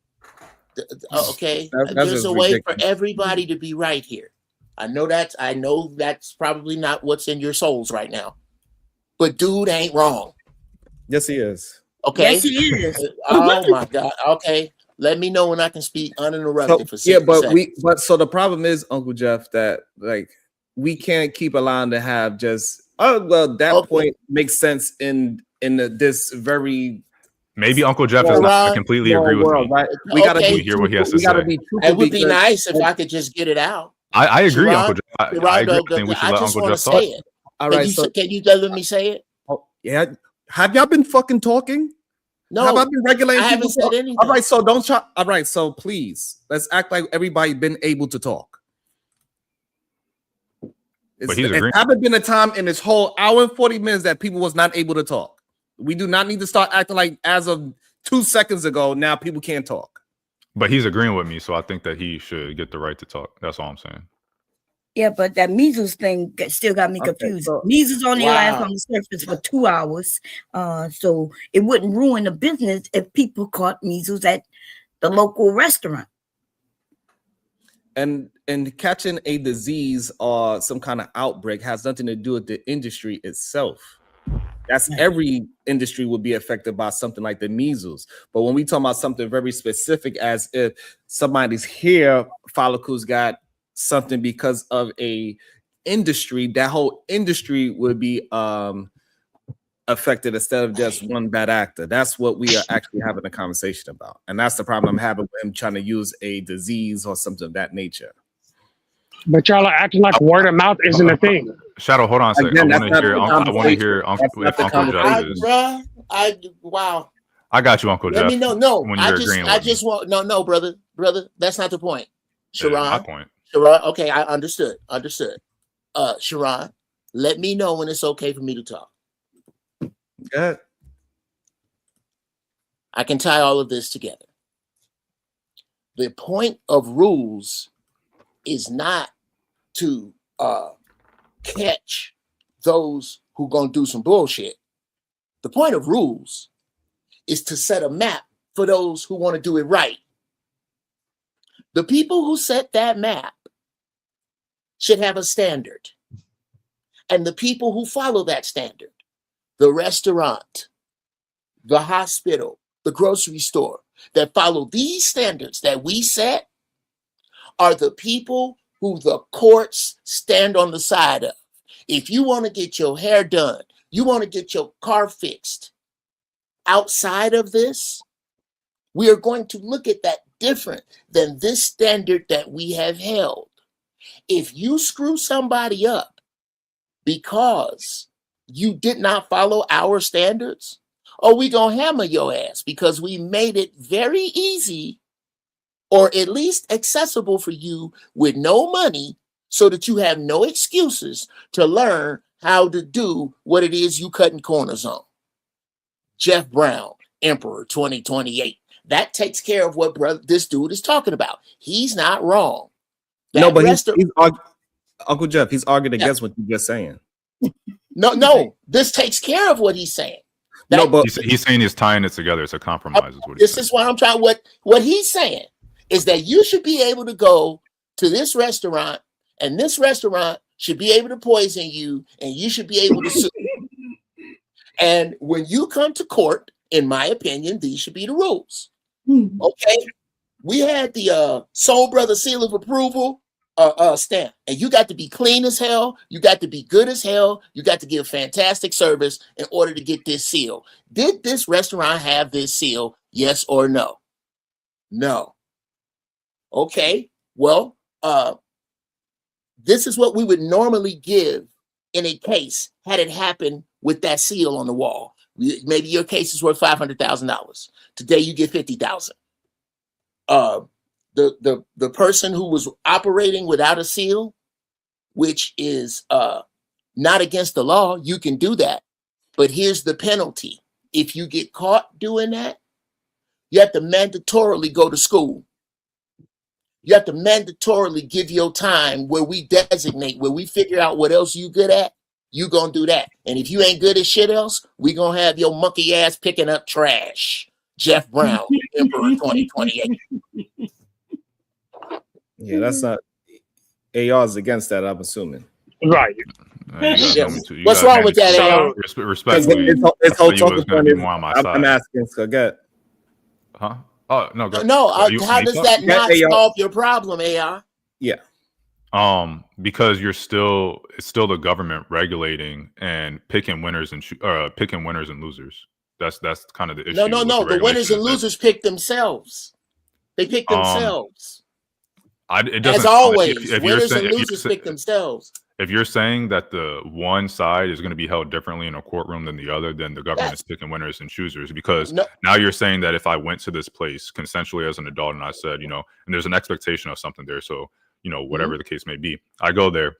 Okay,
That's
there's a way for
ridiculous.
everybody to be right here. I know that's probably not what's in your souls right now, but dude ain't wrong.
Yes, he is.
Okay.
Yes, he is.
Oh my God. Okay. Let me know when I can speak uninterrupted for 60
yeah, but
seconds.
so the problem is, Uncle Jeff, that like we can't keep allowing to have just point makes sense in this very.
Maybe Uncle Jeff is not completely agree with me.
Right? We gotta
hear what he has to say.
It would be nice if I could just get it out.
I agree,
Sherrod,
Uncle Jeff. I agree. I think we should let Uncle Jeff talk.
It.
All right,
can you let me say it?
Oh, yeah. Have y'all been fucking talking?
No,
have I been regulating?
I haven't said anything.
All right, so don't try. All right, so please let's act like everybody been able to talk.
But he's agreeing.
It haven't been a time in this whole hour and 40 minutes that people was not able to talk. We do not need to start acting like as of 2 seconds ago now people can't talk.
But he's agreeing with me, so I think that he should get the right to talk. That's all I'm saying.
Yeah, but that measles thing still got me confused.
So,
measles only lasts on the surface for 2 hours, so it wouldn't ruin the business if people caught measles at the local restaurant.
And catching a disease or some kind of outbreak has nothing to do with the industry itself. That's every industry would be affected by something like the measles. But when we talk about something very specific, as if somebody's hair follicles got something because of a industry, that whole industry would be affected instead of just one bad actor. That's what we are actually having a conversation about. And that's the problem I'm having with him trying to use a disease or something of that nature.
But y'all are acting like word of mouth isn't a thing.
Shadow, hold on a second.
Again,
I want to hear Uncle Jeff is.
Wow.
I got you, Uncle Jeff.
Let me know. No,
when
I
you're
just,
agreeing
I
with
just
me.
want no, brother. That's not the point.
It is my
Sherrod,
point.
Sherrod. Okay, I understood. Sherrod, let me know when it's okay for me to talk.
Good.
I can tie all of this together. The point of rules is not to catch those who gonna do some bullshit. The point of rules is to set a map for those who want to do it right. The people who set that map should have a standard. And the people who follow that standard, the restaurant, the hospital, the grocery store, that follow these standards that we set are the people who the courts stand on the side of. If you want to get your hair done, you want to get your car fixed outside of this, we are going to look at that different than this standard that we have held. If you screw somebody up because you did not follow our standards, we gonna hammer your ass because we made it very easy or at least accessible for you with no money so that you have no excuses to learn how to do what it is you cutting corners on. Jeff Brown, Emperor 2028. That takes care of what this dude is talking about. He's not wrong.
No, but Uncle Jeff, he's arguing against what you're just saying.
No, this takes care of what he's saying.
He's saying he's tying it together. It's a compromise. Is what
this is what I'm trying. What he's saying is that you should be able to go to this restaurant, and this restaurant should be able to poison you, and you should be able to sue. And when you come to court, in my opinion, these should be the rules. Okay, we had the Soul Brother seal of approval stamp, and you got to be clean as hell, you got to be good as hell, you got to give fantastic service in order to get this seal. Did this restaurant have this seal? Yes or no? No. Okay, well, this is what we would normally give in a case had it happened with that seal on the wall. Maybe your case is worth $500,000. Today you get $50,000. The person who was operating without a seal, which is not against the law, you can do that. But here's the penalty. If you get caught doing that, you have to mandatorily go to school. You have to mandatorily give your time where we designate, where we figure out what else you good at, you gonna do that. And if you ain't good at shit else, we gonna have your monkey ass picking up trash. Jeff Brown, Emperor 2028.
Yeah, that's not AR's against that, I'm assuming.
Right.
What's wrong with that, AR?
Respectfully,
It's whole
you was
talking
gonna
point
be
is,
more on my
I'm
side.
asking, so get.
Huh? Oh no, go,
No,
you
how does that
Yeah,
not
AR.
solve your problem, AR?
Yeah.
Because it's still the government regulating and picking winners and losers. That's kind of the issue.
No.
with
The winners
regulation
and
is that,
losers pick themselves. They pick themselves.
It doesn't.
As always,
if you're
winners
saying,
and losers pick themselves.
If you're saying that the one side is going to be held differently in a courtroom than the other, then the government is picking winners and choosers. Because now you're saying that if I went to this place consensually as an adult and I said, and there's an expectation of something there, so whatever the case may be, I go there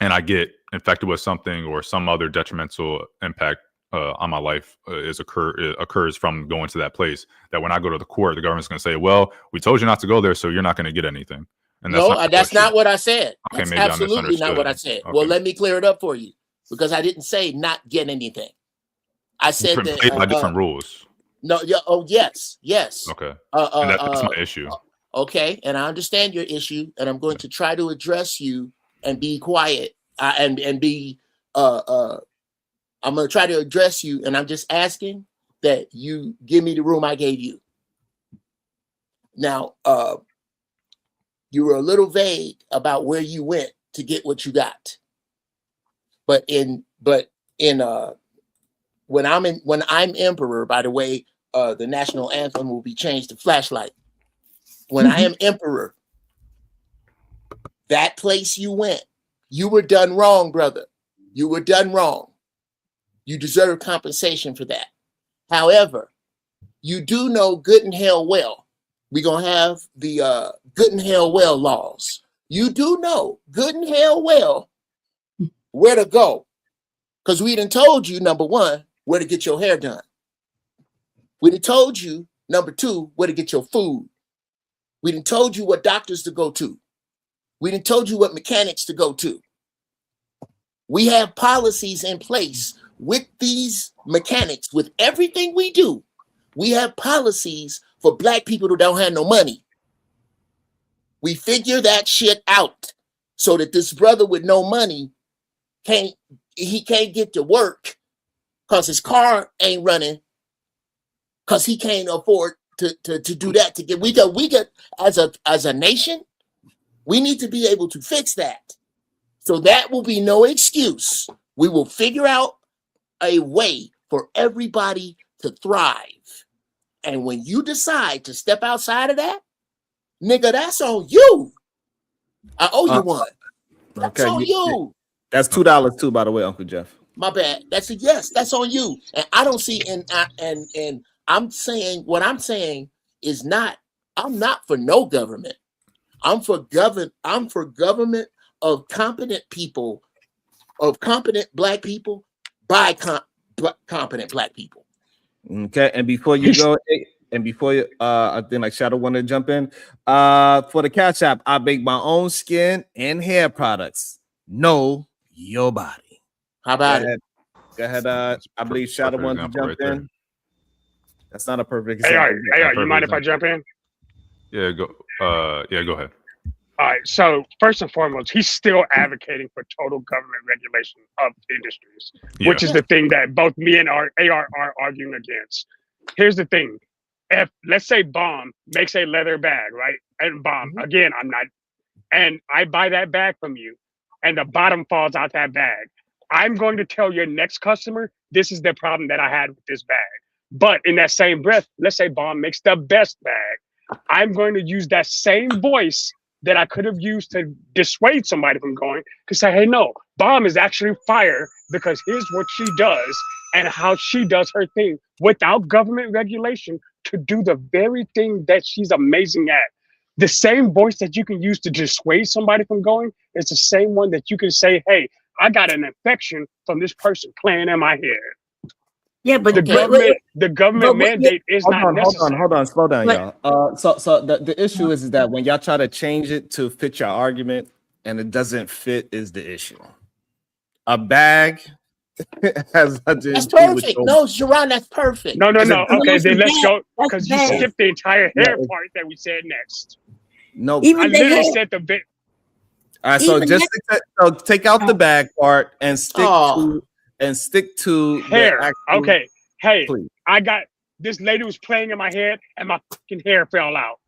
and I get infected with something or some other detrimental impact on my life occurs from going to that place, that when I go to the court, the government's going to say, well, we told you not to go there, so you're not going to get anything. And
That's not what I said.
Okay,
That's
maybe I
absolutely not what I said.
Okay.
Well, let me clear it up for you, because I didn't say not get anything. I said
Different,
that
played by different rules.
No, yeah, oh yes.
Okay. And that's my issue.
Okay, and I understand your issue, and I'm going to try to address you and be quiet and be I'm going to try to address you, and I'm just asking that you give me the room I gave you. Now, you were a little vague about where you went to get what you got. But when I'm emperor, by the way, the national anthem will be changed to Flashlight. When I am emperor, that place you went, you were done wrong, brother. You were done wrong. You deserve compensation for that. However, you do know good and hell well, we're going to have the good and hell well laws. You do know good and hell well where to go, because we done told you, number one, where to get your hair done. We done told you, number two, where to get your food. We done told you what doctors to go to. We done told you what mechanics to go to. We have policies in place with these mechanics, with everything we do. We have policies for Black people who don't have no money. We figure that shit out so that this brother with no money can't get to work because his car ain't running, because he can't afford to do that. We get as a nation, we need to be able to fix that. So that will be no excuse. We will figure out a way for everybody to thrive. And when you decide to step outside of that, nigga, that's on you. I owe you one. That's on you.
That's $2 too, by the way, Uncle Jeff.
My bad. That's that's on you. And I don't see and I'm saying what I'm saying is I'm not for no government. I'm for government of competent people, of competent Black people by competent Black people.
Okay, and before you go, I think like Shadow wanted to jump in. For the Cash App, I make my own skin and hair products. Know your body.
How about it?
Go ahead. I believe Shadow wanted to jump in. That's not a perfect
Hey,
example.
you mind if I jump in?
Yeah, go. Go ahead.
All right. So first and foremost, he's still advocating for total government regulation of industries, which is the thing that both me and AR are arguing against. Here's the thing: if let's say Bomb makes a leather bag, right? And Bomb, again, and I buy that bag from you, and the bottom falls out that bag. I'm going to tell your next customer, this is the problem that I had with this bag. But in that same breath, let's say Bomb makes the best bag. I'm going to use that same voice that I could have used to dissuade somebody from going to say, hey, no, Bomb is actually fire because here's what she does and how she does her thing without government regulation to do the very thing that she's amazing at. The same voice that you can use to dissuade somebody from going is the same one that you can say, hey, I got an infection from this person playing in my hair.
Yeah, but
The government mandate is not necessary.
Hold on, slow down,
But-
y'all. So the issue is that when y'all try to change it to fit your argument and it doesn't fit is the issue. A bag has nothing
That's
to do with
perfect.
your-
No, Sharon, that's perfect.
No. Okay, then let's go
That's
because you
bad.
skipped the entire hair
Yeah.
part that we said next.
No.
Even
I
the
literally
hair-
said the bit.
All right, so
even
just take out the bag part and stick
Oh.
to
Hair.
the actual-
Okay. Hey,
Please.
I got this lady was playing in my head and my fucking hair fell out.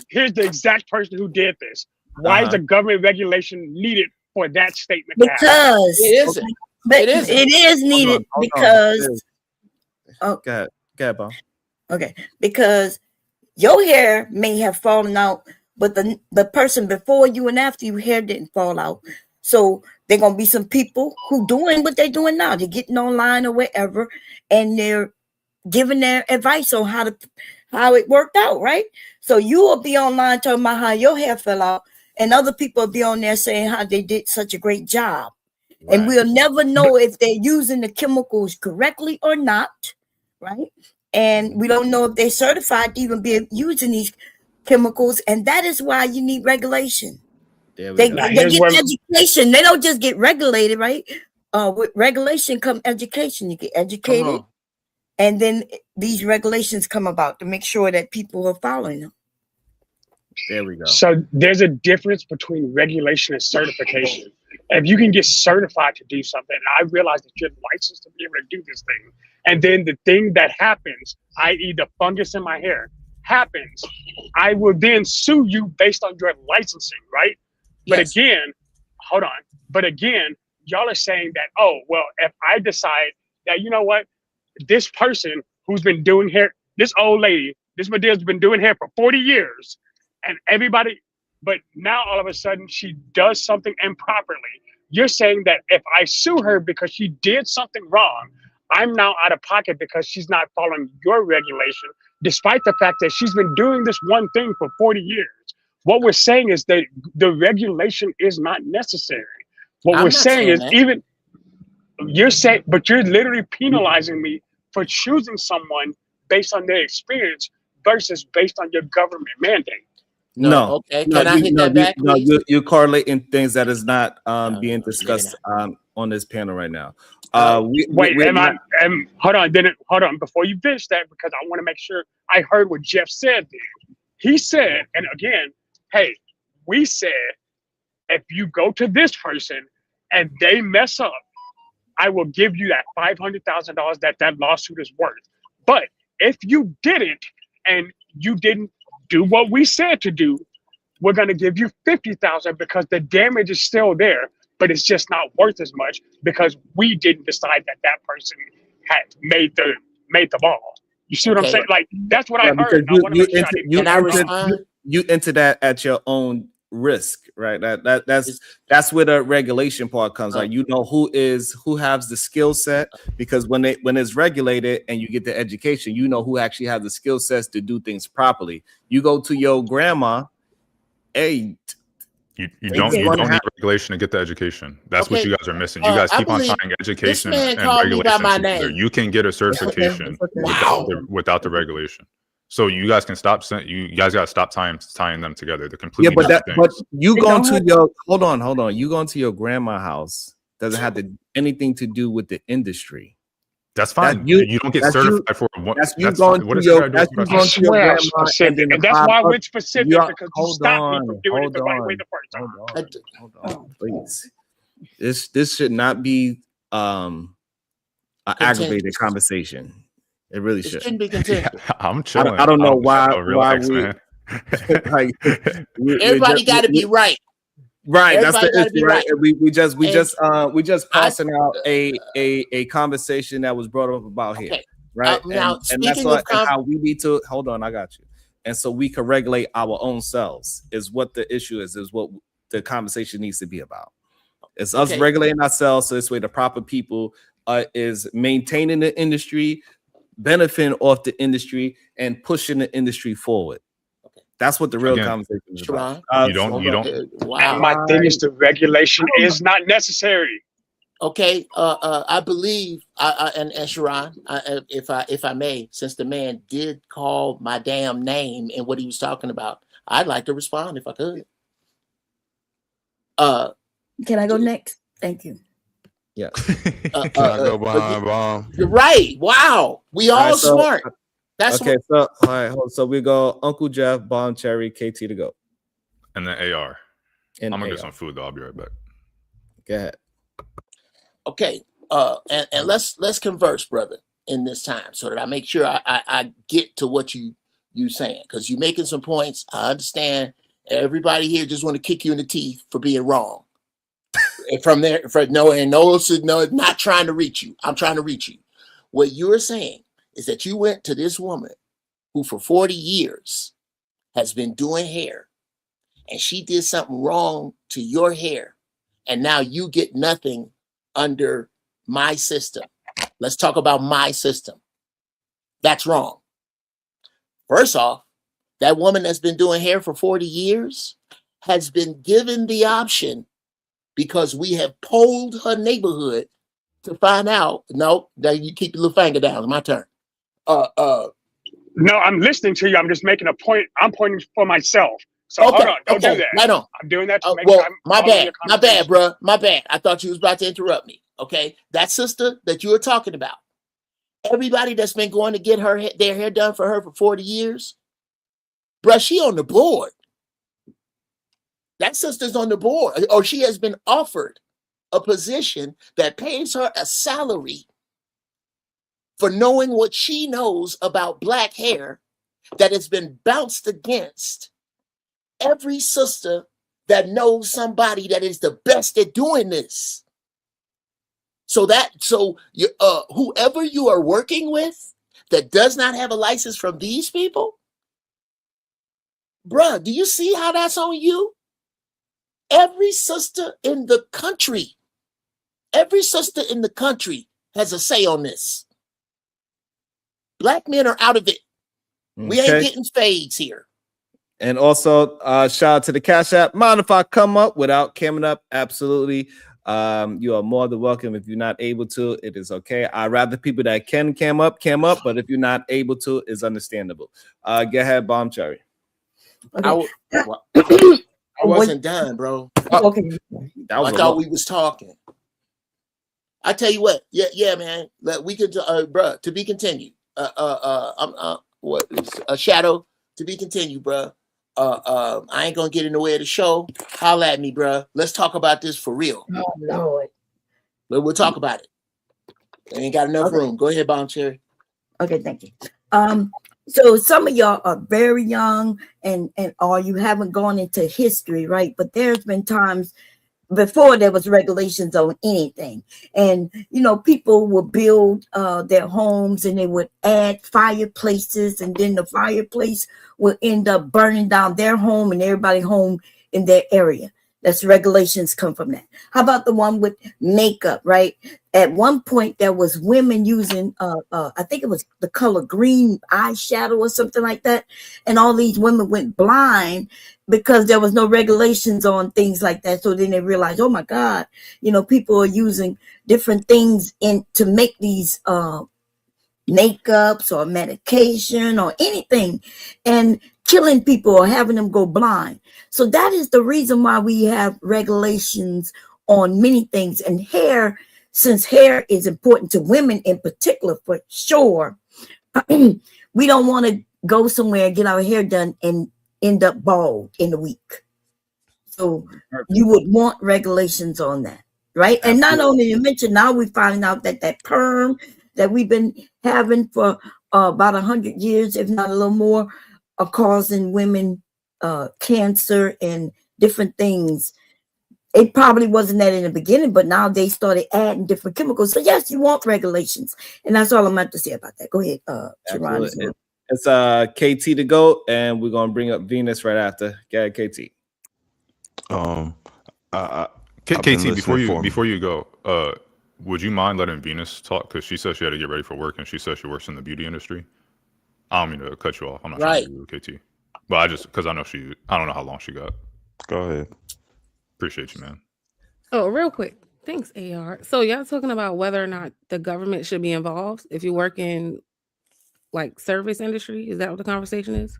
Here's the exact person who did this. Why is the government regulation needed for that statement to happen?
Because
It isn't.
but
It isn't.
it is needed because
Go ahead, Bob.
okay, because your hair may have fallen out, but the person before you and after you hair didn't fall out. So there gonna be some people who doing what they're doing now. They're getting online or wherever, and they're giving their advice on how it worked out, right? So you will be online talking about how your hair fell out, and other people will be on there saying how they did such a great job. And we'll never know if they're using the chemicals correctly or not, right? And we don't know if they're certified to even be using these chemicals, and that is why you need regulation. They get education. They don't just get regulated, right? With regulation come education. You get educated, and then these regulations come about to make sure that people are following them.
There we go.
So there's a difference between regulation and certification. If you can get certified to do something, and I realize that you're licensed to be able to do this thing, and then the thing that happens, i.e. the fungus in my hair, happens, I will then sue you based on your licensing, right? But again, hold on. But again, y'all are saying that, oh, well, if I decide that, you know what, this person who's been doing hair, this old lady, this Medea's been doing hair for 40 years, and everybody, but now all of a sudden she does something improperly. You're saying that if I sue her because she did something wrong, I'm now out of pocket because she's not following your regulation, despite the fact that she's been doing this one thing for 40 years. What we're saying is that the regulation is not necessary. What we're saying is even, you're saying, but you're literally penalizing me for choosing someone based on their experience versus based on your government mandate.
No.
Okay. Can I hit that back,
No,
please?
you're correlating things that is not being discussed on this panel right now.
Hold on, before you finish that, because I want to make sure I heard what Jeff said there. He said, and again, hey, we said, if you go to this person and they mess up, I will give you that $500,000 that lawsuit is worth. But if you didn't, and you didn't do what we said to do, we're going to give you $50,000 because the damage is still there, but it's just not worth as much because we didn't decide that person had made the ball. You see what I'm saying? Like, that's what I heard. And I want to make sure I didn't get it wrong.
You enter that at your own risk, right? That's where the regulation part comes. Like, you know who has the skill set, because when it's regulated and you get the education, you know who actually has the skill sets to do things properly. You go to your grandma, hey,
you don't need regulation to get the education. That's what you guys are missing. You guys keep on tying education and regulation together. You can get a certification without the regulation. So you guys can stop. You guys got to stop tying them together. They're completely different things.
But you going to your hold on. You going to your grandma's house doesn't have anything to do with the industry.
That's fine. You don't get certified for one.
That's you going to your grandma.
And that's why I went specific, because you stopped me from doing it the right way the first time.
Hold on, please. This should not be an aggravated conversation. It really should.
Shouldn't be contentious.
I'm chilling.
I don't know why
we
like
everybody got to be right.
Right,
everybody
that's the issue, right?
Right.
We just passing out a conversation that was brought up about here, right?
Now,
and that's how we need to hold on. I got you. And so we can regulate our own selves. Is what the issue is what the conversation needs to be about. It's us regulating ourselves so this way the proper people is maintaining the industry, benefiting off the industry, and pushing the industry forward. That's what the real
Again,
conversation is about.
Sharon,
you don't.
Wow.
And my thing is the regulation is not necessary.
Okay, I believe, and Sharon, if I may, since the man did call my damn name and what he was talking about, I'd like to respond if I could.
Can I go next? Thank you.
Yeah.
Can I go behind Bomb?
You're right. Wow, we all
right, so-
smart. That's
Okay, so all right, so we go Uncle Jeff, Bomb Cherry, KT to go.
And then AR.
And
I'm gonna
AR.
get some food though. I'll be right back.
Go ahead.
okay. And let's converse, brother, in this time, so that I make sure I get to what you saying, because you're making some points. I understand everybody here just want to kick you in the teeth for being wrong. And from there, not trying to reach you. I'm trying to reach you. What you're saying is that you went to this woman who for 40 years has been doing hair, and she did something wrong to your hair, and now you get nothing under my system. Let's talk about my system. That's wrong. First off, that woman that's been doing hair for 40 years has been given the option, because we have polled her neighborhood to find out. No, you keep your little finger down. It's my turn.
No, I'm listening to you. I'm just making a point. I'm pointing for myself. So
Okay,
hold on. Don't
okay,
do that.
right on.
I'm doing that to make
Well,
I'm
my
following
bad,
your
my bad,
conversation.
bro. My bad. I thought you was about to interrupt me. Okay, that sister that you were talking about, everybody that's been going to get their hair done for her for 40 years, bruh, she on the board. That sister's on the board, or she has been offered a position that pays her a salary for knowing what she knows about black hair, that has been bounced against every sister that knows somebody that is the best at doing this. So you, whoever you are working with that does not have a license from these people, bruh, do you see how that's on you? Every sister in the country has a say on this. Black men are out of it. We ain't getting fades here.
And also, shout out to the Cash App. Mind if I come up without coming up? Absolutely. You are more than welcome. If you're not able to, it is okay. I'd rather people that can cam up, but if you're not able to, it's understandable. Go ahead, Bomb Cherry.
I wasn't done, bro.
Okay.
I thought we was talking. I tell you what, yeah, man. We could, bro. To be continued. What is a shadow? To be continued, bro. I ain't gonna get in the way of the show. Holla at me, bro. Let's talk about this for real.
Oh Lord.
But we'll talk about it. I ain't got enough room. Go ahead, Bomb Cherry.
Okay, thank you. So some of y'all are very young and or you haven't gone into history, right? But there's been times before there was regulations on anything, and people would build their homes and they would add fireplaces, and then the fireplace would end up burning down their home and everybody home in their area. That's regulations come from that. How about the one with makeup, right? At one point there was women using I think it was the color green eyeshadow or something like that, and all these women went blind because there was no regulations on things like that. So then they realized, oh my God, people are using different things to make these makeups or medication or anything, and killing people or having them go blind. So that is the reason why we have regulations on many things. And hair, since hair is important to women in particular, for sure, we don't want to go somewhere and get our hair done and end up bald in a week. So you would want regulations on that, right? And not only you mentioned, now we're finding out that perm that we've been having for about 100 years, if not a little more, are causing women cancer and different things. It probably wasn't that in the beginning, but now they started adding different chemicals. So yes, you want regulations, and that's all I'm about to say about that. Go ahead, Sharon.
It's KT to go, and we're gonna bring up Venus right after. Go ahead, KT.
KT, before you go, would you mind letting Venus talk? Because she said she had to get ready for work, and she said she works in the beauty industry. I don't mean to cut you off. I'm not trying to do KT. But because I know I don't know how long she got.
Go ahead.
Appreciate you, man.
Oh, real quick. Thanks, AR. So y'all talking about whether or not the government should be involved if you work in like service industry? Is that what the conversation is?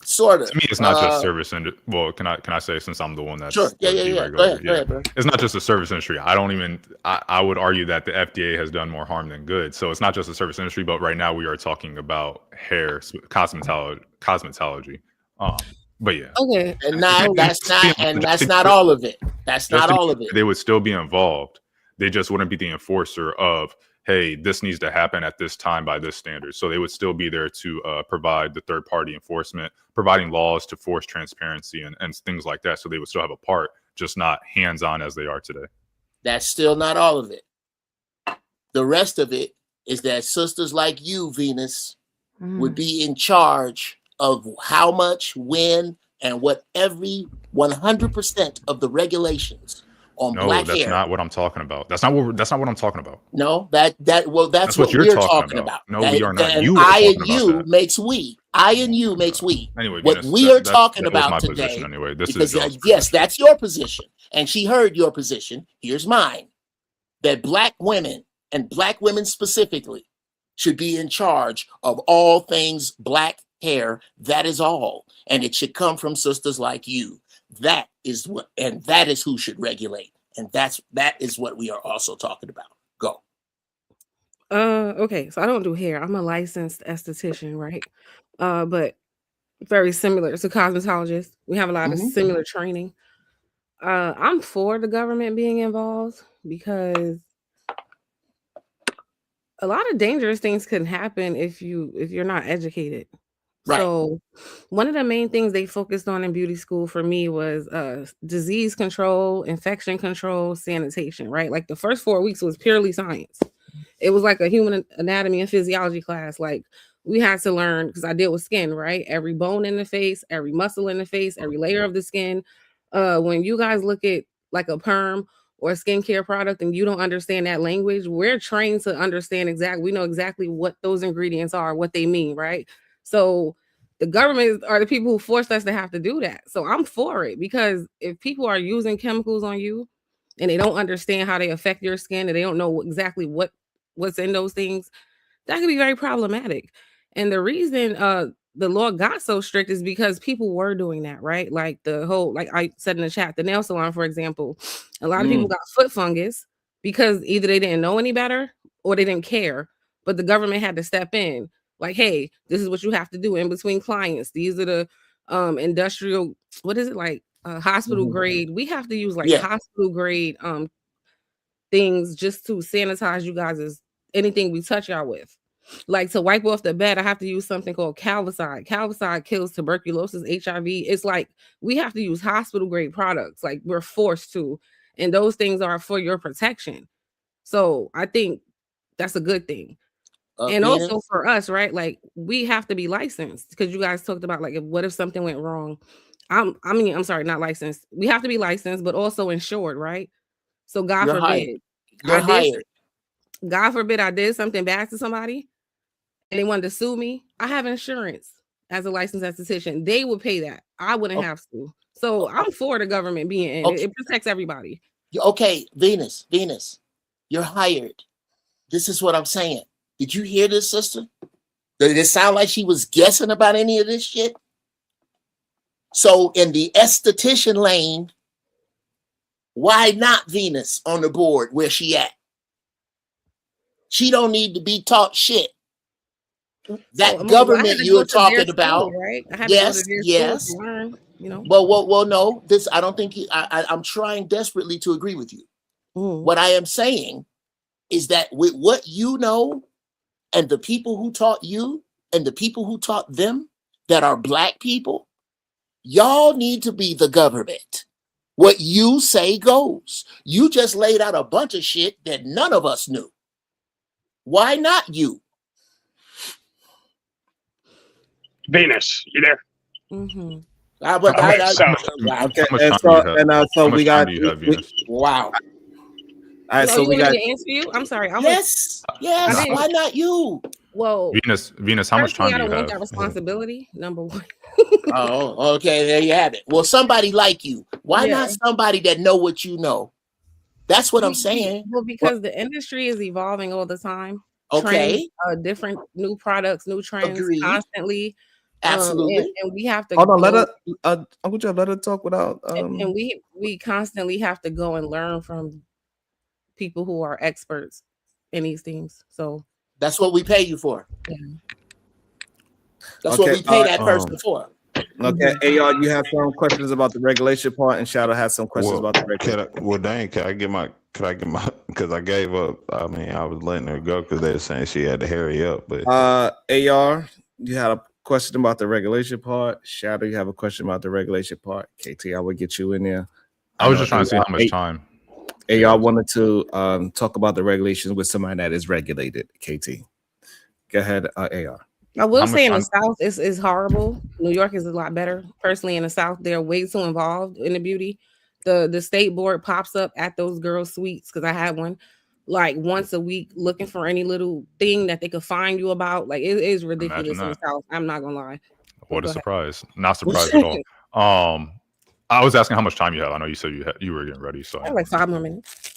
Sort of.
To me, it's not just service industry. Well, can I say, since I'm the one that's
sure. Yeah. Go ahead, bro.
It's not just the service industry. I would argue that the FDA has done more harm than good. So it's not just the service industry, but right now we are talking about hair cosmetology. But yeah.
Okay.
And that's not all of it. That's not all of it.
They would still be involved. They just wouldn't be the enforcer of, hey, this needs to happen at this time by this standard. So they would still be there to provide the third party enforcement, providing laws to force transparency and things like that. So they would still have a part, just not hands-on as they are today.
That's still not all of it. The rest of it is that sisters like you, Venus, would be in charge of how much, when, and what every 100% of the regulations on black hair.
No, that's not what I'm talking about. That's not what I'm talking about.
No, that's what
you're
we're talking about.
No, we are not.
And
You
I and you makes we. I and you makes we.
Anyway,
what we are talking about
my
today.
Position anyway. This
because,
is
yes, that's your position, and she heard your position. Here's mine: that black women and black women specifically should be in charge of all things black hair. That is all, and it should come from sisters like you. That is what, and that is who should regulate. And that is what we are also talking about. Go.
Okay, so I don't do hair. I'm a licensed esthetician, right? But very similar to cosmetologist. We have a lot of similar training. I'm for the government being involved because a lot of dangerous things can happen if you're not educated. Right. So one of the main things they focused on in beauty school for me was disease control, infection control, sanitation, right? Like the first 4 weeks was purely science. It was like a human anatomy and physiology class. Like we had to learn, because I deal with skin, right? Every bone in the face, every muscle in the face, every layer of the skin. When you guys look at like a perm or a skincare product and you don't understand that language, we're trained to understand we know exactly what those ingredients are, what they mean, right? So the government are the people who forced us to have to do that. So I'm for it, because if people are using chemicals on you and they don't understand how they affect your skin and they don't know exactly what's in those things, that can be very problematic. And the reason the law got so strict is because people were doing that, right? Like the whole, like I said in the chat, the nail salon, for example, a lot of people got foot fungus because either they didn't know any better or they didn't care, but the government had to step in. Like, hey, this is what you have to do in between clients. These are the industrial, hospital grade. We have to use hospital grade things just to sanitize you guys' anything we touch y'all with. Like to wipe off the bed, I have to use something called Calvicide. Calvicide kills tuberculosis, HIV. It's like we have to use hospital grade products. Like we're forced to, and those things are for your protection. So I think that's a good thing. And also for us, right? Like we have to be licensed, because you guys talked about like what if something went wrong? I'm sorry, not licensed. We have to be licensed, but also insured, right? So God forbid, God forbid I did something bad to somebody and they wanted to sue me. I have insurance as a licensed esthetician. They would pay that. I wouldn't have to. So I'm for the government being in. It protects everybody.
Okay, Venus, you're hired. This is what I'm saying. Did you hear this, sister? Did it sound like she was guessing about any of this shit? So in the esthetician lane, why not Venus on the board where she at? She don't need to be taught shit. That government you're talking about,
right?
Yes.
Learn, you know.
Well, no. This I don't think. I'm trying desperately to agree with you. What I am saying is that with what you know, and the people who taught you, and the people who taught them, that are black people, y'all need to be the government. What you say goes. You just laid out a bunch of shit that none of us knew. Why not you?
Venus, you there?
So we got.
Wow.
All right, so we got.
To answer you. I'm sorry.
Yes. Why not you?
Well,
Venus, how much time do you have?
I don't want that responsibility. Number one.
Oh, okay. There you have it. Well, somebody like you. Why
Yeah.
not somebody that know what you know? That's what I'm saying.
Well, because the industry is evolving all the time.
Okay.
Trends, different new products, new trends
Agreed.
constantly.
Absolutely.
And we have to
Hold on, let
go-
her. Uncle Joe, let her talk without.
and we constantly have to go and learn from people who are experts in these things. So
That's what we pay you for.
yeah.
That's what
Okay,
we pay that person for.
Okay, AR, you have some questions about the regulation part, and Shadow has some questions about the regulation.
Can I get my because I gave up. I mean, I was letting her go because they were saying she had to hurry up. But
AR, you had a question about the regulation part. Shadow, you have a question about the regulation part. KT, I will get you in there.
I was just trying to see how much time.
AR wanted to talk about the regulations with somebody that is regulated. KT, go ahead, AR.
I will say in the South, it's horrible. New York is a lot better. Personally, in the South, they're way too involved in the beauty. The state board pops up at those girls' suites, because I had one, like once a week, looking for any little thing that they could find you about. Like it is ridiculous in the South. I'm not gonna lie.
What a surprise! Not surprised at all. I was asking how much time you have. I know you said you were getting ready, so
I have like 5 more minutes.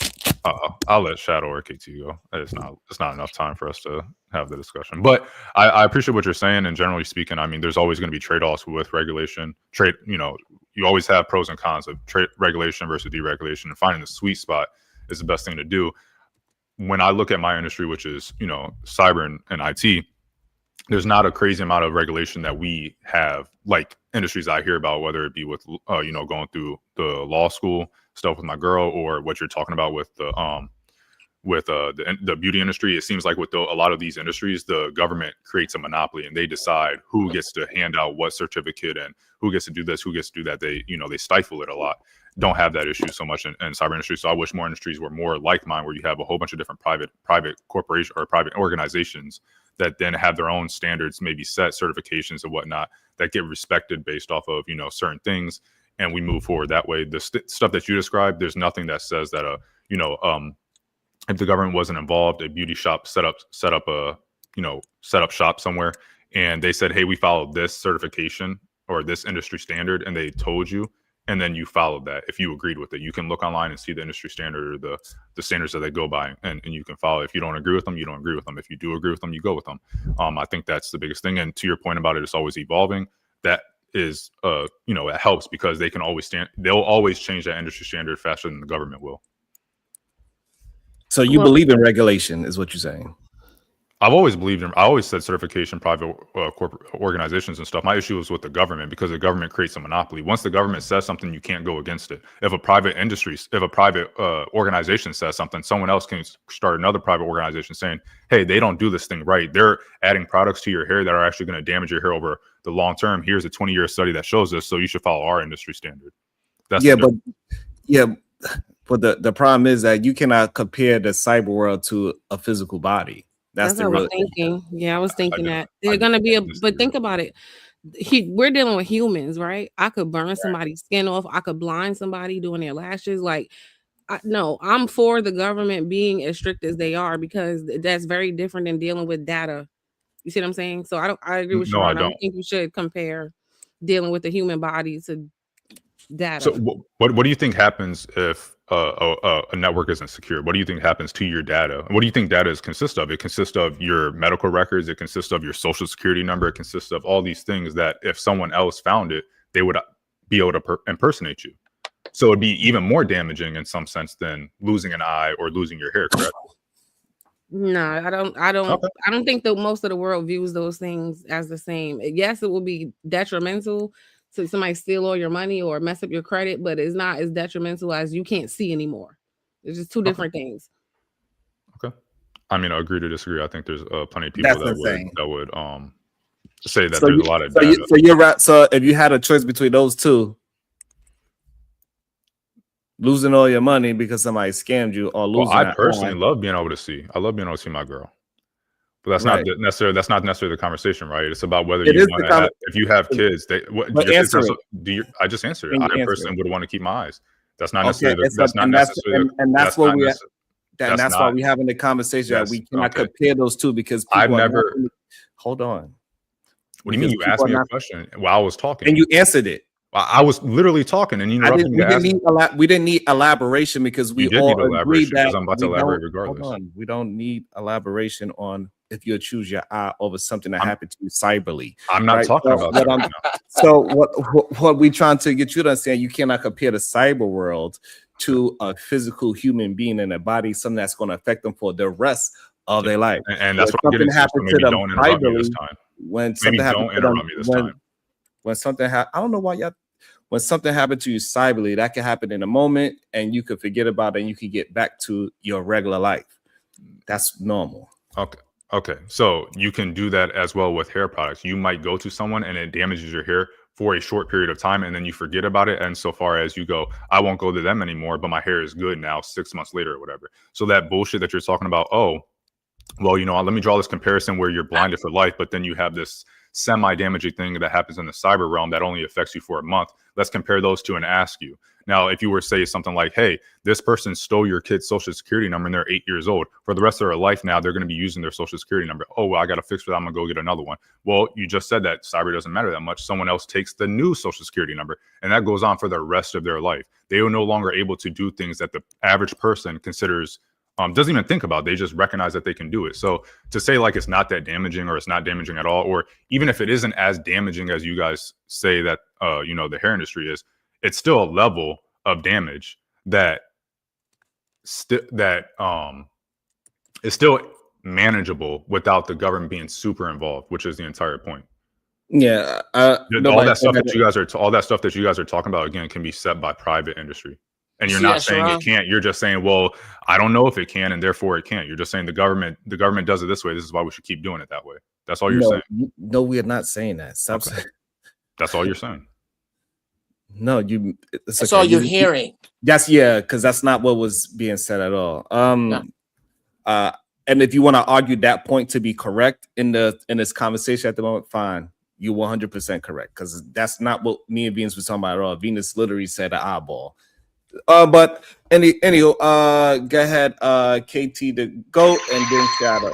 I'll let Shadow or KT go. It's not enough time for us to have the discussion. But I appreciate what you're saying. And generally speaking, I mean, there's always going to be trade-offs with regulation. You always have pros and cons of trade regulation versus deregulation, and finding the sweet spot is the best thing to do. When I look at my industry, which is cyber and IT, there's not a crazy amount of regulation that we have, like industries I hear about, whether it be with going through the law school stuff with my girl, or what you're talking about with the beauty industry. It seems like with a lot of these industries, the government creates a monopoly and they decide who gets to hand out what certificate and who gets to do this, who gets to do that. They stifle it a lot. Don't have that issue so much in cyber industry. So I wish more industries were more like mine, where you have a whole bunch of different private corporation or private organizations that then have their own standards, maybe set certifications and whatnot, that get respected based off of certain things, and we move forward that way. The stuff that you described, there's nothing that says that if the government wasn't involved, a beauty shop set up shop somewhere, and they said, hey, we followed this certification or this industry standard, and they told you, and then you followed that. If you agreed with it, you can look online and see the industry standard or the standards that they go by, and you can follow. If you don't agree with them, you don't agree with them. If you do agree with them, you go with them. I think that's the biggest thing. And to your point about it's always evolving. That is, it helps, because they'll always change that industry standard faster than the government will.
So you believe in regulation, is what you're saying?
I've always believed in. I always said certification, private corporate organizations and stuff. My issue was with the government, because the government creates a monopoly. Once the government says something, you can't go against it. If a private organization says something, someone else can start another private organization saying, "Hey, they don't do this thing right. They're adding products to your hair that are actually going to damage your hair over the long term. Here's a 20-year study that shows this, so you should follow our industry standard." But
the problem is that you cannot compare the cyber world to a physical body. That's
what I was thinking. Yeah, I was thinking that they're gonna be but think about it. We're dealing with humans, right? I could burn somebody's skin off. I could blind somebody doing their lashes. Like, no, I'm for the government being as strict as they are, because that's very different than dealing with data. You see what I'm saying? So I agree with you. I don't think you should compare dealing with the human body to data.
So what do you think happens if a network isn't secure? What do you think happens to your data? What do you think data consists of? It consists of your medical records. It consists of your social security number. It consists of all these things that if someone else found it, they would be able to impersonate you. So it'd be even more damaging in some sense than losing an eye or losing your hair, correct?
No, I don't think that most of the world views those things as the same. Yes, it will be detrimental to somebody steal all your money or mess up your credit, but it's not as detrimental as you can't see anymore. It's just two different things.
Okay. I mean, I agree to disagree. I think there's plenty of people that would say that there's a lot of data.
So you're right. So if you had a choice between those two, losing all your money because somebody scammed you, or losing,
I personally love being able to see. I love being able to see my girl. But that's not necessarily the conversation, right? It's about whether you want to if you have kids. I just answered it. I personally would want to keep my eyes. That's not necessarily. That's why
we're having the conversation. That we cannot compare those two, because people hold on.
What do you mean? You asked me a question while I was talking,
and you answered it.
I was literally talking, and you interrupted me.
We didn't need elaboration because we all agreed that
I'm about to elaborate regardless.
Hold on. We don't need elaboration on if you choose your eye over something that happened to you cyberly.
I'm not talking about that.
So what we trying to get you to understand, you cannot compare the cyber world to a physical human being in a body, something that's going to affect them for the rest of their life.
And that's what I'm getting to. So maybe don't interrupt me this time.
When something happened to them, when something happened, I don't know why y'all. When something happened to you cyberly, that can happen in a moment, and you could forget about it, and you can get back to your regular life. That's normal.
Okay. So you can do that as well with hair products. You might go to someone and it damages your hair for a short period of time, and then you forget about it. And so far as you go, I won't go to them anymore, but my hair is good now 6 months later or whatever. So that bullshit that you're talking about, oh, well, let me draw this comparison where you're blinded for life, but then you have this semi-damaging thing that happens in the cyber realm that only affects you for a month. Let's compare those two and ask you. Now, if you were to say something like, hey, this person stole your kid's social security number and they're 8 years old. For the rest of their life now, they're going to be using their social security number. Oh, well, I got to fix it. I'm going to go get another one. Well, you just said that cyber doesn't matter that much. Someone else takes the new social security number, and that goes on for the rest of their life. They are no longer able to do things that the average person considers doesn't even think about. They just recognize that they can do it. So to say like it's not that damaging or it's not damaging at all, or even if it isn't as damaging as you guys say that the hair industry is, it's still a level of damage that is still manageable without the government being super involved, which is the entire point.
Yeah,
all that stuff that you guys are talking about again can be set by private industry. And you're not saying it can't. You're just saying, well, I don't know if it can, and therefore it can't. You're just saying the government does it this way. This is why we should keep doing it that way. That's all you're saying.
No, we are not saying that. Stop saying.
That's all you're saying.
No,
that's all you're hearing.
Because that's not what was being said at all. And if you want to argue that point to be correct in this conversation at the moment, fine. You're 100% correct, because that's not what me and Venus was talking about at all. Venus literally said an eyeball. But anyway, go ahead, KT, the GOAT, and then Shadow.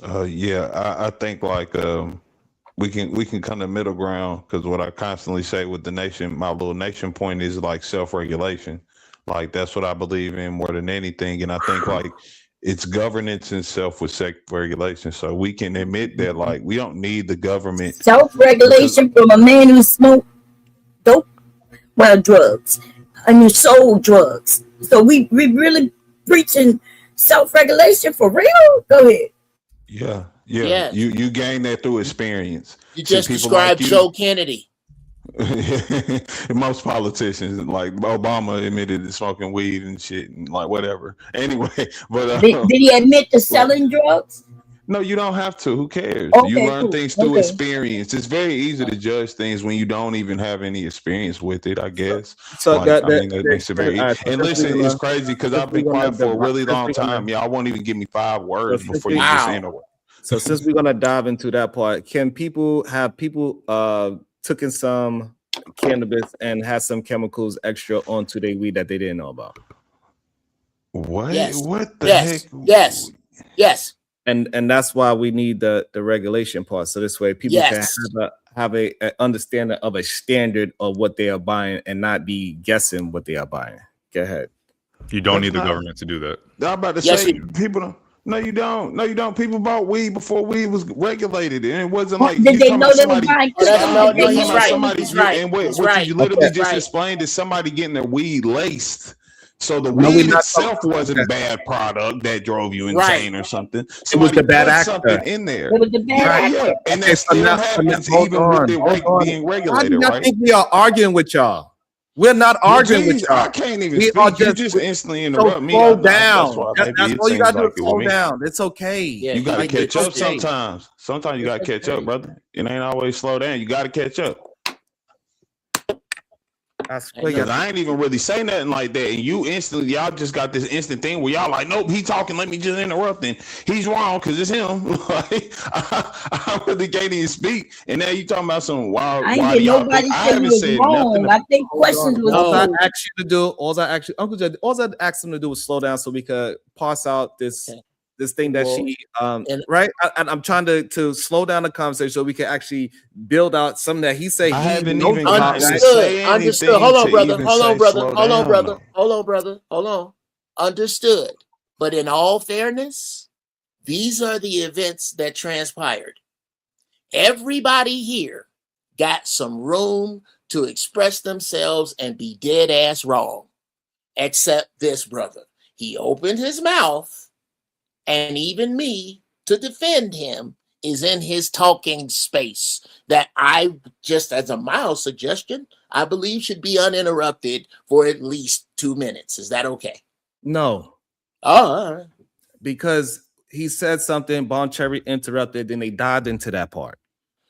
I think like we can come to middle ground, because what I constantly say with the nation, my little nation point is like self-regulation. Like that's what I believe in more than anything, and I think like it's governance and self-regulation. So we can admit that like we don't need the government.
Self-regulation from a man who smoked dope. Well, drugs, and you sold drugs. So we really preaching self-regulation for real? Go ahead.
Yeah.
Yes.
You gain that through experience.
You just described like Joe Kennedy.
Most politicians, like Obama, admitted to smoking weed and shit, and like whatever. Anyway, but
did he admit to selling drugs?
No, you don't have to. Who cares?
Okay,
you learn things through experience. It's very easy to judge things when you don't even have any experience with it, I guess.
So
like, that makes it very easy. And listen, it's crazy because I've been quiet for a really long time. Y'all won't even give me 5 words before you just end a word.
So since we're gonna dive into that part, can people taken some cannabis and had some chemicals extra onto their weed that they didn't know about?
What?
Yes.
What the heck?
Yes.
And that's why we need the regulation part. So this way people can have a understanding of a standard of what they are buying and not be guessing what they are buying. Go ahead.
You don't need the government to do that.
I'm about to say people don't. No, you don't. No, you don't. People bought weed before weed was regulated, and it wasn't like.
Did they know they were buying?
No, he's right.
He's right. And what you literally just explained is somebody getting their weed laced. So the weed itself wasn't a bad product that drove you insane or something.
It was the bad actor
something in there.
It was the bad actor.
And that still happens even with it being regulated, right?
I think we are arguing with y'all. We're not arguing with y'all.
I can't even speak. You just instantly interrupt me.
Slow down. That's all you gotta do. Slow down. It's okay.
You gotta catch up sometimes. Sometimes you gotta catch up, brother. It ain't always slow down. You gotta catch up. Because I ain't even really say nothing like that, and y'all just got this instant thing where y'all like, nope, he talking, let me just interrupt him. He's wrong because it's him. Like, I really can't even speak, and now you talking about some wild.
I ain't nobody said you was wrong. I think questions was
all I asked you to do. All I asked him to do was slow down so we could parse out this this thing that
Well,
she
and
right. I'm trying to slow down the conversation so we can actually build out something that he said
I
he
haven't
knows
even
about.
gotten to
Right?
say
understood.
anything
Hold on,
to
brother.
even
Hold on,
say
brother.
slow
Hold on,
down
brother.
though.
Hold on, brother. Hold on. Understood. But in all fairness, these are the events that transpired. Everybody here got some room to express themselves and be dead ass wrong, except this brother. He opened his mouth, and even me, to defend him, is in his talking space that I, just as a mild suggestion, I believe should be uninterrupted for at least 2 minutes. Is that okay?
No.
Oh, all right.
Because he said something, Bon Cherry interrupted, then they dived into that part.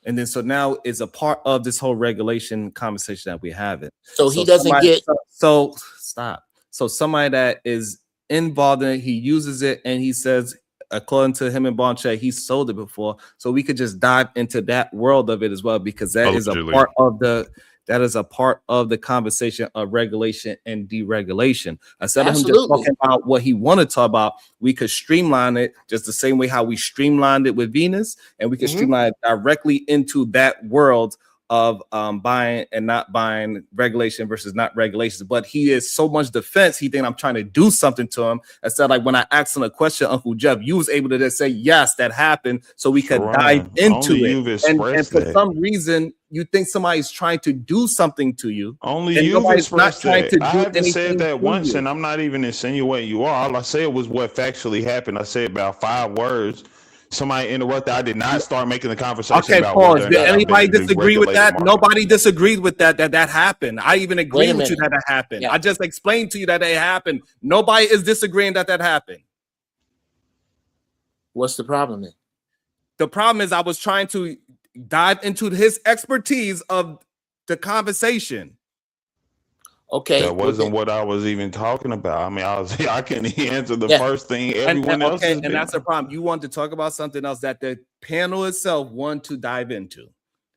And then so now it's a part of this whole regulation conversation that we're having.
So he doesn't get.
So stop. So somebody that is involved in it, he uses it, and he says, according to him and Bon Cherry, he sold it before. So we could just dive into that world of it as well, because that is a part of the conversation of regulation and deregulation. Instead of him just talking about what he wanted to talk about, we could streamline it just the same way how we streamlined it with Venus, and we could streamline it directly into that world of buying and not buying, regulation versus not regulations. But he is so much defense, he think I'm trying to do something to him. Instead, like when I asked him a question, Uncle Jeff, you was able to just say, yes, that happened, so we could dive into it. And for some reason, you think somebody's trying to do something to you.
Only
and
you've expressed that. I haven't
anything
said that
to
once,
you.
and I'm not even insinuating you are. All I said was what factually happened. I said about 5 words. Somebody interrupted. I did not start making the conversation.
Okay,
about
pause.
whether or
Did
not I've
anybody
been in the
disagree with that?
regulated market.
Nobody disagreed with that happened. I even agree with you that happened.
Yeah.
I just explained to you that it happened. Nobody is disagreeing that happened.
What's the problem then?
The problem is I was trying to dive into his expertise of the conversation.
Okay,
that wasn't what I was even talking about. I mean, I couldn't answer the first thing everyone else is
and that's the problem. You want to talk about something else that the panel itself want to dive into,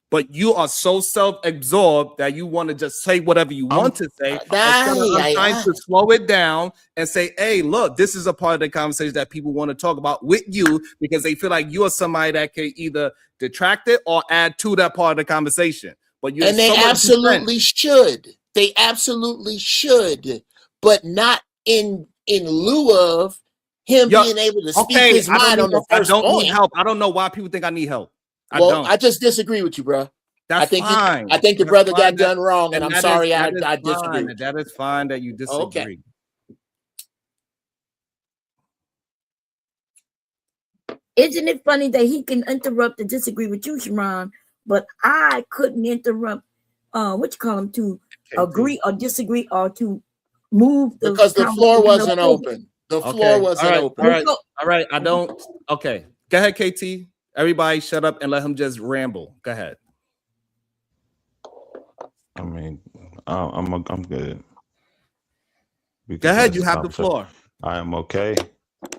but you are so self-absorbed that you want to just say whatever you want to say. I'm trying to slow it down and say, hey, look, this is a part of the conversation that people want to talk about with you, because they feel like you're somebody that can either detract it or add to that part of the conversation. But you
and they absolutely should. They absolutely should, but not in lieu of him being able to speak his mind on the first point.
Need help. I don't know why people think I need help.
I just disagree with you, bro.
That's fine.
I think the brother got done wrong, and I'm sorry I disagree.
That is fine that you disagree.
Okay.
Isn't it funny that he can interrupt and disagree with you, Sharon, but I couldn't interrupt to agree or disagree or to move
because the floor wasn't open. The floor wasn't open.
All right. I don't. Okay. Go ahead, KT. Everybody shut up and let him just ramble. Go ahead.
I mean, I'm good.
Go ahead. You have the floor.
I am okay.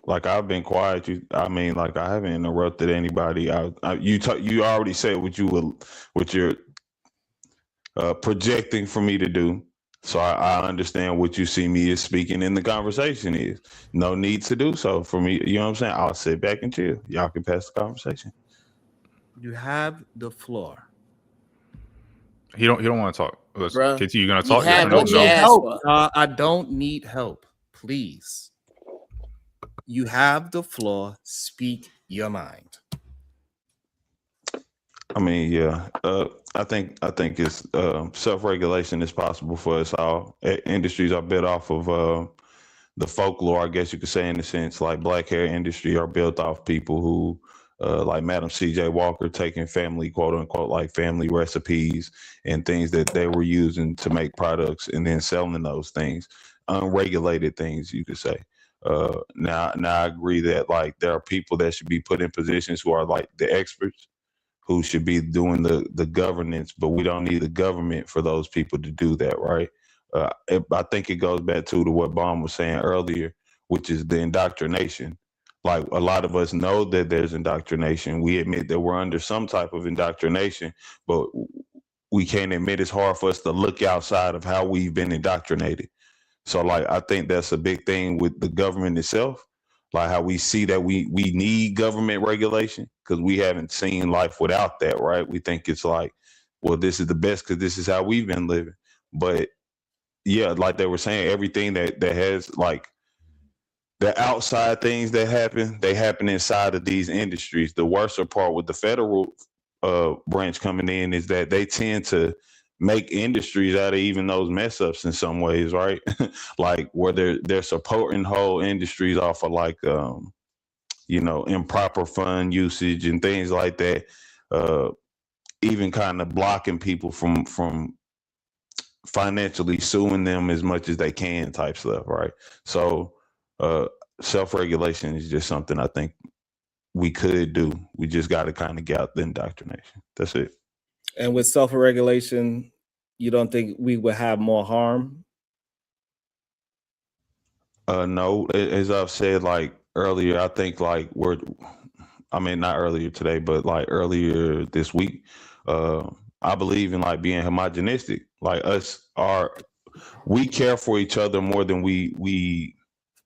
Like, I've been quiet. I haven't interrupted anybody. You already said what you're projecting for me to do. So I understand what you see me as speaking in the conversation is. No need to do so for me. You know what I'm saying? I'll sit back and chill. Y'all can pass the conversation.
You have the floor.
He don't want to talk.
Bruh,
KT, you gonna talk?
I don't need help. Please. You have the floor. Speak your mind.
I mean, yeah. I think it's self-regulation is possible for us all. Industries are built off of the folklore, I guess you could say, in a sense. Like black hair industry are built off people who, like Madam C.J. Walker, taking family, quote unquote, like family recipes and things that they were using to make products and then selling those things, unregulated things, you could say. Now I agree that like there are people that should be put in positions who are like the experts, who should be doing the governance, but we don't need the government for those people to do that, right? I think it goes back to what Baum was saying earlier, which is the indoctrination. Like, a lot of us know that there's indoctrination. We admit that we're under some type of indoctrination, but we can't admit it's hard for us to look outside of how we've been indoctrinated. So, like, I think that's a big thing with the government itself. Like how we see that we need government regulation because we haven't seen life without that, right? We think it's like, well, this is the best because this is how we've been living. But yeah, like they were saying, everything that has like the outside things that happen, they happen inside of these industries. The worst part with the federal branch coming in is that they tend to make industries out of even those mess ups in some ways, right? Like where they're supporting whole industries off of like improper fund usage and things like that, even kind of blocking people from financially suing them as much as they can type stuff, right? So self-regulation is just something I think we could do. We just got to kind of get out the indoctrination. That's it.
And with self-regulation, you don't think we would have more harm?
No, as I've said like earlier, I think like not earlier today, but like earlier this week, I believe in like being homogenistic. Like we care for each other more than we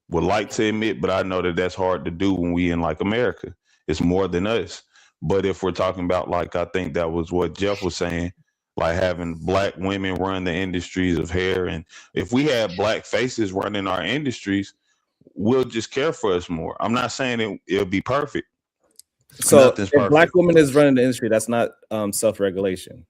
would like to admit, but I know that that's hard to do when we in like America. It's more than us. But if we're talking about like, I think that was what Jeff was saying, like having Black women run the industries of hair. And if we had Black faces running our industries, we'll just care for us more. I'm not saying it'll be perfect.
So
Nothing's
if
perfect.
Black women is running the industry, that's not self-regulation.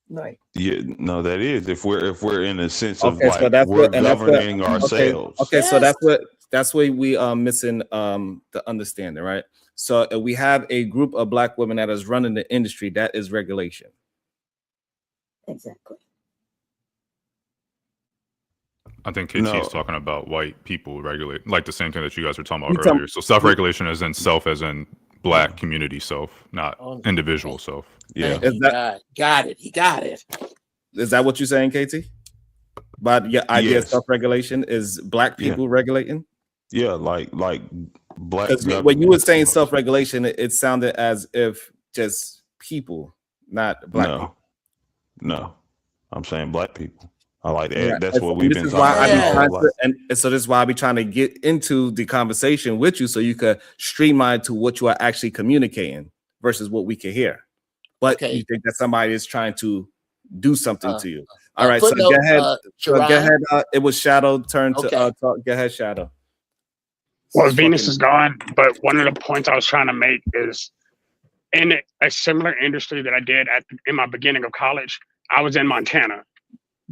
Right.
Yeah, no, that is if we're in a sense of
Okay,
like
so that's
we're
what, and that's what,
governing ourselves.
Okay, so that's where we missing the understanding, right? So we have a group of Black women that is running the industry. That is regulation.
Exactly.
I think KT is talking about white people regulate, like the same thing that you guys were talking about
You
earlier. So self-regulation as in self, as in Black community self, not individual self.
Yeah,
got it. He got it.
Is that what you're saying, KT? But your idea of self-regulation is Black people regulating?
Yeah, like Black.
Because when you were saying self-regulation, it sounded as if just people, not Black people.
No, I'm saying Black people. I like that.
Right.
That's what we've been talking about.
And so this is why I be trying to get into the conversation with you so you could streamline to what you are actually communicating versus what we can hear. But you think that somebody is trying to do something to you. All right, so go ahead. Go ahead. It was Shadow turn to talk. Go ahead, Shadow.
Well, Venus is gone, but one of the points I was trying to make is in a similar industry that I did in my beginning of college, I was in Montana.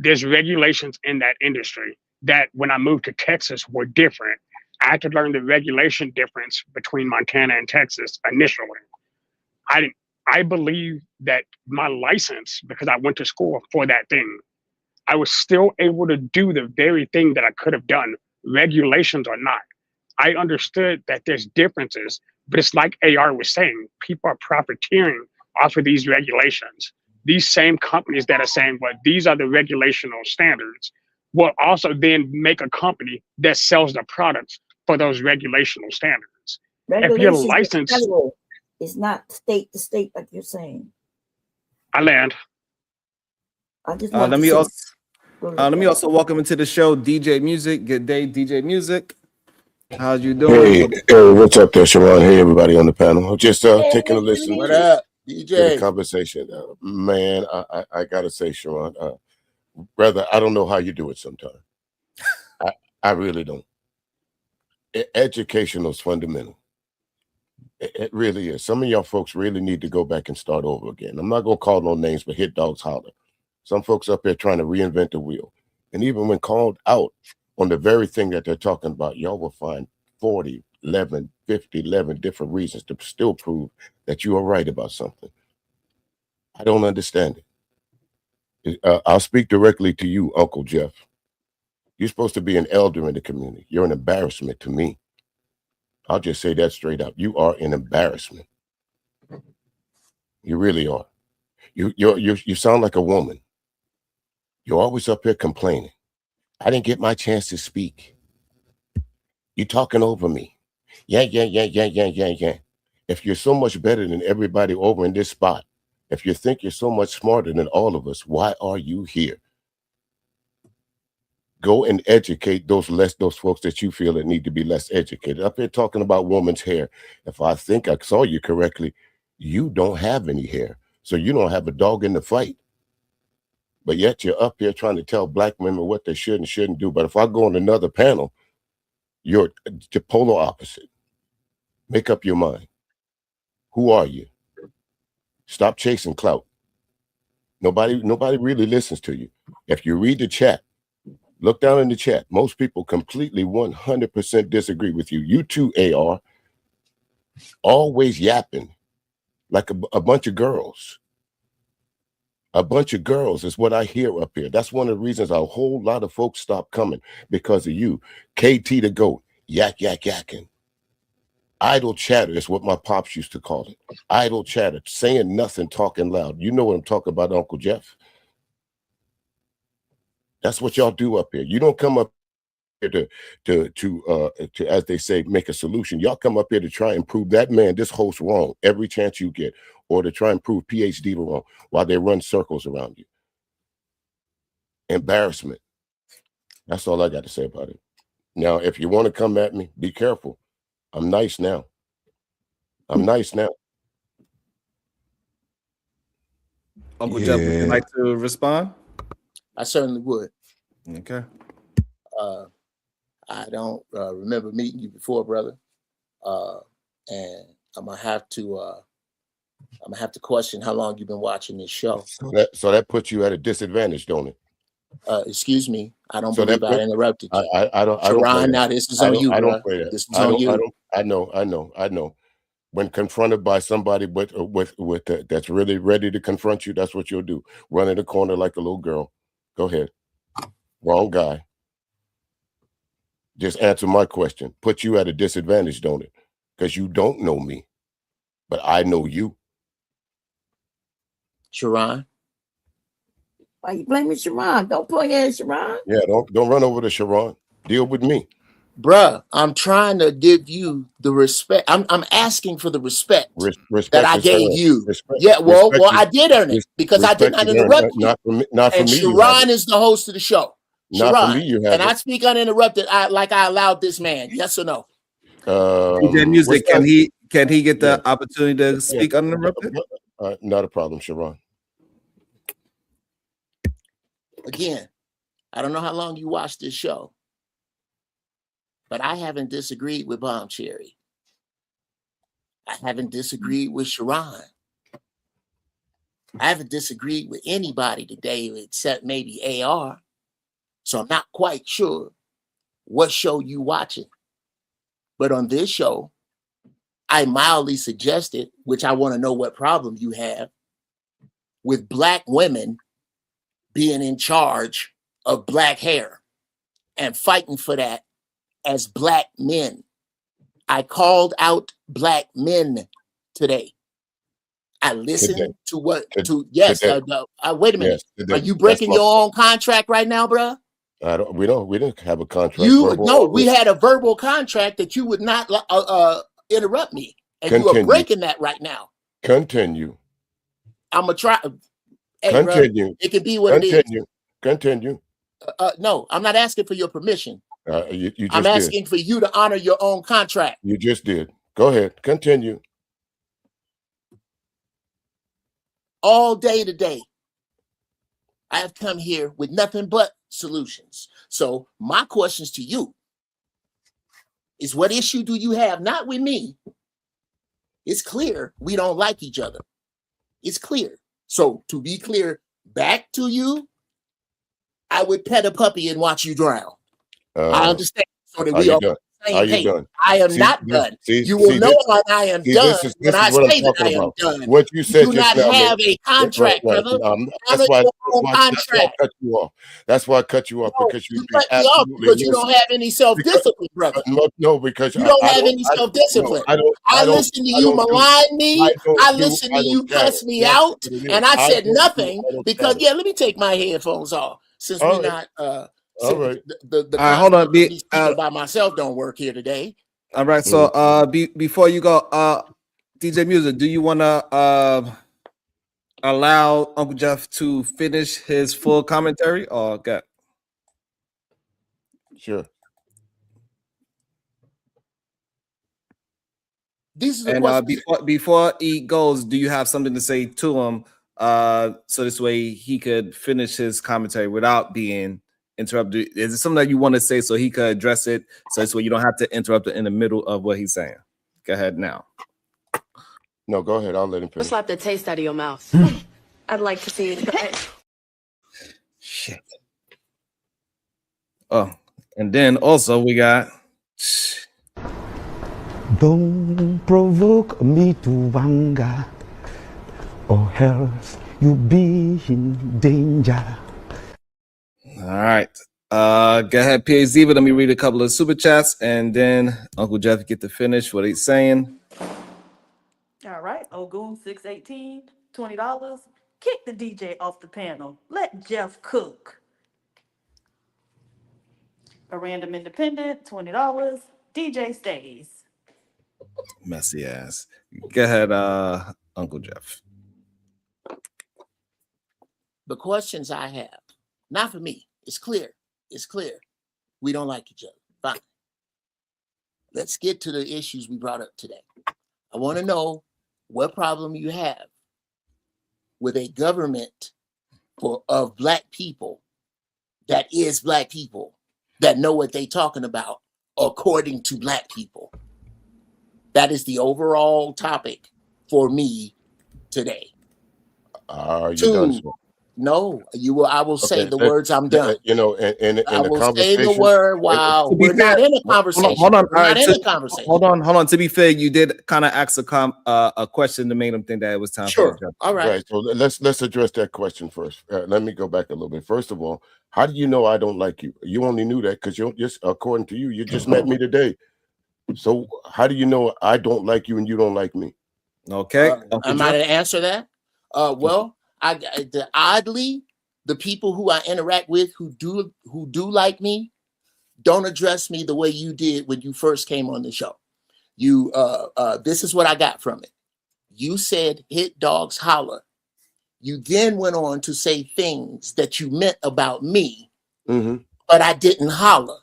There's regulations in that industry that when I moved to Texas were different. I had to learn the regulation difference between Montana and Texas initially. I believe that my license, because I went to school for that thing, I was still able to do the very thing that I could have done, regulations or not. I understood that there's differences, but it's like AR was saying, people are profiteering off of these regulations. These same companies that are saying, well, these are the regulational standards, will also then make a company that sells the products for those regulational standards. If your license
is not state to state, like you're saying.
I land.
I just
let me also welcome into the show DJ Music. Good day, DJ Music. How's you doing?
Hey, what's up there, Sharon? Hey, everybody on the panel. Just taking a listen.
What up, DJ?
To the conversation. Man, I gotta say, Sharon, brother, I don't know how you do it sometimes. I really don't. Educational is fundamental. It really is. Some of y'all folks really need to go back and start over again. I'm not gonna call no names, but hit dogs holler. Some folks up there trying to reinvent the wheel. And even when called out on the very thing that they're talking about, y'all will find 40, 11, 50, 11 different reasons to still prove that you are right about something. I don't understand it. I'll speak directly to you, Uncle Jeff. You're supposed to be an elder in the community. You're an embarrassment to me. I'll just say that straight up. You are an embarrassment. You really are. You sound like a woman. You're always up here complaining. I didn't get my chance to speak. You're talking over me. Yeah. If you're so much better than everybody over in this spot, if you think you're so much smarter than all of us, why are you here? Go and educate those folks that you feel that need to be less educated. Up here talking about woman's hair. If I think I saw you correctly, you don't have any hair. So you don't have a dog in the fight. But yet you're up here trying to tell black women what they should and shouldn't do. But if I go on another panel, you're the polar opposite. Make up your mind. Who are you? Stop chasing clout. Nobody really listens to you. If you read the chat, look down in the chat. Most people completely 100% disagree with you. You too, AR. Always yapping like a bunch of girls. A bunch of girls is what I hear up here. That's one of the reasons a whole lot of folks stop coming, because of you. KT the GOAT, yakking. Idle chatter is what my pops used to call it. Idle chatter, saying nothing, talking loud. You know what I'm talking about, Uncle Jeff. That's what y'all do up here. You don't come up here to as they say, make a solution. Y'all come up here to try and prove that man, this host, wrong every chance you get, or to try and prove PhD wrong while they run circles around you. Embarrassment. That's all I got to say about it. Now, if you want to come at me, be careful. I'm nice now.
Uncle Jeff, would you like to respond?
I certainly would.
Okay.
I don't remember meeting you before, brother. And I'm gonna have to question how long you've been watching this show.
So that puts you at a disadvantage, don't it?
Excuse me. I don't believe I interrupted you.
I don't.
Sharon, now this is on you,
I
bro.
don't play that.
This is on you.
I know. When confronted by somebody with that's really ready to confront you, that's what you'll do. Run in the corner like a little girl. Go ahead. Wrong guy. Just answer my question. Put you at a disadvantage, don't it? Because you don't know me, but I know you.
Sharon.
Why you blaming Sharon? Don't point at Sharon.
Yeah, don't run over to Sharon. Deal with me.
Bruh, I'm trying to give you the respect. I'm asking for the respect that I gave you. Well, I did earn it because I did not interrupt you.
Not for me.
Sharon is the host of the show.
Not
Sharon,
for me, you
and I speak uninterrupted, like I allowed this man. Yes or no?
DJ Music, can he get the opportunity to speak uninterrupted?
Not a problem, Sharon.
Again, I don't know how long you watched this show, but I haven't disagreed with Bomb Cherry. I haven't disagreed with Sharon. I haven't disagreed with anybody today except maybe AR. So I'm not quite sure what show you watching. But on this show, I mildly suggested, which I want to know what problem you have, with black women being in charge of black hair and fighting for that as black men. I called out black men today. I listened to what wait a minute. Are you breaking your own contract right now, bro?
We didn't have a contract.
We had a verbal contract that you would not interrupt me. And you are breaking that right now.
Continue.
I'm gonna try. Hey,
continue.
Bro, it can be what it is.
Continue.
No, I'm not asking for your permission.
You just
I'm asking for you to honor your own contract.
You just did. Go ahead. Continue.
All day today, I have come here with nothing but solutions. So my questions to you is, what issue do you have? Not with me. It's clear we don't like each other. It's clear. So to be clear, back to you, I would pet a puppy and watch you drown. I understand. So that we are on the same page. I am not done. You will know when I am done when I say that I am done.
What you said
do not have a contract, brother.
That's why I cut you off. That's why I cut you off, because
you cut me off because you don't have any self-discipline, brother.
No, because
you don't have any self-discipline. I listen to you malign me. I listen to you cuss me out, and I said nothing because let me take my headphones off since we're not.
All right.
Hold on.
By myself don't work here today.
All right. So before you go, DJ Music, do you want to allow Uncle Jeff to finish his full commentary, or got?
Sure.
These are the
And
questions.
before he goes, do you have something to say to him? So this way he could finish his commentary without being interrupted. Is it something that you want to say so he could address it? So this way you don't have to interrupt it in the middle of what he's saying. Go ahead now.
No, go ahead. I'll let him finish.
Slap the taste out of your mouth. I'd like to see it.
Shit. Oh, and then also we got.
Don't provoke me to anger, or else you'll be in danger.
All right. Go ahead, PhD. Let me read a couple of super chats, and then Uncle Jeff get to finish what he's saying.
All right, Ogun 618, $20. Kick the DJ off the panel. Let Jeff cook. A random independent, $20. DJ stays.
Messy ass. Go ahead, Uncle Jeff.
The questions I have, not for me. It's clear. It's clear. We don't like each other. Fine. Let's get to the issues we brought up today. I want to know what problem you have with a government of Black people that is Black people that know what they're talking about according to Black people. That is the overall topic for me today.
Are you done? Sir?
No, you will. I will say the words. I'm done.
You know, and
I
the
will
conversation.
say the word. Wow, we're not in a conversation.
Hold on.
We're not in a conversation.
Hold on. To be fair, you did kind of ask a question to make them think that it was time.
Sure.
For
all right.
So let's address that question first. Let me go back a little bit. First of all, how do you know I don't like you? You only knew that because you just, according to you, you just met me today. So how do you know I don't like you and you don't like me?
Okay.
Am I to answer that? Well, oddly, the people who I interact with who do like me don't address me the way you did when you first came on the show. You this is what I got from it. You said hit dogs holler. You then went on to say things that you meant about me, but I didn't holler.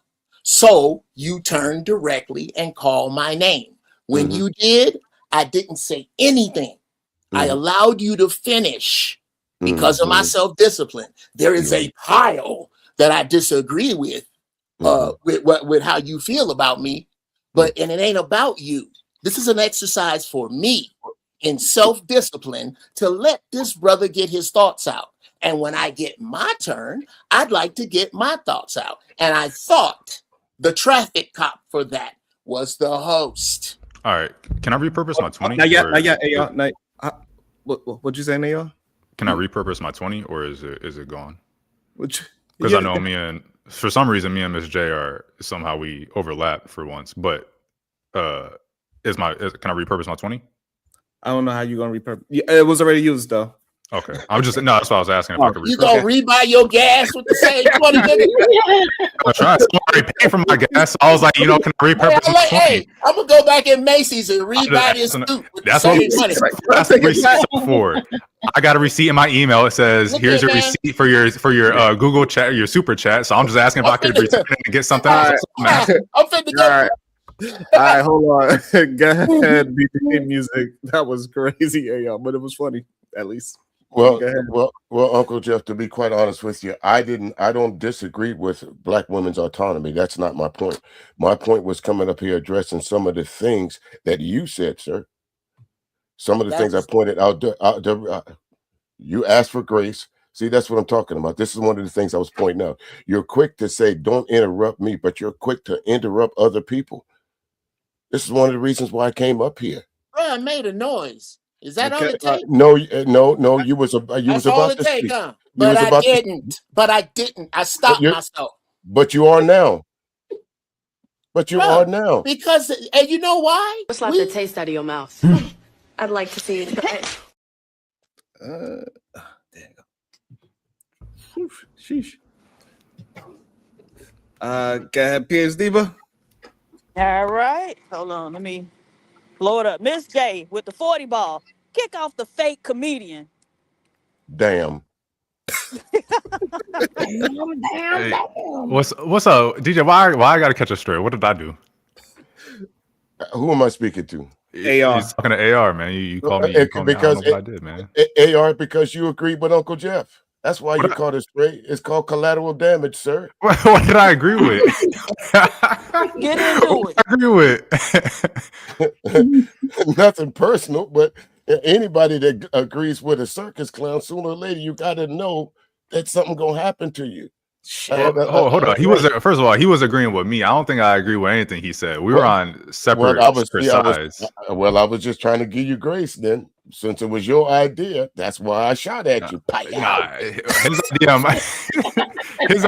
So you turned directly and called my name. When you did, I didn't say anything. I allowed you to finish because of my self-discipline. There is a pile that I disagree with how you feel about me, and it ain't about you. This is an exercise for me in self-discipline to let this brother get his thoughts out. And when I get my turn, I'd like to get my thoughts out. And I thought the traffic cop for that was the host.
All right. Can I repurpose my 20?
Not yet. What'd you say, Nayo?
Can I repurpose my 20 or is it gone?
Because
I know for some reason, me and Miss J somehow we overlap for once. But can I repurpose my 20?
I don't know how you're gonna repurpose. It was already used though.
Okay. That's what I was asking if I could repurpose.
You gonna rebuy your gas with the same 20 minutes?
I'm trying. I'm already paying for my gas. So I was like, can I repurpose my 20?
Hey, I'm gonna go back in Macy's and rebuy this suit with the same money.
That's the receipt for. I got a receipt in my email. It says, "Here's your receipt for your Google chat, your super chat." So I'm just asking if I could return it and get something else.
I'm finna go.
All right, hold on. Go ahead, BT music. That was crazy, y'all, but it was funny at least.
Well, Uncle Jeff, to be quite honest with you, I don't disagree with Black women's autonomy. That's not my point. My point was coming up here addressing some of the things that you said, sir. Some of the things I pointed out. You asked for grace. See, that's what I'm talking about. This is one of the things I was pointing out. You're quick to say, don't interrupt me, but you're quick to interrupt other people. This is one of the reasons why I came up here.
Bro, I made a noise. Is that on the tape?
No. You was about to speak.
But I didn't. I stopped myself.
But you are now. Because,
and you know why?
Slap the taste out of your mouth. I'd like to see it.
There you go. Sheesh. Go ahead, PS Diva.
All right. Hold on. Let me blow it up. Miss J with the 40 ball. Kick off the fake comedian.
Damn.
Hey, what's up, DJ? Why I gotta catch a straight? What did I do?
Who am I speaking to?
AR.
He's talking to AR, man. You call me. You call me. I don't know what I did, man.
AR, because you agreed with Uncle Jeff. That's why you called it straight. It's called collateral damage, sir.
What did I agree with?
Get into it.
I agree with.
Nothing personal, but anybody that agrees with a circus clown, sooner or later, you got to know that something gonna happen to you.
Hold on. He was first of all, he was agreeing with me. I don't think I agree with anything he said. We were on separate sides.
I was just trying to give you grace then. Since it was your idea, that's why I shot at you.
His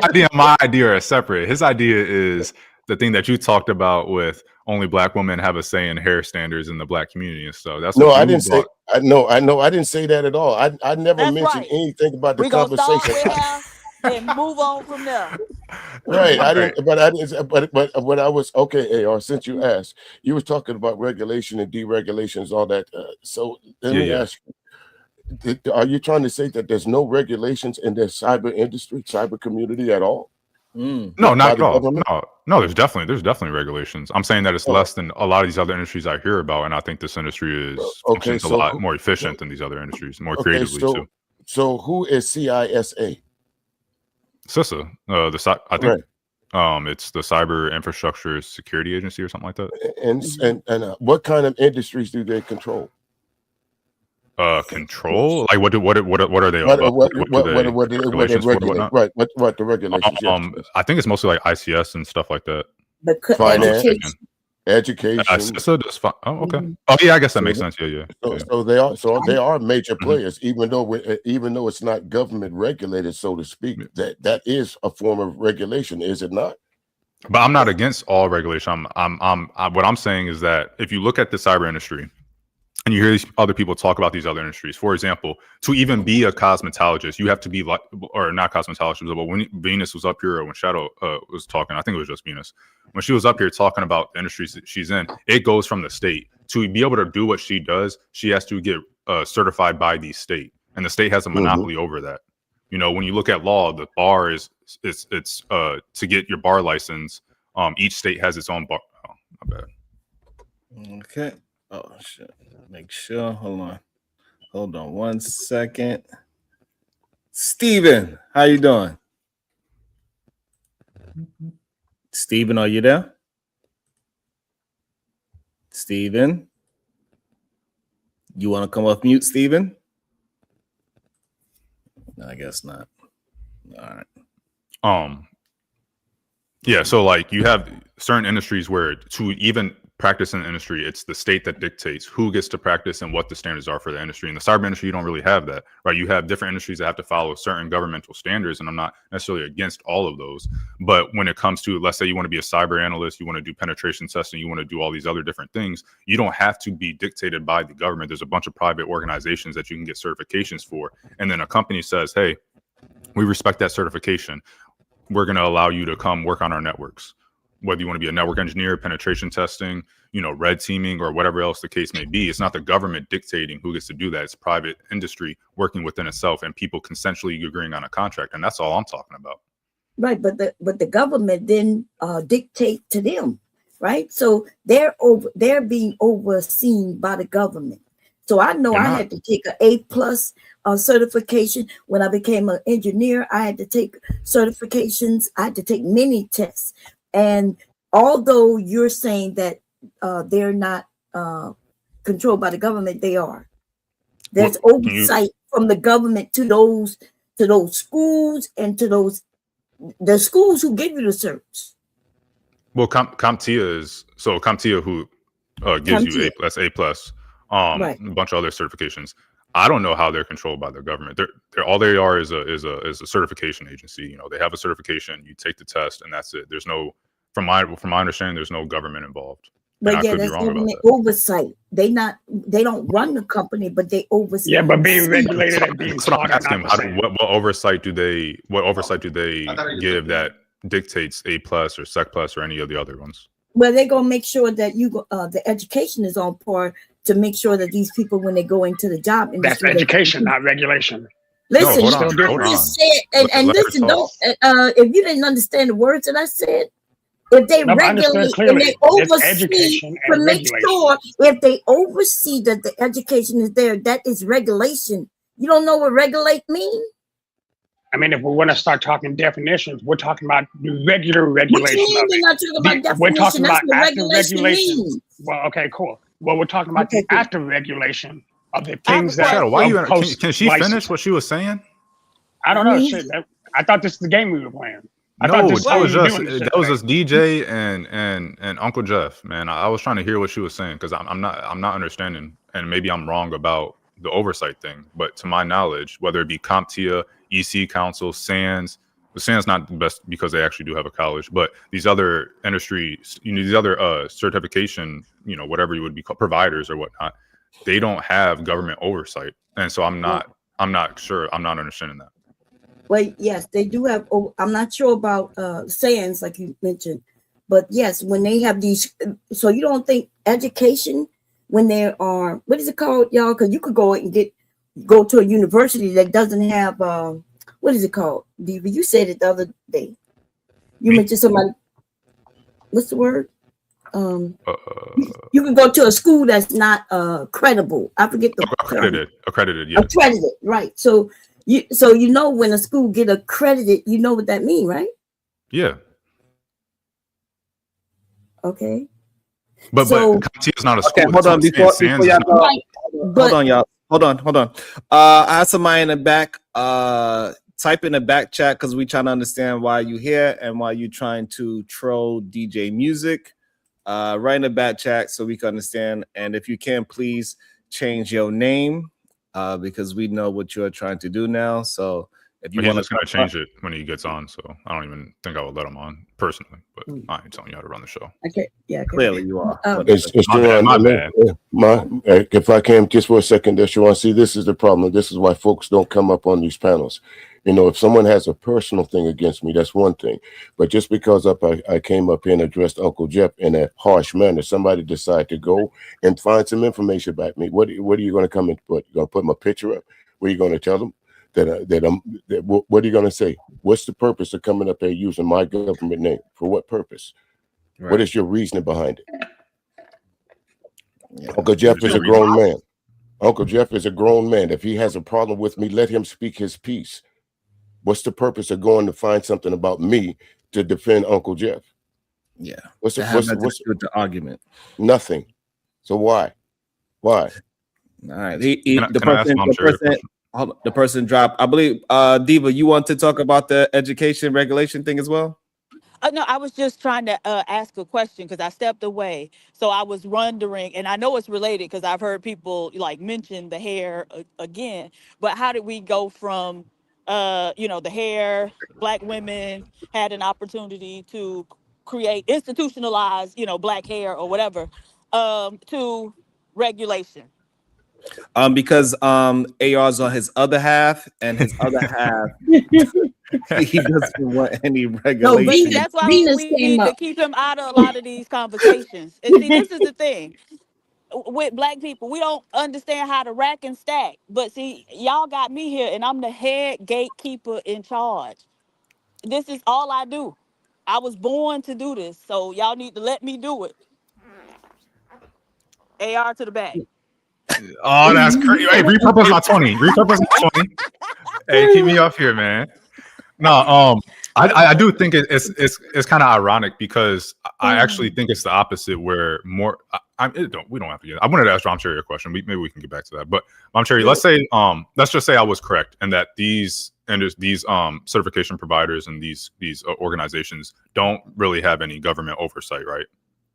idea and my idea are separate. His idea is the thing that you talked about with only black women have a say in hair standards in the black community and stuff. That's
no, I didn't say. I didn't say that at all. I never mentioned anything about the conversation.
And move on from there.
Right. I didn't, but when I was okay, AR, since you asked, you were talking about regulation and deregulations, all that. So let me ask you, are you trying to say that there's no regulations in the cyber industry, cyber community at all?
No, not at all. No, there's definitely regulations. I'm saying that it's less than a lot of these other industries I hear about, and I think this industry is functions a lot more efficient than these other industries, more creatively too.
So who is CISA?
CISA, I think it's the Cyber Infrastructure Security Agency or something like that.
And what kind of industries do they control?
Control? Like what are they about?
What the regulations?
I think it's mostly like ICS and stuff like that.
Finance, education.
CISA does okay. Oh yeah, I guess that makes sense. Yeah.
So they are major players, even though it's not government regulated, so to speak. That is a form of regulation, is it not?
But I'm not against all regulation. What I'm saying is that if you look at the cyber industry and you hear these other people talk about these other industries, for example, to even be a cosmetologist, you have to be like, or not cosmetologist, but when Venus was up here, or when Shadow was talking, I think it was just Venus. When she was up here talking about the industries that she's in, it goes from the state. To be able to do what she does, she has to get certified by the state, and the state has a monopoly over that. You know, when you look at law, the bar it's to get your bar license. Each state has its own bar. Oh, my bad.
Okay. Oh shit. Make sure. Hold on 1 second. Steven, how you doing? Steven, are you there? Steven? You want to come off mute, Steven? No, I guess not. All
right. Yeah, so like you have certain industries where to even practice in the industry, it's the state that dictates who gets to practice and what the standards are for the industry. In the cyber industry, you don't really have that, right? You have different industries that have to follow certain governmental standards, and I'm not necessarily against all of those. But when it comes to, let's say you want to be a cyber analyst, you want to do penetration testing, you want to do all these other different things, you don't have to be dictated by the government. There's a bunch of private organizations that you can get certifications for. And then a company says, hey, we respect that certification. We're going to allow you to come work on our networks. Whether you want to be a network engineer, penetration testing, red teaming, or whatever else the case may be. It's not the government dictating who gets to do that. It's private industry working within itself and people consensually agreeing on a contract. And that's all I'm talking about.
Right. But the government then dictate to them. Right. So they're being overseen by the government. So I know I had to take an A+ certification. When I became an engineer, I had to take certifications. I had to take many tests. And although you're saying that they're not controlled by the government, they are. There's oversight from the government to those schools and to the schools who give you the certs.
Well, CompTIA is CompTIA who gives you A+, a bunch of other certifications. I don't know how they're controlled by the government. They're all they are is a certification agency. They have a certification. You take the test, and that's it. There's no, from my understanding, there's no government involved.
But yeah, that's government oversight. They don't run the company, but they oversee.
Yeah, but being regulated and being.
That's what I'm asking. What oversight do they give that dictates A+ or Sec+ or any of the other ones?
Well, they're gonna make sure that the education is on par to make sure that these people, when they go into the job industry,
that's education, not regulation.
Listen,
hold
I
on, hold on.
just said, and
Let her
listen,
talk.
don't if you didn't understand the words that I said, if they
No, but I understood
regulate and
clearly.
they
It's
oversee
education
to
and
make
regulation.
sure if they oversee that the education is there, that is regulation. You don't know what regulate means?
I mean, if we want to start talking definitions, we're talking about the regular
What you
regulation
mean
of
we're
it.
not talking about
We're
definition?
talking
That's
about
what
after
regulation
regulation.
means.
Well, okay, cool. Well, we're talking about
Okay,
the
cool.
after regulation of the
I have a
things that
Shadow, why
question.
you?
of
Can she
post-license.
finish what she was saying?
I don't
I
know.
mean,
Shit, I thought this is the game we were playing. I thought
No,
this is how we were doing this shit today.
DJ and Uncle Jeff, man. I was trying to hear what she was saying because I'm not understanding, and maybe I'm wrong about the oversight thing. But to my knowledge, whether it be CompTIA, EC Council, SANS, the SANS not the best because they actually do have a college, but these other industry, these other certification, whatever you would be called, providers or whatnot, they don't have government oversight, and so I'm not sure. I'm not understanding that.
well, yes, they do have. Oh, I'm not sure about SANS, like you mentioned, but yes, when they have these, so you don't think education when there are, what is it called, y'all? Because you could go and go to a university that doesn't have what is it called? Diva, you said it the other day. You mentioned somebody. What's the word? You can go to a school that's not credible. I forget the term.
Accredited, yeah.
Accredited, right? So you know when a school get accredited, you know what that means, right?
Yeah.
Okay.
But CompTIA is not a school.
Okay, hold on. Before
SANS
y'all
is
go,
Right.
hold on, y'all. Hold on. I have somebody in the back. Type in the back chat because we trying to understand why you here and why you trying to troll DJ Music. Write in the back chat so we can understand. And if you can, please change your name because we know what you're trying to do now. So if you
But he's
want
just gonna change it when he gets on, so I don't even think I would let him on personally. But I ain't telling you how to run the show.
Okay. Yeah. Okay.
Clearly, you are.
It's
My bad.
If I can just for a second, Sharon, see, this is the problem. This is why folks don't come up on these panels. If someone has a personal thing against me, that's one thing. But just because I came up here and addressed Uncle Jeff in a harsh manner, somebody decided to go and find some information about me. What are you going to come and put? You're going to put my picture up? What are you going to tell them? What are you going to say? What's the purpose of coming up there using my government name? For what purpose? Right. What is your reasoning behind it? Yeah. Uncle Jeff is a grown man. Uncle Jeff is a grown man. If he has a problem with me, let him speak his piece. What's the purpose of going to find something about me to defend Uncle Jeff?
Yeah.
What's
the argument?
Nothing. So why? Why?
All right. The person dropped. I believe Diva, you want to talk about the education regulation thing as well?
No, I was just trying to ask a question because I stepped away. So I was wondering, and I know it's related because I've heard people like mention the hair again, but how did we go from, the hair, Black women had an opportunity to institutionalize, Black hair or whatever, to regulation?
Because AR's on his other half, and his other half he doesn't want any regulation.
That's why we need to keep him out of a lot of these conversations. And see, this is the thing with Black people, we don't understand how to rack and stack. But see, y'all got me here, and I'm the head gatekeeper in charge. This is all I do. I was born to do this, so y'all need to let me do it. AR to the back.
Oh, that's crazy. Hey, repurpose my 20. Repurpose my 20. Hey, keep me up here, man. No, I do think it's kind of ironic because I actually think it's the opposite, where more. We don't have to get. I wanted to ask Ram Cherry a question. Maybe we can get back to that. But Ram Cherry, let's just say I was correct and that these certification providers and these organizations don't really have any government oversight, right?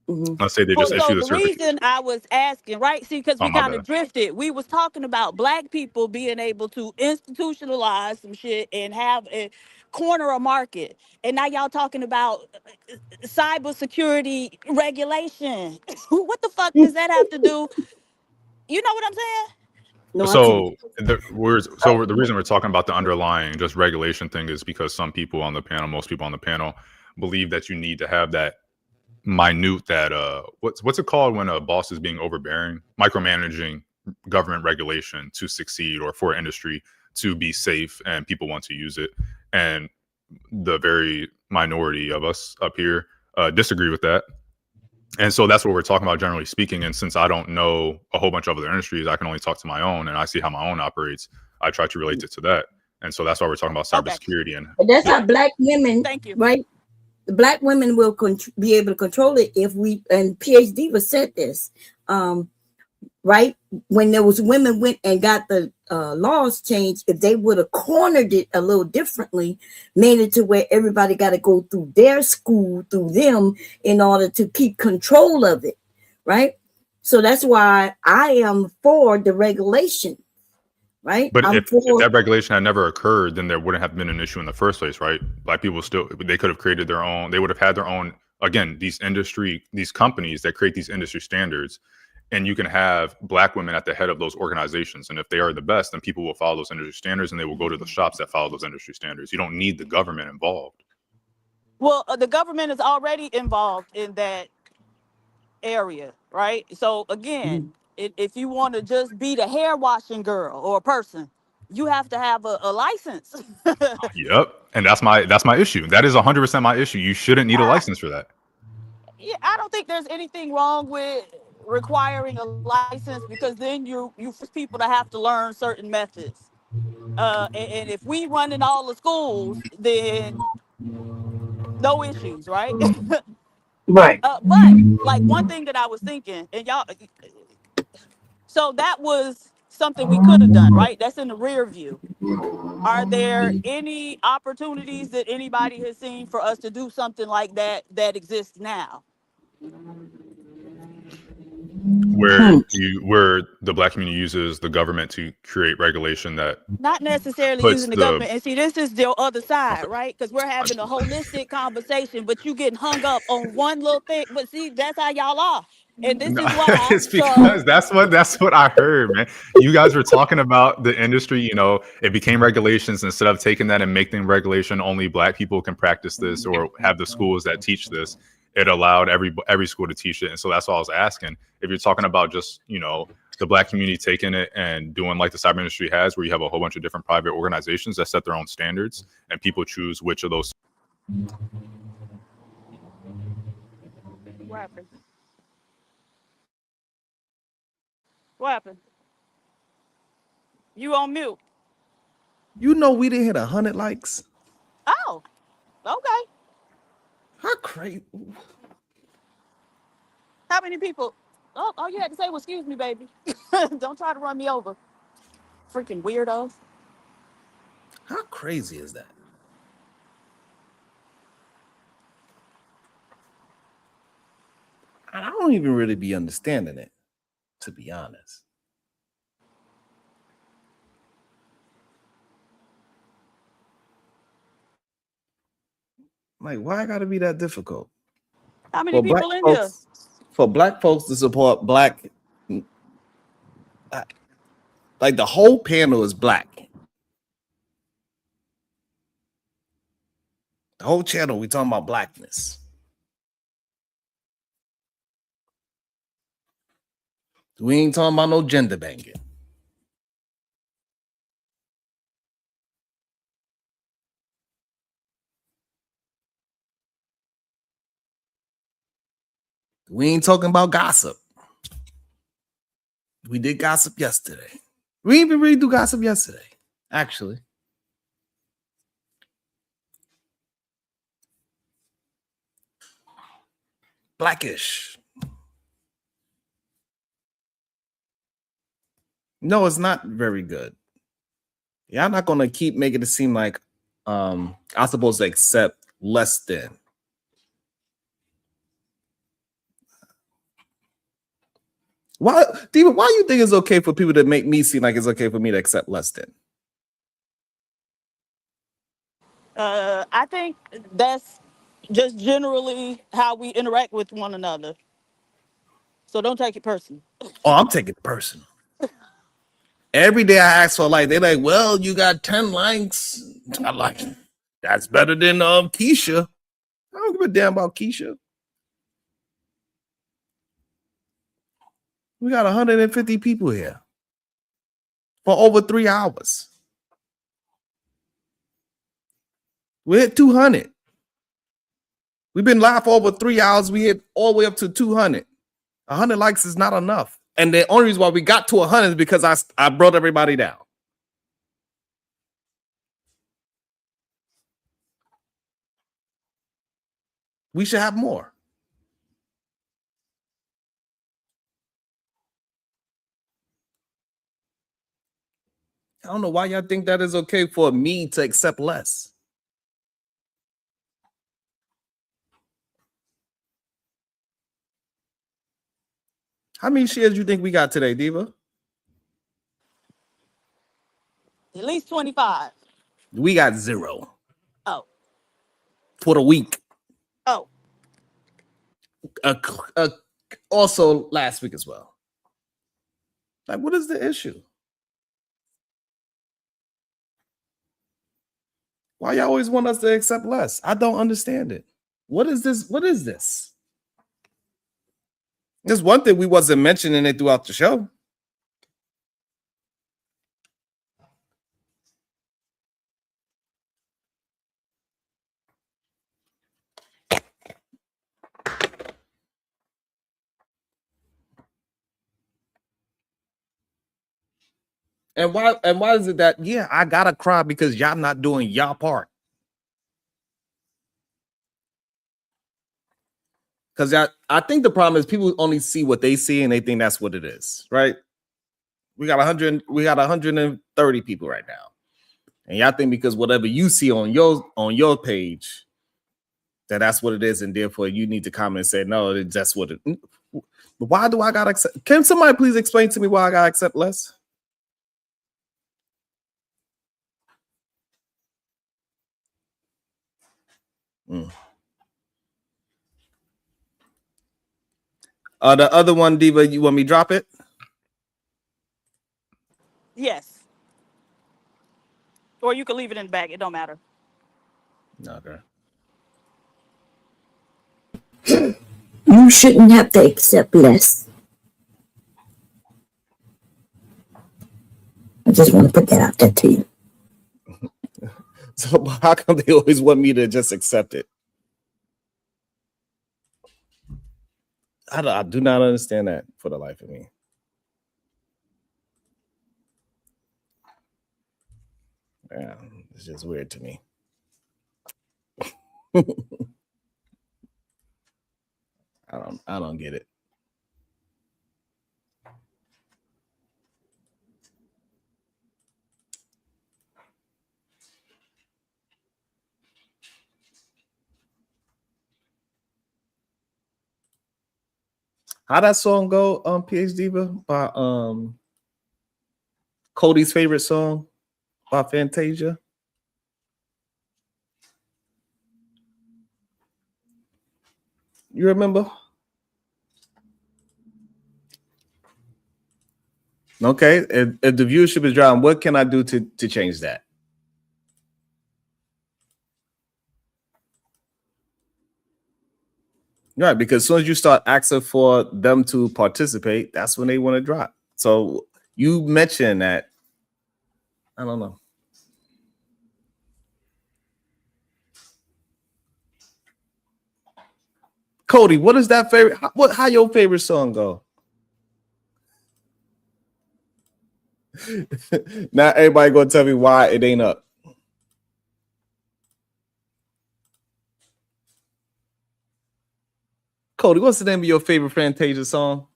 Mm-hmm. Let's say they just issue the certificate.
Reason I was asking, right? See, because we kind of drifted. We was talking about Black people being able to institutionalize some shit and have a corner a market, and now y'all talking about cybersecurity regulation. What the fuck does that have to do? You know what I'm saying?
No,
so the reason we're talking about the underlying just regulation thing is because most people on the panel believe that you need to have that minute, that what's it called when a boss is being overbearing, micromanaging government regulation to succeed or for industry to be safe and people want to use it. And the very minority of us up here disagree with that. And so that's what we're talking about, generally speaking. And since I don't know a whole bunch of other industries, I can only talk to my own, and I see how my own operates. I try to relate it to that. And so that's why we're talking about cybersecurity. And
But that's how black women,
Thank you.
right? The black women will be able to control it if we, and PhD was said this, right? When there was women went and got the laws changed, if they would have cornered it a little differently, made it to where everybody got to go through their school, through them, in order to keep control of it, right? So that's why I am for the regulation, right?
But if that regulation had never occurred, then there wouldn't have been an issue in the first place, right? Black people still, they could have created their own, they would have had their own, again, these companies that create these industry standards. And you can have Black women at the head of those organizations. And if they are the best, then people will follow those industry standards and they will go to the shops that follow those industry standards. You don't need the government involved.
Well, the government is already involved in that area, right? So again, if you want to just be the hair washing girl or person, you have to have a license.
Yep. And that's my issue. That is 100% my issue. You shouldn't need a license for that.
Yeah, I don't think there's anything wrong with requiring a license, because then you force people to have to learn certain methods. And if we run in all the schools, then no issues, right?
Right.
But like one thing that I was thinking, and y'all, so that was something we could have done, right? That's in the rear view. Are there any opportunities that anybody has seen for us to do something like that that exists now?
Where the Black community uses the government to create regulation that
Not necessarily
puts
using the government. And see, this is the other side, right? Because we're having a holistic conversation, but you getting hung up on one little thing. But see, that's how y'all are. And this
No,
is why.
it's because that's what I heard, man. You guys were talking about the industry, it became regulations. Instead of taking that and making regulation only Black people can practice this or have the schools that teach this, it allowed every school to teach it. And so that's all I was asking. If you're talking about just, the Black community taking it and doing like the cyber industry has, where you have a whole bunch of different private organizations that set their own standards and people choose which of those.
What happened? What happened? You on mute.
We didn't hit 100 likes.
Oh, okay.
How crazy.
How many people? Oh, all you had to say was, excuse me, baby. Don't try to run me over. Freaking weirdos.
How crazy is that? I don't even really be understanding it, to be honest. Like, why I gotta be that difficult?
How many people in here?
For Black folks to support Black, like the whole panel is Black. The whole channel, we talking about Blackness. We ain't talking about no gender banging. We ain't talking about gossip. We did gossip yesterday. We didn't even really do gossip yesterday, actually. Blackish. No, it's not very good. Yeah, I'm not gonna keep making it seem like I'm supposed to accept less than. Why, Diva, why do you think it's okay for people to make me seem like it's okay for me to accept less than?
I think that's just generally how we interact with one another. So don't take it personal.
Oh, I'm taking it personal. Every day I ask for like, they're like, well, you got 10 likes. I'm like, that's better than Keisha. I don't give a damn about Keisha. We got 150 people here for over 3 hours. We hit 200. We've been live for over 3 hours. We hit all the way up to 200. 100 likes is not enough. And the only reason why we got to 100 is because I brought everybody down. We should have more. I don't know why y'all think that is okay for me to accept less. How many shares do you think we got today, Diva?
At least 25.
We got 0
Oh,
for the week.
oh.
Also last week as well. Like, what is the issue? Why y'all always want us to accept less? I don't understand it. What is this? What is this? There's one thing we wasn't mentioning it throughout the show. And why is it that, yeah, I gotta cry because y'all not doing y'all part? Because I think the problem is people only see what they see and they think that's what it is, right? We got 130 people right now. And y'all think because whatever you see on your page, that's what it is, and therefore you need to comment and say, no, that's what it. Why do I gotta accept? Can somebody please explain to me why I gotta accept less? The other one, Diva, you want me to drop it?
Yes. Or you can leave it in the bag. It don't matter.
Okay.
You shouldn't have to accept less. I just want to put that out there to you.
So how come they always want me to just accept it? I do not understand that for the life of me. Yeah, it's just weird to me. I don't get it. How that song go, PH Diva, by Cody's favorite song by Fantasia? You remember? Okay, if the viewership is dropping, what can I do to change that? Right, because as soon as you start asking for them to participate, that's when they want to drop. So you mentioned that. I don't know. Cody, what is that favorite? How your favorite song go? Now everybody gonna tell me why it ain't up. Cody, what's the name of your favorite Fantasia song?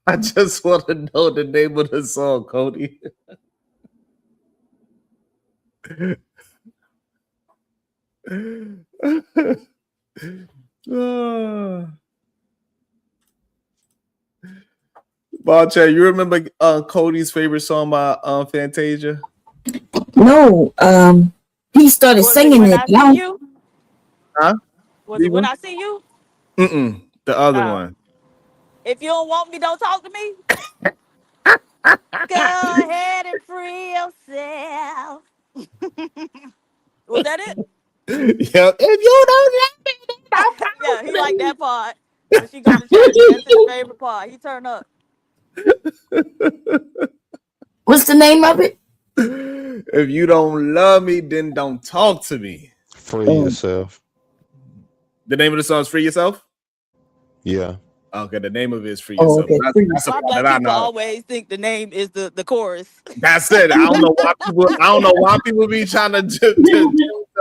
I just want to know the name of the song, Cody. Bonche, you remember Cody's favorite song by Fantasia?
No, he started singing it.
Huh?
Was it When I See You?
The other one.
If you don't want me, don't talk to me. Go ahead and free yourself. Was that it?
Yeah. If you don't let me,
Yeah, he liked that part. When she go to church, that's his favorite part. He turn up.
What's the name of it?
If you don't love me, then don't talk to me.
Free yourself.
The name of the song is Free Yourself?
Yeah.
Okay, the name of it is Free
Oh,
Yourself.
okay. Free
That's the
Why
part
black
that I
people
know.
always think the name is the chorus?
That's it. I don't know why people be trying to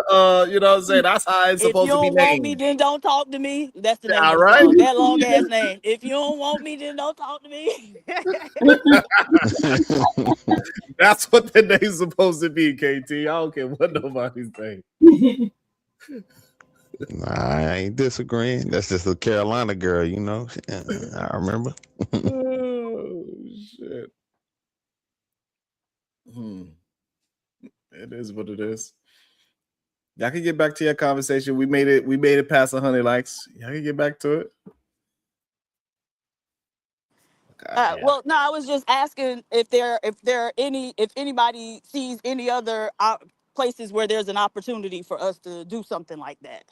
you know what I'm saying? That's how it's
If
supposed
you
to be
don't want me,
named.
then don't talk to me. That's the name
All
of the
right.
song. That long ass name. If you don't want me, then don't talk to me.
That's what the name's supposed to be, KT. I don't care what nobody's saying.
Nah, I ain't disagreeing. That's just a Carolina girl, you know. I remember.
Oh shit. It is what it is. Y'all can get back to your conversation. We made it past 100 likes. Y'all can get back to it.
Well, no, I was just asking if anybody sees any other places where there's an opportunity for us to do something like that.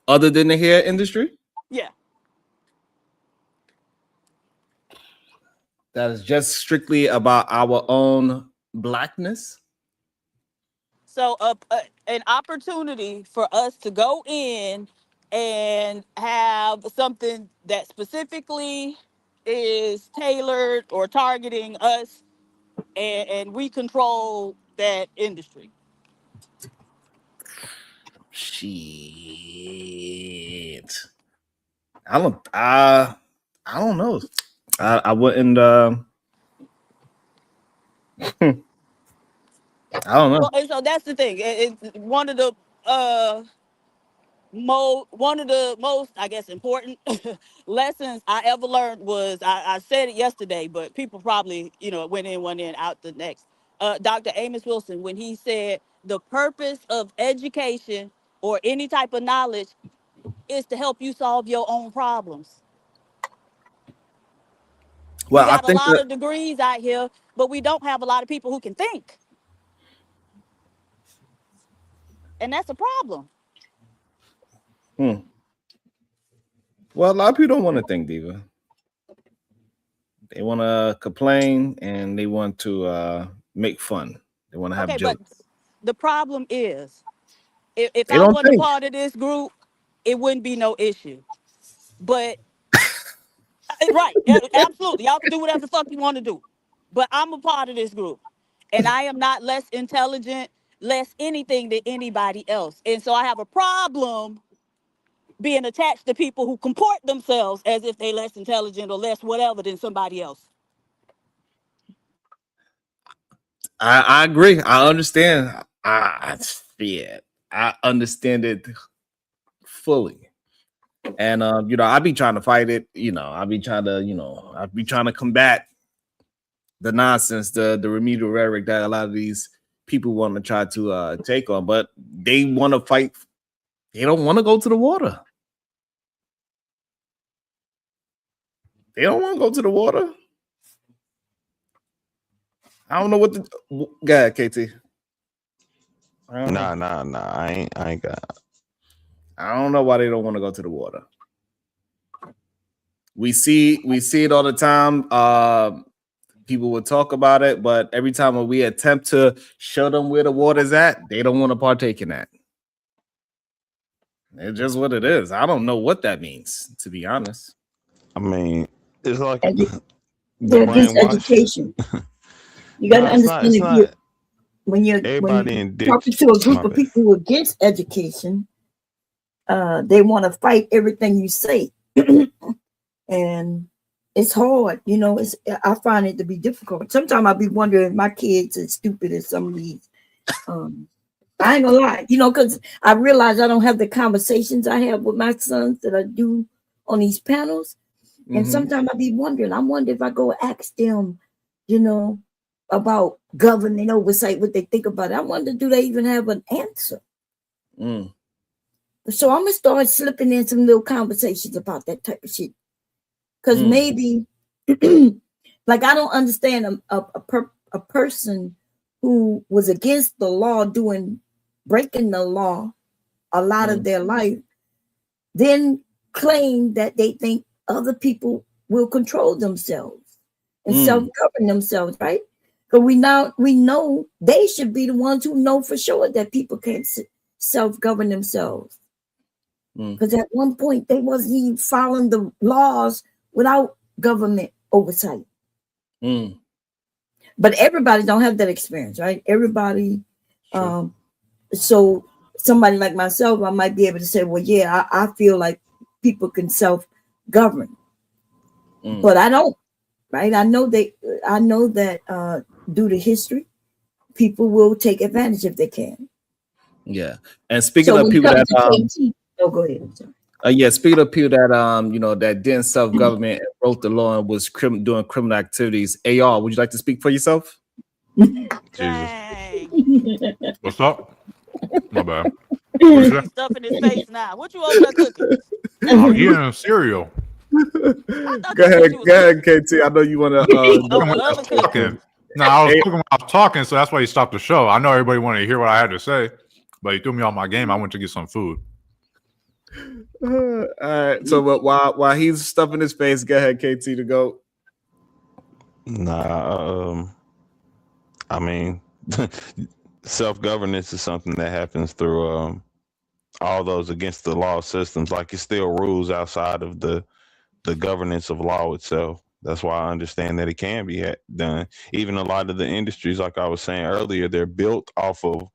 Other than the hair industry,
Yeah.
that is just strictly about our own blackness.
So an opportunity for us to go in and have something that specifically is tailored or targeting us, and we control that industry.
Shit. I don't know. I wouldn't I don't know.
Well, and so that's the thing. It's one of the most, I guess, important lessons I ever learned was I said it yesterday, but people probably, it went in one end, out the next. Dr. Amos Wilson, when he said the purpose of education or any type of knowledge is to help you solve your own problems.
Well,
We
I
got a
think
lot of degrees out here, but we don't have a lot of people who can think. And that's a problem.
Well, a lot of people don't want to think, Diva. They want to complain and they want to make fun. They want to have jokes.
But the problem is, if
They
I
don't
wasn't a
think.
part of this group, it wouldn't be no issue. But right, absolutely, y'all can do whatever the fuck you want to do. But I'm a part of this group, and I am not less intelligent, less anything than anybody else. And so I have a problem being attached to people who comport themselves as if they less intelligent or less whatever than somebody else.
I agree. I understand. I understand it fully. And I be trying to fight it. I be trying to combat the nonsense, the remedial rhetoric that a lot of these people want to try to take on, but they want to fight. They don't want to go to the water. They don't want to go to the water. I don't know what the go ahead, KT.
Nah. I ain't got.
I don't know why they don't want to go to the water. We see it all the time. People will talk about it, but every time when we attempt to show them where the water's at, they don't want to partake in that. It's just what it is. I don't know what that means, to be honest.
I mean, it's like
they're against education. You got to understand when you're talking to a group of people who are against education, they want to fight everything you say. And it's hard, I find it to be difficult. Sometimes I'll be wondering if my kids are stupid as some of these. I ain't gonna lie, because I realize I don't have the conversations I have with my sons that I do on these panels. And sometimes I be wondering, I wonder if I go ask them, about governing oversight, what they think about it. I wonder, do they even have an answer? So I'm gonna start slipping in some little conversations about that type of shit. Because maybe, like, I don't understand a person who was against the law breaking the law a lot of their life, then claim that they think other people will control themselves and
Mm.
self-govern themselves, right? But we know they should be the ones who know for sure that people can't self-govern themselves. Because at one point they wasn't even following the laws without government oversight. But everybody don't have that experience, right? Everybody. So somebody like myself, I might be able to say, well, yeah, I feel like people can self-govern, but I don't, right? I know that due to history, people will take advantage if they can.
Yeah. And speaking
So
of
when
people
it
that
comes to KT, go ahead. I'm sorry.
yeah, speaking of people that you know, that didn't self-government and wrote the law and was doing criminal activities, AR, would you like to speak for yourself?
Jesus. What's up? My bad. What you say?
Stuff in his face now. What you over there cooking?
I'm eating cereal.
Go ahead, KT. I know you want to.
Talking. No, I was cooking when I was talking, so that's why you stopped the show. I know everybody wanted to hear what I had to say, but you threw me off my game. I went to get some food.
All right. So, but while he's stuffing his face, go ahead, KT, to go.
Nah, I mean, self-governance is something that happens through all those against the law systems. Like, it still rules outside of the governance of law itself. That's why I understand that it can be done. Even a lot of the industries, like I was saying earlier, they're built off of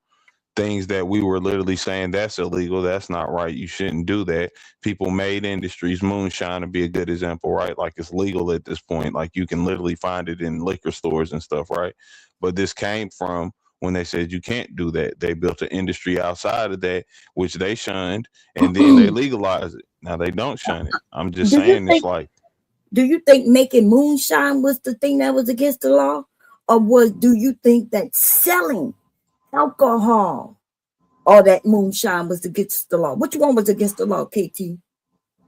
things that we were literally saying that's illegal, that's not right, you shouldn't do that. People made industries, moonshine to be a good example, right? Like, it's legal at this point. Like, you can literally find it in liquor stores and stuff, right? But this came from when they said you can't do that. They built an industry outside of that, which they shunned, and then they legalized it. Now they don't shun it. I'm just saying, it's like,
do you think making moonshine was the thing that was against the law? Or do you think that selling alcohol or that moonshine was against the law? Which one was against the law, KT?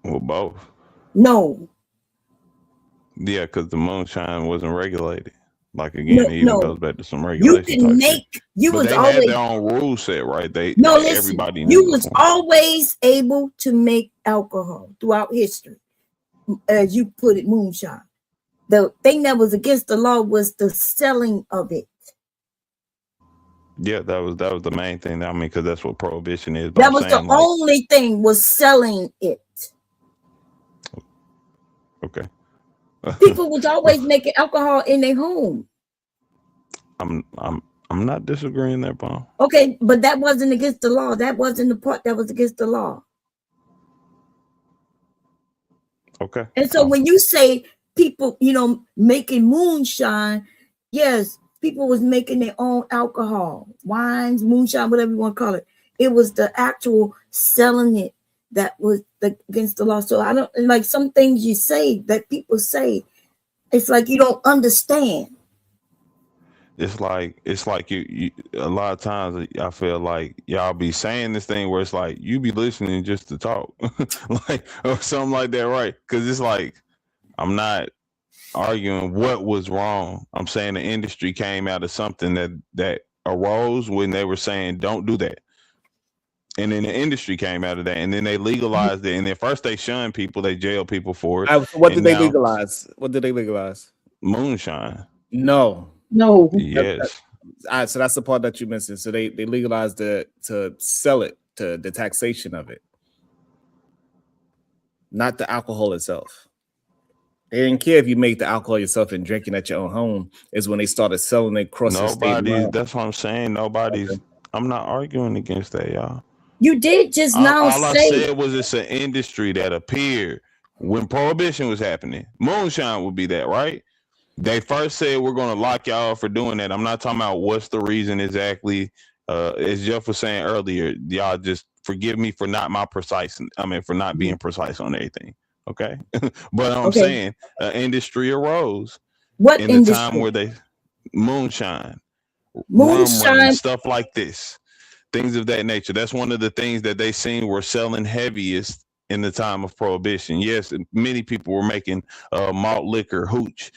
well, both.
No.
Yeah, because the moonshine wasn't regulated. Like, again, it even goes back to some
You
regulation.
can
type
make,
shit.
you
But
was
they
always,
had their own rule set, right?
listen,
Everybody
you
knew
was
before.
always able to make alcohol throughout history, as you put it, moonshine. The thing that was against the law was the selling of it.
Yeah, that was the main thing. I mean, because that's what prohibition is. But
That
I'm
was the
saying, like,
only thing, was selling it.
okay,
People was always making alcohol in their home.
I'm not disagreeing there, Paul.
Okay, but that wasn't against the law. That wasn't the part that was against the law.
Okay.
And so when you say people, making moonshine, yes, people was making their own alcohol, wines, moonshine, whatever you want to call it. It was the actual selling it that was against the law. So I don't like some things you say that people say. It's like you don't understand.
It's like you a lot of times I feel like y'all be saying this thing where it's like you be listening just to talk, like, or something like that, right? Because it's like, I'm not arguing what was wrong. I'm saying the industry came out of something that arose when they were saying don't do that, and then the industry came out of that, and then they legalized it. And then first they shunned people, they jailed people for it.
What did
and
they
now
legalize? What did they legalize?
Moonshine.
No.
Yes.
All right, so that's the part that you mentioned. So they legalized to sell it, to the taxation of it, not the alcohol itself. They didn't care if you make the alcohol yourself and drinking at your own home. Is when they started selling it across the state line.
That's what I'm saying. Nobody's. I'm not arguing against that, y'all.
You did just now
All I
say.
said was it's an industry that appeared when prohibition was happening. Moonshine would be that, right? They first said we're going to lock y'all up for doing that. I'm not talking about what's the reason exactly. As Jeff was saying earlier, y'all just forgive me for not being precise on anything. Okay. But I'm saying industry arose.
What
in
industry?
the time where they moonshine,
Moonshine,
stuff like this, things of that nature. That's one of the things that they seen were selling heaviest in the time of prohibition. Yes, many people were making malt liquor, hooch,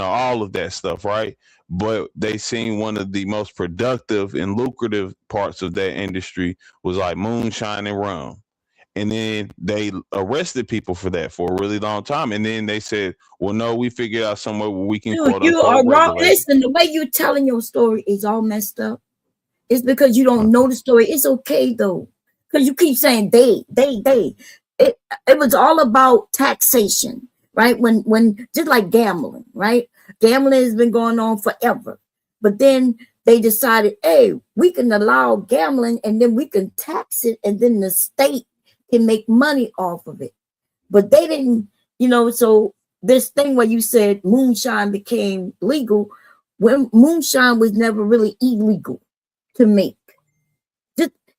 all of that stuff, right? But they seen one of the most productive and lucrative parts of that industry was like moonshine and rum. And then they arrested people for that for a really long time. And then they said, well, no, we figured out somewhere where we can
Dude,
quote
you
unquote
are wrong.
regulate.
Listen, the way you're telling your story is all messed up. It's because you don't know the story. It's okay though, because you keep saying they. It was all about taxation, right? When just like gambling, right? Gambling has been going on forever, but then they decided, hey, we can allow gambling and then we can tax it, and then the state can make money off of it. But they didn't, so this thing where you said moonshine became legal, when moonshine was never really illegal to make.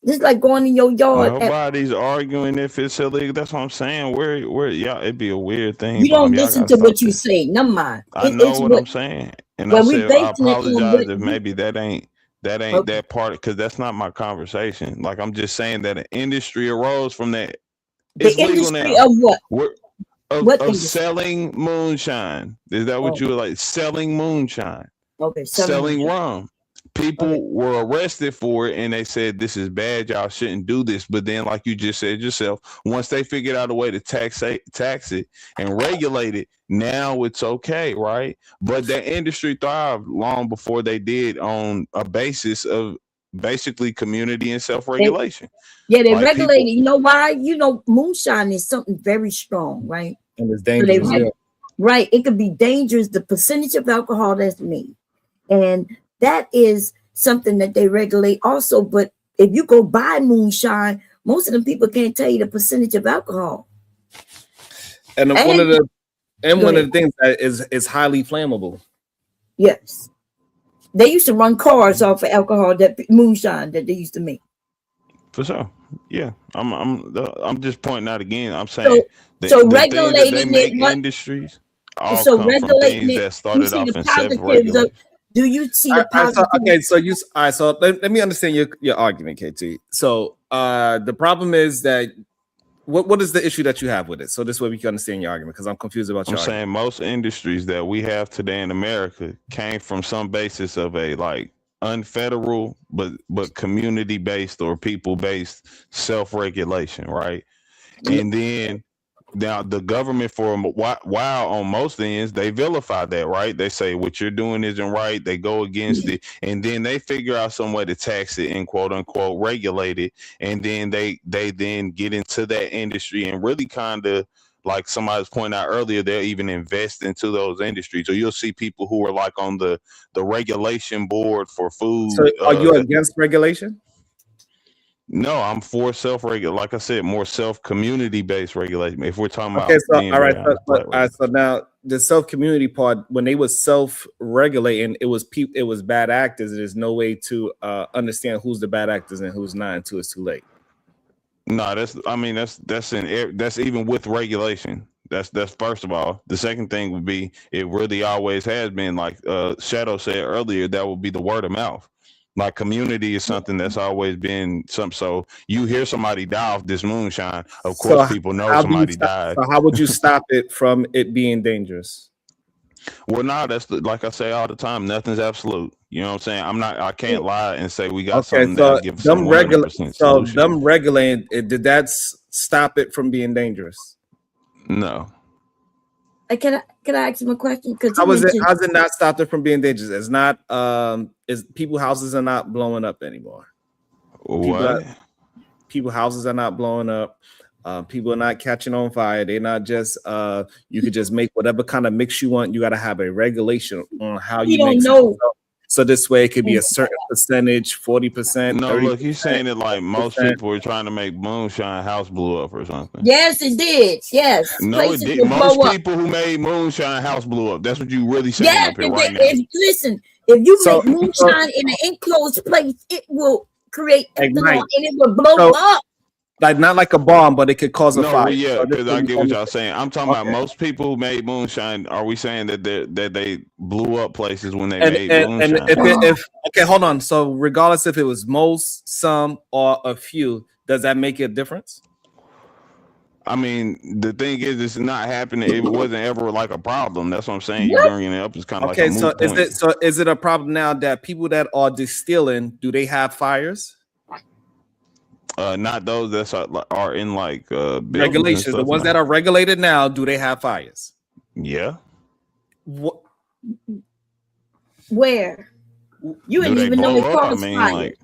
Just like going in your yard.
Nobody's arguing if it's illegal. That's what I'm saying. Where y'all, it'd be a weird thing.
You don't
Y'all
listen
gotta
to what
stop
you
that.
say. Never mind.
I know what I'm saying. And I said I apologize if maybe that ain't that part, because that's not my conversation. Like, I'm just saying that an industry arose from that.
The
It's legal
industry
now.
of what?
Of selling moonshine. Is that what you were like? Selling moonshine.
Okay.
Selling rum. People were arrested for it, and they said, this is bad, y'all shouldn't do this. But then, like you just said yourself, once they figured out a way to tax it and regulate it, now it's okay, right? But the industry thrived long before they did on a basis of basically community and self-regulation.
Yeah, they
Like,
regulate it.
people-
You know why? Moonshine is something very strong, right?
And it's dangerous. Yeah.
Right. It could be dangerous, the percentage of alcohol that's made. And that is something that they regulate also. But if you go buy moonshine, most of them people can't tell you the percentage of alcohol.
And one of the things that is highly flammable.
Yes. They used to run cars off of alcohol, that moonshine that they used to make.
For sure. Yeah. I'm just pointing out again. I'm saying the things
regulating
that they make
it,
industries all
so
come from
regulating
things
it,
that started
you see
off
the
in
positives
self-regulation.
of, do you see the positive?
So let me understand your argument, KT. So the problem is that what is the issue that you have with it? So this way we can understand your argument, because I'm confused about your
I'm saying most industries that we have today in America came from some basis of a like unfederal but community based or people based self-regulation, right? And then now the government for a while on most ends, they vilify that, right? They say what you're doing isn't right. They go against it, and then they figure out some way to tax it and quote unquote regulate it. And then they then get into that industry and really kind of, like somebody was pointing out earlier, they'll even invest into those industries. So you'll see people who are like on the regulation board for food.
So are you against regulation?
No, I'm for self-regulation. Like I said, more self-community based regulation. If we're talking about
so now the self-community part, when they was self-regulating, it was bad actors. There's no way to understand who's the bad actors and who's not until it's too late.
No, that's even with regulation. That's first of all. The second thing would be, it really always has been, like Shadow said earlier, that would be the word of mouth. Like, community is something that's always been something. So you hear somebody die off this moonshine, of course people know somebody died.
So how would you stop it from it being dangerous?
Well, no, like I say all the time, nothing's absolute. You know what I'm saying? I can't lie and say we got something that give some 100% solution.
Them regulating it, did that stop it from being dangerous?
No.
Can I ask him a question?
How's it not stopped it from being dangerous? It's not people's houses are not blowing up anymore.
What?
People houses are not blowing up. People are not catching on fire. They're not just you could just make whatever kind of mix you want. You got to have a regulation on how you
don't
mix
know.
it. So this way it could be a certain percentage, 40%.
No, look, he's saying it like most people were trying to make moonshine, house blew up or something.
Yes, it did. Yes.
No, it did. Most people who made moonshine, house blew up. That's what you really saying up here right now.
Listen, if you make moonshine in an enclosed place, it will create ethanol and it will blow up.
Like, not like a bomb, but it could cause a fire.
Yeah, because I get what y'all saying. I'm talking about most people who made moonshine. Are we saying that they blew up places when they made moonshine?
And okay, hold on. So regardless if it was most, some, or a few, does that make a difference?
I mean, the thing is, it's not happening. It wasn't ever like a problem. That's what I'm saying. You're bringing it up. It's kind of like a moot point.
Is it a problem now that people that are distilling, do they have fires?
Not those that are in like buildings and
Regulations. The
stuff.
ones that are regulated now, do they have fires?
Yeah.
What?
Where? You
Do
didn't
they
even know
blow
it
up? I
caused
mean,
fire.
like,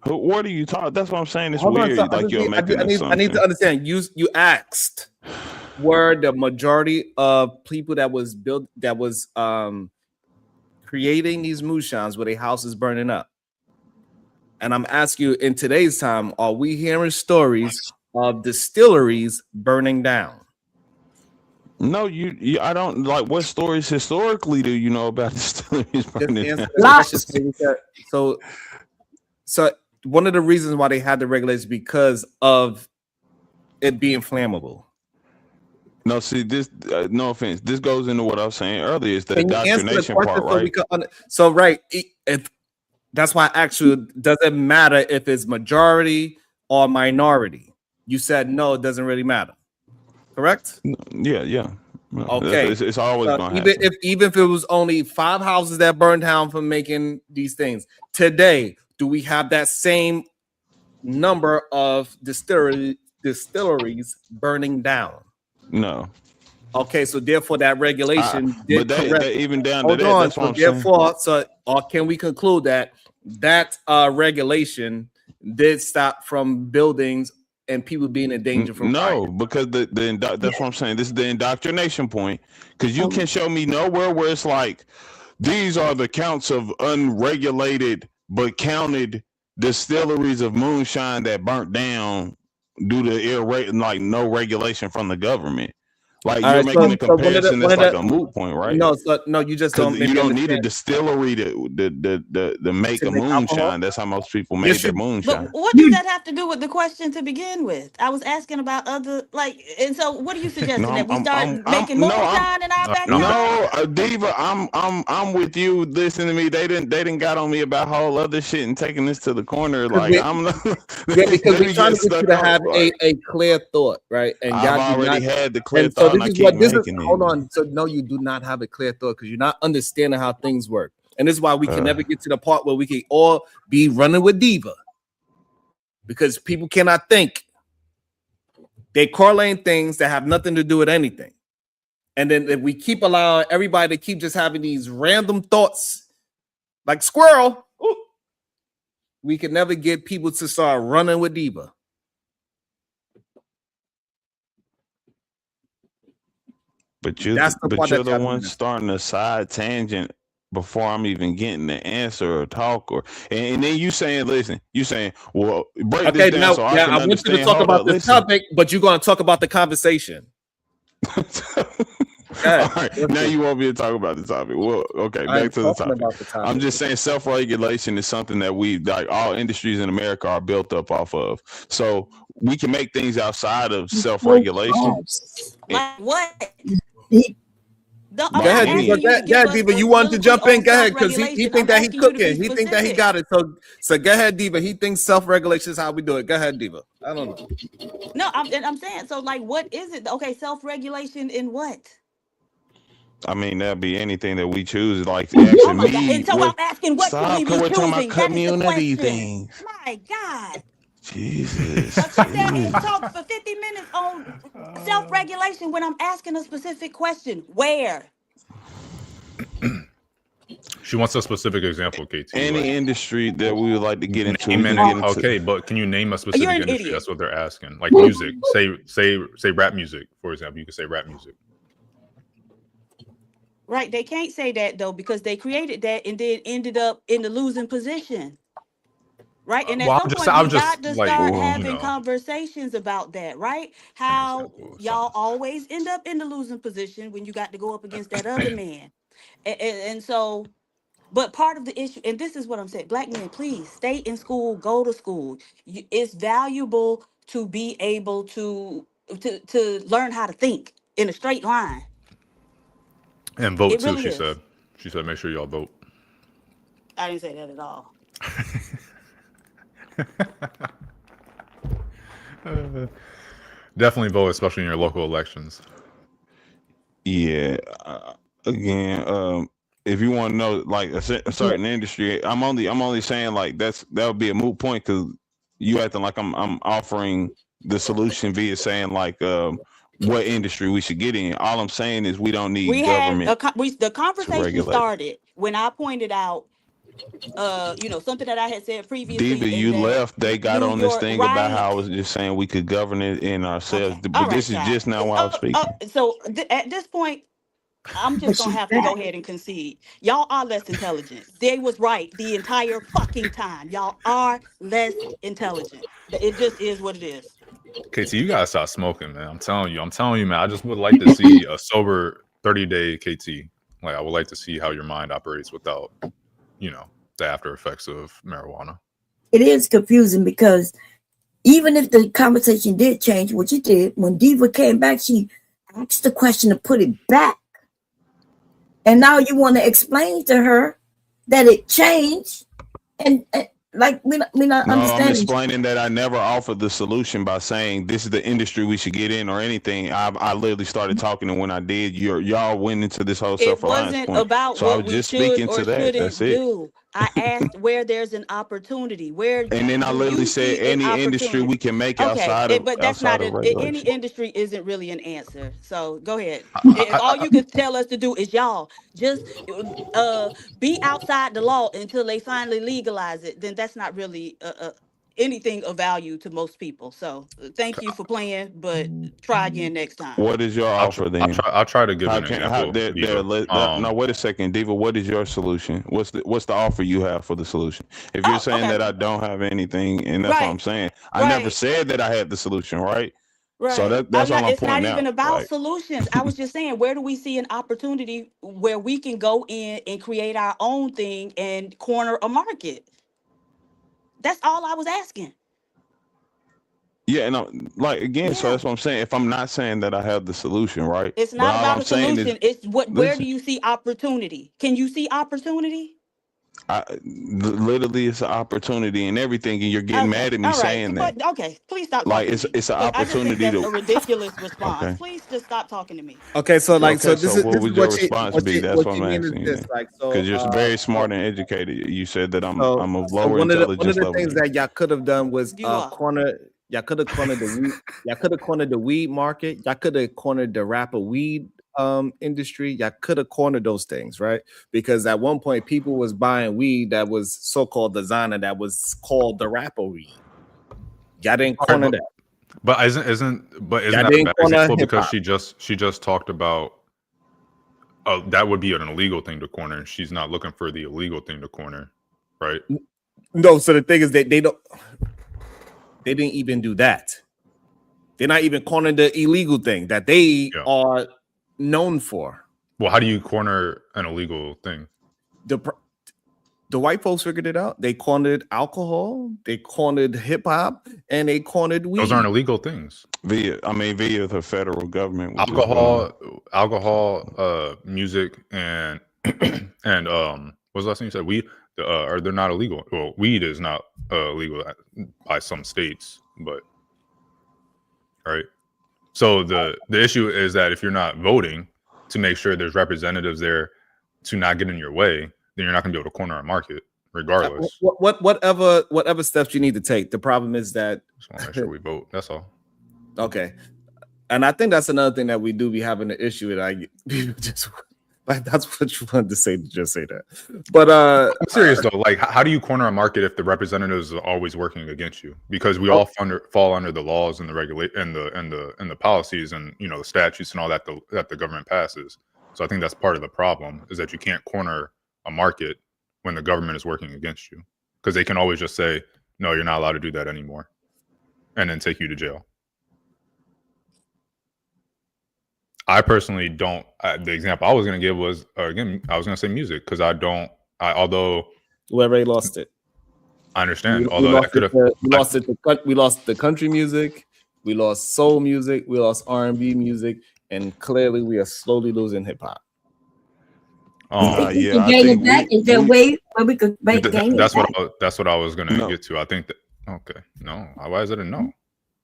what are you talking? That's what I'm saying. It's
Hold on,
weird.
so I
Like
just
you're
need- I
making
need- I need to understand. You asked were the majority of people that was creating these moonshines were their houses burning up. And I'm asking you, in today's time, are we hearing stories of distilleries burning down?
No, you I don't like. What stories historically do you know about distilleries burning
Answer
down?
the question. So one of the reasons why they had the regulations is because of it being flammable.
No, see this. No offense. This goes into what I was saying earlier. Is the
Can you answer the
indoctrination
question
part,
so we
right?
can so right? If that's why I asked you, does it matter if it's majority or minority? You said no, it doesn't really matter. Correct?
Yeah. No,
Okay.
it's always
So
gonna
even
happen.
if it was only 5 houses that burned down from making these things today, do we have that same number of distilleries burning down?
No.
Okay, so therefore that regulation did
but
correct.
even down to
Hold
that,
on.
that's what
So
I'm saying.
therefore, or can we conclude that regulation did stop from buildings and people being in danger from fire?
No, because that's what I'm saying. This is the indoctrination point. Because you can show me nowhere where it's like these are the counts of unregulated but counted distilleries of moonshine that burnt down due to no regulation from the government. Like
All
you're
right,
making a
so one of the-
comparison
one
that's
of
like
the-
a moot point, right?
No, you just
Because
don't.
you
maybe
don't need a
understand.
distillery to make
To
a
make alcohol?
moonshine. That's how most people made
Yes,
their
you-
moonshine.
But what does that have to do with the question to begin with? I was asking about other and so what are you suggesting
No,
that we
I'm-
start
I'm-
making
no, I'm-
moonshine in our backyard?
No, Diva, I'm with you. Listen to me. They didn't got on me about whole other shit and taking this to the corner. Like
we-
I'm not.
Yeah, because
they
we're trying to get you
stuck
to
on,
have
like,
a clear thought, right? And
I've
y'all do
already
not-
had the clear
and
thought,
So
and I
this is
keep
what this is.
making it.
Hold on. So no, you do not have a clear thought because you're not understanding how things work, and this is why we can never get to the part where we can all be running with Diva, because people cannot think. They correlate things that have nothing to do with anything, and then if we keep allowing everybody to keep just having these random thoughts, like squirrel, we can never get people to start running with Diva.
But you're
That's the part
the
that y'all
one
do.
starting a side tangent before I'm even getting the answer or talk and then you saying, listen, you saying, well, break
Okay,
this down
now
so
I
I can
want you
understand.
to talk
Hold
about
up,
this
listen.
topic, but you're going to talk about the conversation.
All right, now you want me to talk about the topic. Well, okay,
I'm
back to the
talking
topic.
about the topic.
I'm just saying self-regulation is something that we like all industries in America are built up off of. So we can make things outside of self-regulation.
Like what?
Go ahead, Diva. Go ahead, Diva. You wanted to jump in? Go ahead, because he think that he cooking. He think that he got it. So go ahead, Diva. He thinks self-regulation is how we do it. Go ahead, Diva. I don't know.
No, I'm saying, so like what is it? Okay, self-regulation in what?
I mean, that'd be anything that we choose. Like
Oh
asking
my God.
me,
And so I'm asking what
stop,
should we
because
be
we're talking about
choosing? That is the
community
question.
things.
My God.
Jesus.
But sit there and talk for 50 minutes on self-regulation when I'm asking a specific question. Where?
She wants a specific example, KT.
Any industry that we would like to get into.
Name
we
an-
can get into.
okay, but can you name a specific
You're an
industry?
idiot.
That's what they're asking. Like music. Say rap music, for example. You could say rap music.
Right, they can't say that though because they created that and then ended up in the losing position. Right, and at
Well,
some point
I'm
we
just
got to
like,
start
you
having
know.
conversations about that, right? How y'all always end up in the losing position when you got to go up against that other man, and so. But part of the issue, and this is what I'm saying, Black men, please stay in school, go to school. It's valuable to be able to learn how to think in a straight line.
And vote
It
too,
really
she
is.
said. She said make sure y'all vote.
I didn't say that at all.
Definitely vote, especially in your local elections.
Yeah. Again, if you want to know like a certain industry, I'm only saying like that would be a moot point because You acting like I'm offering the solution via saying like what industry we should get in. All I'm saying is we don't need
We had
government
the
to
conversation
regulate.
started when I pointed out, something that I had said previously,
Diva,
and
you
that
left. They got
New
on this
York,
thing about
right?
how I was just saying we could govern it in ourselves.
Okay.
But
All right,
this is
child.
just now while I was speaking.
So at this point, I'm just gonna have to go ahead and concede. Y'all are less intelligent. They was right the entire fucking time. Y'all are less intelligent. It just is what it is.
KT, you gotta stop smoking, man. I'm telling you, man. I just would like to see a sober 30-day KT. Like, I would like to see how your mind operates without, the after effects of marijuana.
It is confusing because even if the conversation did change, which it did, when Diva came back, she asked the question to put it back. And now you want to explain to her that it changed, and like we not
No,
understanding.
I'm explaining that I never offered the solution by saying this is the industry we should get in or anything. I literally started talking, and when I did, y'all went into this whole
It
self-reliance
wasn't
point.
about
So I
what
was
we
just
should
speaking
or
to that.
shouldn't
That's it.
do. I asked where there's an opportunity. Where
And then I
do
literally
you
said
see an
any industry
opportunity?
we can make
Okay,
outside
but that's not
of
any
regulation.
industry isn't really an answer. So go ahead. If all you could tell us to do is y'all just be outside the law until they finally legalize it, then that's not really anything of value to most people. So thank you for playing, but try again next time.
What is your offer then?
I'll try to give
How
an
can
example. Diva.
no, wait a second, Diva. What is your solution? What's the offer you have for the solution? If you're saying that I don't have anything, and that's what I'm saying, I never said that I had the solution, right?
Right.
So that's all I'm
It's not
pointing
even
out.
about
Like,
solutions. I was just saying, where do we see an opportunity where we can go in and create our own thing and corner a market? That's all I was asking.
yeah, no, like again, so that's what I'm saying. If I'm not saying that I have the solution, right?
It's
But
not
all
about
I'm
a
saying
solution.
is,
It's where do
listen,
you see opportunity? Can you see opportunity?
literally, it's an opportunity and everything, and you're getting mad at me
All right.
saying that.
But okay, please stop
Like
talking to me.
it's an
'Cause I just think
opportunity
that's
to.
a ridiculous response.
Okay.
Please just stop talking to me.
Okay, so like, so
Okay,
this
so
is
what
this
would
is
your
what
response be? That's
what
what
you
I'm
mean is
asking you.
this, like, so
Because you're very smart and educated. You said that I'm of
so
lower
one of the
intelligence level.
things that y'all could have done was
You are.
y'all could have cornered the weed, y'all could have cornered the weed market, y'all could have cornered the rapper weed industry, y'all could have cornered those things, right? Because at one point people was buying weed that was so-called designer that was called the rapper weed. Y'all didn't corner that.
But isn't
Y'all
that a
didn't
bad
corner
example because
hip-hop.
she just talked about that would be an illegal thing to corner. She's not looking for the illegal thing to corner, right?
No, so the thing is that they didn't even do that. They're not even cornering the illegal thing that they are known for.
Well, how do you corner an illegal thing?
The white folks figured it out. They cornered alcohol, they cornered hip hop, and they cornered weed.
Those aren't illegal things.
Via the federal government.
Alcohol, music, and and what's the last thing you said? Weed, or they're not illegal. Well, weed is not illegal by some states, but right. So the issue is that if you're not voting to make sure there's representatives there to not get in your way, then you're not going to be able to corner a market, regardless.
Whatever steps you need to take. The problem is that
just want to make sure we vote. That's all.
Okay, and I think that's another thing that we do be having an issue with. People just like that's what you wanted to say. To just say that, but I'm
serious though. Like, how do you corner a market if the representatives are always working against you? Because we all fall under the laws and the and the policies and the statutes and all that that the government passes. So I think that's part of the problem is that you can't corner a market when the government is working against you, because they can always just say, no, you're not allowed to do that anymore, and then take you to jail. I personally don't. The example I was going to give was again, I was going to say music because although
we already lost it.
I understand.
We lost the country music, we lost soul music, we lost R&B music, and clearly we are slowly losing hip hop.
Gain it back. Is there a way where we could gain it back?
That's what I was going to get to. I think that. Okay, no. Why is it a no?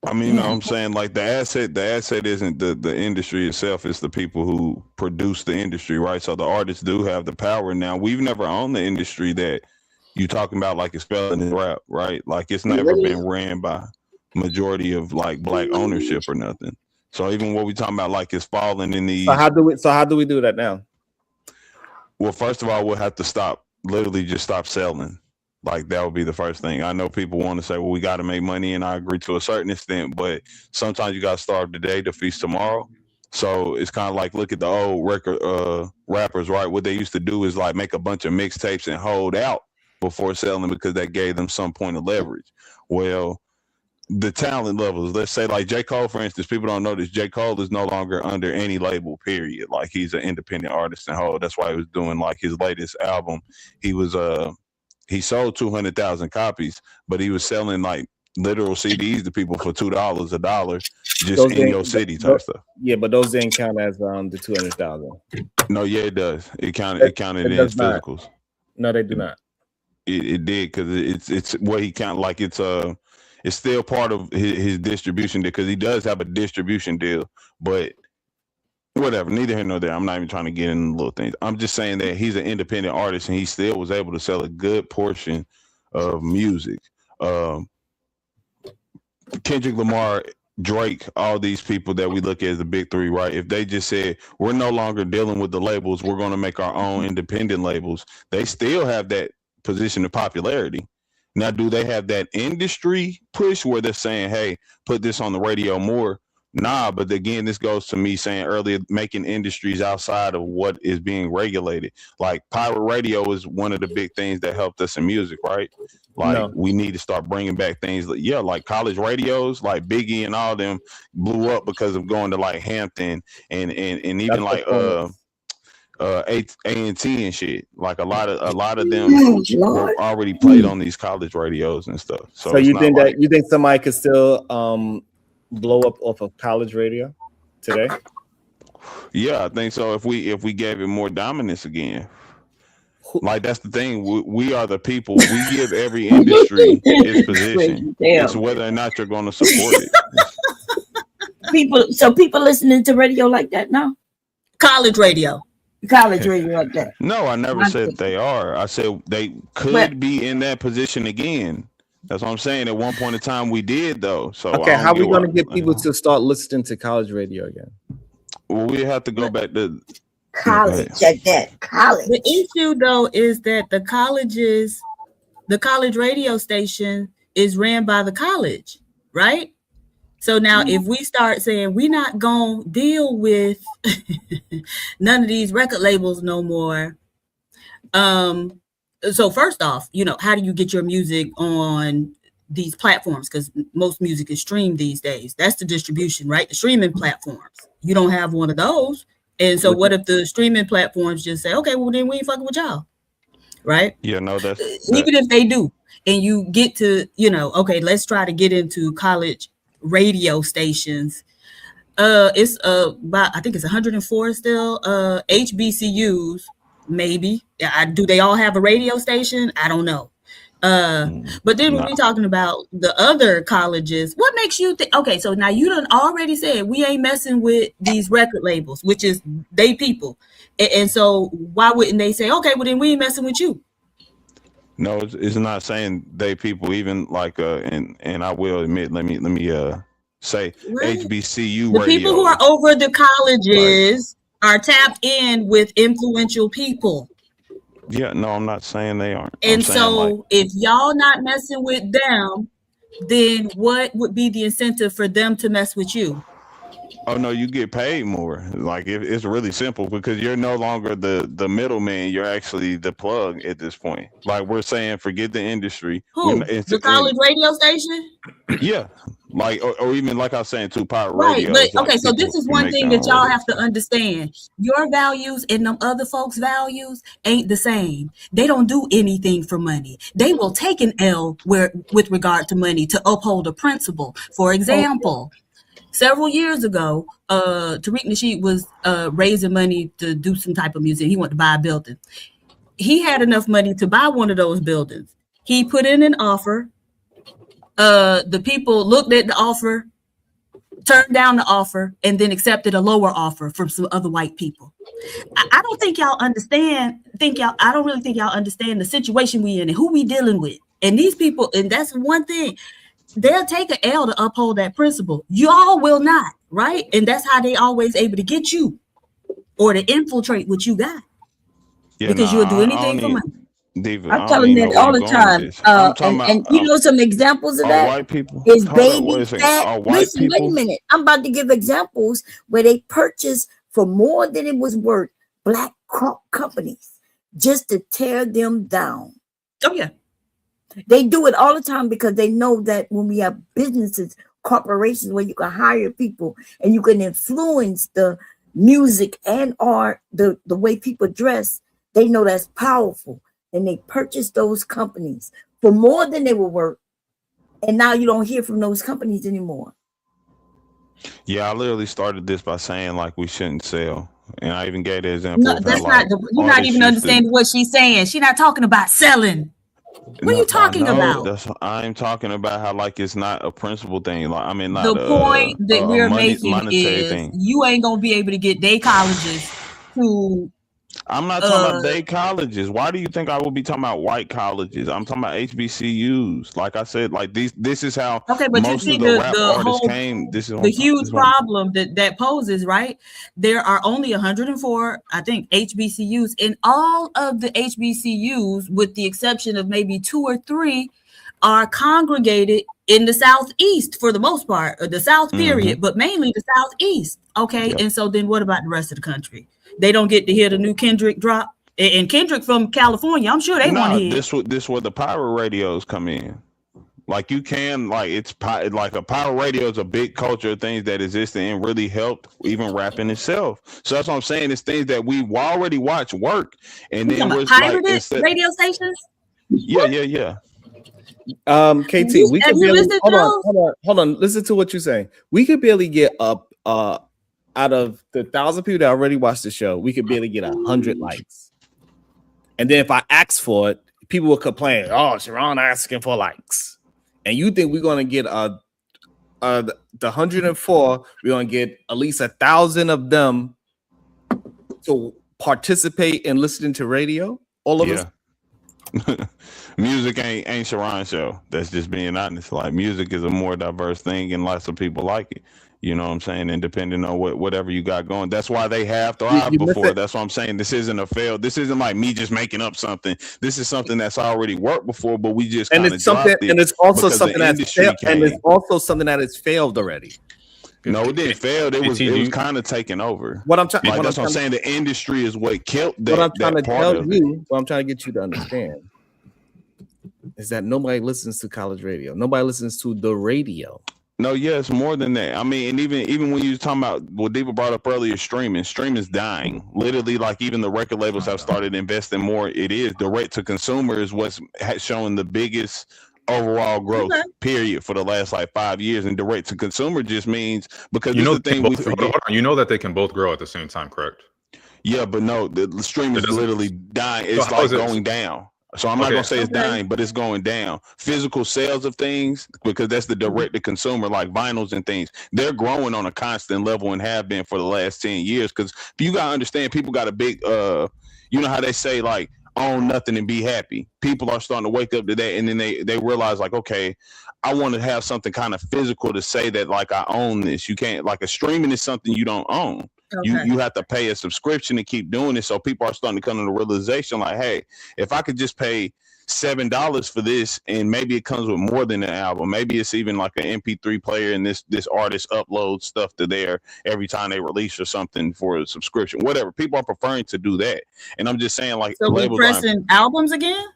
I mean, I'm saying like the asset isn't the industry itself, it's the people who produce the industry, right? So the artists do have the power. Now, we've never owned the industry that you talking about like it's spelling in rap, right? Like it's never been ran by majority of like black ownership or nothing. So even what we talking about, like it's falling in these.
So how do we do that now?
Well, first of all, we'll have to stop, literally just stop selling. Like that would be the first thing. I know people want to say, well, we got to make money, and I agree to a certain extent, but sometimes you got to starve today to feast tomorrow. So it's kind of like, look at the old record rappers, right? What they used to do is like make a bunch of mixtapes and hold out before selling because that gave them some point of leverage. Well, the talent levels, let's say like J. Cole, for instance, people don't know this. J. Cole is no longer under any label, period. Like he's an independent artist and whole. That's why he was doing like his latest album. He was he sold 200,000 copies, but he was selling like literal CDs to people for $2 a dollar, just
Those
in your city type stuff.
Yeah, but those didn't count as the 200,000.
No, yeah, it does. It counted in
does not.
physicals.
No, they do not.
It did, because it's what he count, like it's still part of his distribution deal, because he does have a distribution deal, but whatever, neither here nor there. I'm not even trying to get into little things. I'm just saying that he's an independent artist and he still was able to sell a good portion of music. Kendrick Lamar, Drake, all these people that we look at as the big three, right? If they just said, we're no longer dealing with the labels, we're going to make our own independent labels, they still have that position of popularity. Now, do they have that industry push where they're saying, hey, put this on the radio more? Nah, but again, this goes to me saying earlier, making industries outside of what is being regulated. Like pirate radio is one of the big things that helped us in music, right? Like we need to start bringing back things like college radios, like Biggie and all them blew up because of going to like Hampton and even like A&T and shit. Like a lot of them were already played on these college radios and stuff. So
you think that you think somebody could still blow up off of college radio today?
Yeah, I think so. If we gave it more dominance again. Like that's the thing. We are the people. We give every industry its position. It's whether or not you're going to support it.
People listening to radio like that now?
College radio
like that.
No, I never said they are. I said they could be in that position again. That's what I'm saying. At one point in time, we did though. So
okay, how are we going to get people to start listening to college radio again?
Well, we have to go back to
college. College.
The issue though is that the college radio station is ran by the college, right? So now if we start saying we're not gonna deal with none of these record labels no more. So first off, how do you get your music on these platforms? Because most music is streamed these days. That's the distribution, right? The streaming platforms. You don't have one of those. And so what if the streaming platforms just say, okay, well then we ain't fucking with y'all, right?
Yeah, no, that's
even if they do, and you get to, okay, let's try to get into college radio stations. It's about, I think it's 104 still. HBCUs, maybe. Do they all have a radio station? I don't know. But then when we're talking about the other colleges, what makes you think? Okay, so now you done already said we ain't messing with these record labels, which is they people, and so why wouldn't they say, okay, well then we ain't messing with you?
No, it's not saying they people. Even like and I will admit, let me say HBCU
the
radio.
People who are over the colleges are tapped in with influential people.
Yeah, no, I'm not saying they aren't.
And so if y'all not messing with them, then what would be the incentive for them to mess with you?
Oh no, you get paid more. Like it's really simple, because you're no longer the middleman. You're actually the plug at this point. Like we're saying, forget the industry.
Who? The college radio station?
Yeah, like or even like I was saying, pirate
right.
radio.
But okay, so this is one thing that y'all have to understand. Your values and them other folks' values ain't the same. They don't do anything for money. They will take an L with regard to money to uphold a principle. For example. Several years ago, Tariq Nasheed was raising money to do some type of music. He wanted to buy a building. He had enough money to buy one of those buildings. He put in an offer. The people looked at the offer, turned down the offer and then accepted a lower offer from some other white people. I don't think y'all understand. I don't really think y'all understand the situation we in and who we dealing with. And these people, and that's one thing, they'll take an L to uphold that principle. Y'all will not, right? And that's how they always able to get you or to infiltrate what you got.
Yeah,
Because you'll do anything for money.
Diva,
I'm telling that all the time. And you know some examples of that
white people
is
hold up, wait
baby
a second.
fat.
Are white
Listen, wait a
people
minute. I'm about to give examples where they purchased for more than it was worth black companies just to tear them down.
Oh yeah.
They do it all the time because they know that when we have businesses, corporations where you can hire people and you can influence the music and art, the way people dress, they know that's powerful. And they purchased those companies for more than they were worth. And now you don't hear from those companies anymore.
Yeah, I literally started this by saying like we shouldn't sell. And I even gave the example.
No,
of
that's
how,
not.
like,
You're not
artists
even
used
understanding what she's saying. She's not talking about selling. What are you talking about?
I'm talking about how like it's not a principal thing. Like I mean, not
The point that we're making
monetary
is
thing.
you ain't gonna be able to get day colleges to.
I'm not talking about day colleges. Why do you think I will be talking about white colleges? I'm talking about HBCUs. Like I said, like this is how
Okay, but you
most
see
of the rap
the
artists
whole
came. This is
the huge problem that poses, right? There are only 104, I think, HBCUs, and all of the HBCUs, with the exception of maybe 2 or 3, are congregated in the Southeast for the most part, or the South period, but mainly the Southeast. Okay,
Yep.
and so then what about the rest of the country? They don't get to hear the new Kendrick drop, and Kendrick from California, I'm sure they want to hear.
This where the pirate radios come in. Like you can, like like a pirate radio is a big culture of things that exist and really helped even rapping itself. So that's what I'm saying. It's things that we already watch work, and then was
pirated radio stations.
Yeah.
KT, we could barely hold on. Listen to what you're saying. We could barely get up out of the 1,000 people that already watched the show, we could barely get 100 likes. And then if I ask for it, people will complain, oh, Sharon asking for likes. And you think we're gonna get the 104, we're gonna get at least 1,000 of them to participate in listening to radio? All of us.
Music ain't Sharon's show. That's just being honest. Like music is a more diverse thing and lots of people like it. You know what I'm saying? And depending on whatever you got going, that's why they have Thrive before. That's what I'm saying. This isn't a fail. This isn't like me just making up something. This is something that's already worked before, but we just
and it's something, and it's also something that's failed, and it's also something that has failed already.
No, it didn't fail. It was kind of taken over.
What I'm trying,
like, that's what I'm saying. The industry is what killed that.
What I'm trying to tell
you,
what I'm trying to get you to understand, is that nobody listens to college radio. Nobody listens to the radio.
No, yeah, it's more than that. I mean, and even when you was talking about what Diva brought up earlier, streaming's dying. Literally, like even the record labels have started investing more. It is direct to consumer is what's showing the biggest overall growth period for the last like 5 years. And direct to consumer just means because
you know
the thing we forget.
You know that they can both grow at the same time, correct?
Yeah, but no, the stream is literally dying. It's like going down. So I'm not gonna say it's dying, but it's going down. Physical sales of things, because that's the direct to consumer, like vinyls and things, they're growing on a constant level and have been for the last 10 years. Because you gotta understand, people got a big you know how they say like own nothing and be happy. People are starting to wake up to that, and then they realize like, okay, I want to have something kind of physical to say that like I own this. You can't, like, a streaming is something you don't own. You have to pay a subscription to keep doing it. So people are starting to come to the realization like, hey, if I could just pay $7 for this, and maybe it comes with more than an album, maybe it's even like an MP3 player, and this artist uploads stuff to there every time they release or something for a subscription, whatever. People are preferring to do that. And I'm just saying, like,
so we're pressing albums again.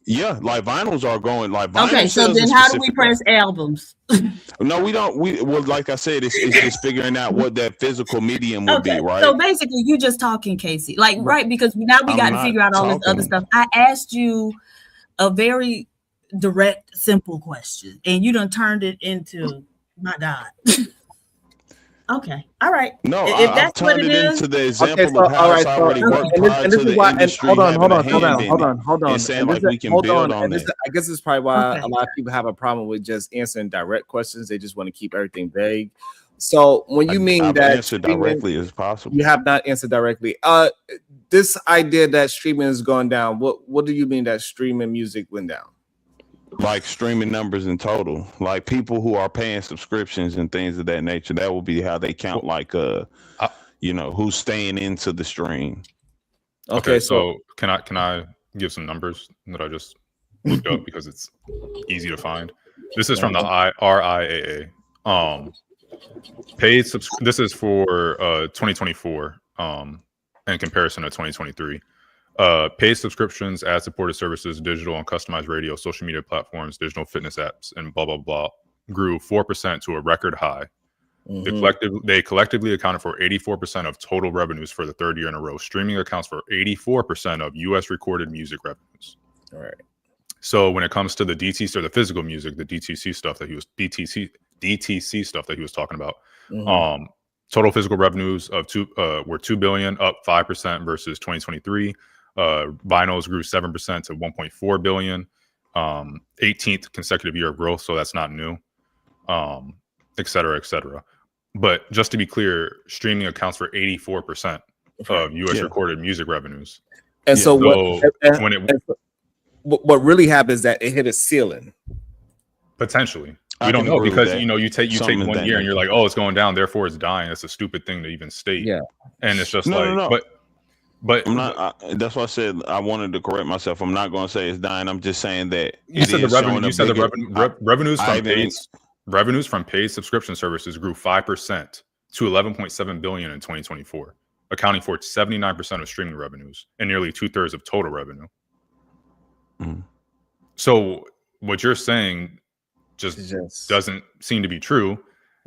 Yeah, like vinyls are going like vinyl.
Okay, so then how do we press albums?
No, we don't. Well, like I said, it's just figuring out what that physical medium would be, right?
So basically, you just talking, Casey, like, right? Because now we got to figure out all this other stuff. I asked you a very direct, simple question, and you done turned it into, my God. Okay, all right.
No,
if that's what it is,
into the example of how it's already worked prior to the industry.
Hold on.
And saying like we can build on
that. I guess it's probably why a lot of people have a problem with just answering direct questions. They just want to keep everything vague. So when you mean
I've
that
answered
streaming,
directly as possible.
you have not answered directly. This idea that streaming is going down. What do you mean that streaming music went down?
Like streaming numbers in total, like people who are paying subscriptions and things of that nature. That will be how they count, like who's staying into the stream.
Okay, so can I give some numbers that I just looked up because it's easy to find? This is from the RIAA. This is for 2024 in comparison to 2023. Paid subscriptions, ad-supported services, digital and customized radio, social media platforms, digital fitness apps, and blah, blah, blah, grew 4% to a record high. They collectively accounted for 84% of total revenues for the third year in a row. Streaming accounts for 84% of U.S. recorded music revenues.
All right.
So when it comes to the DTC or the physical music, the DTC stuff that he was talking about, total physical revenues of were $2 billion, up 5% versus 2023. Vinyls grew 7% to $1.4 billion. 18th consecutive year of growth, so that's not new. Et cetera, et cetera. But just to be clear, streaming accounts for 84% of U.S. recorded music revenues.
And so what really happened is that it hit a ceiling.
Potentially. We don't know because you take 1 year and you're like, oh, it's going down, therefore it's dying. It's a stupid thing to even state.
Yeah.
And it's just but
I'm not. That's why I said I wanted to correct myself. I'm not going to say it's dying. I'm just saying that
you said the revenues from paid subscription services grew 5% to $11.7 billion in 2024, accounting for 79% of streaming revenues and nearly 2/3 of total revenue. So what you're saying just doesn't seem to be true.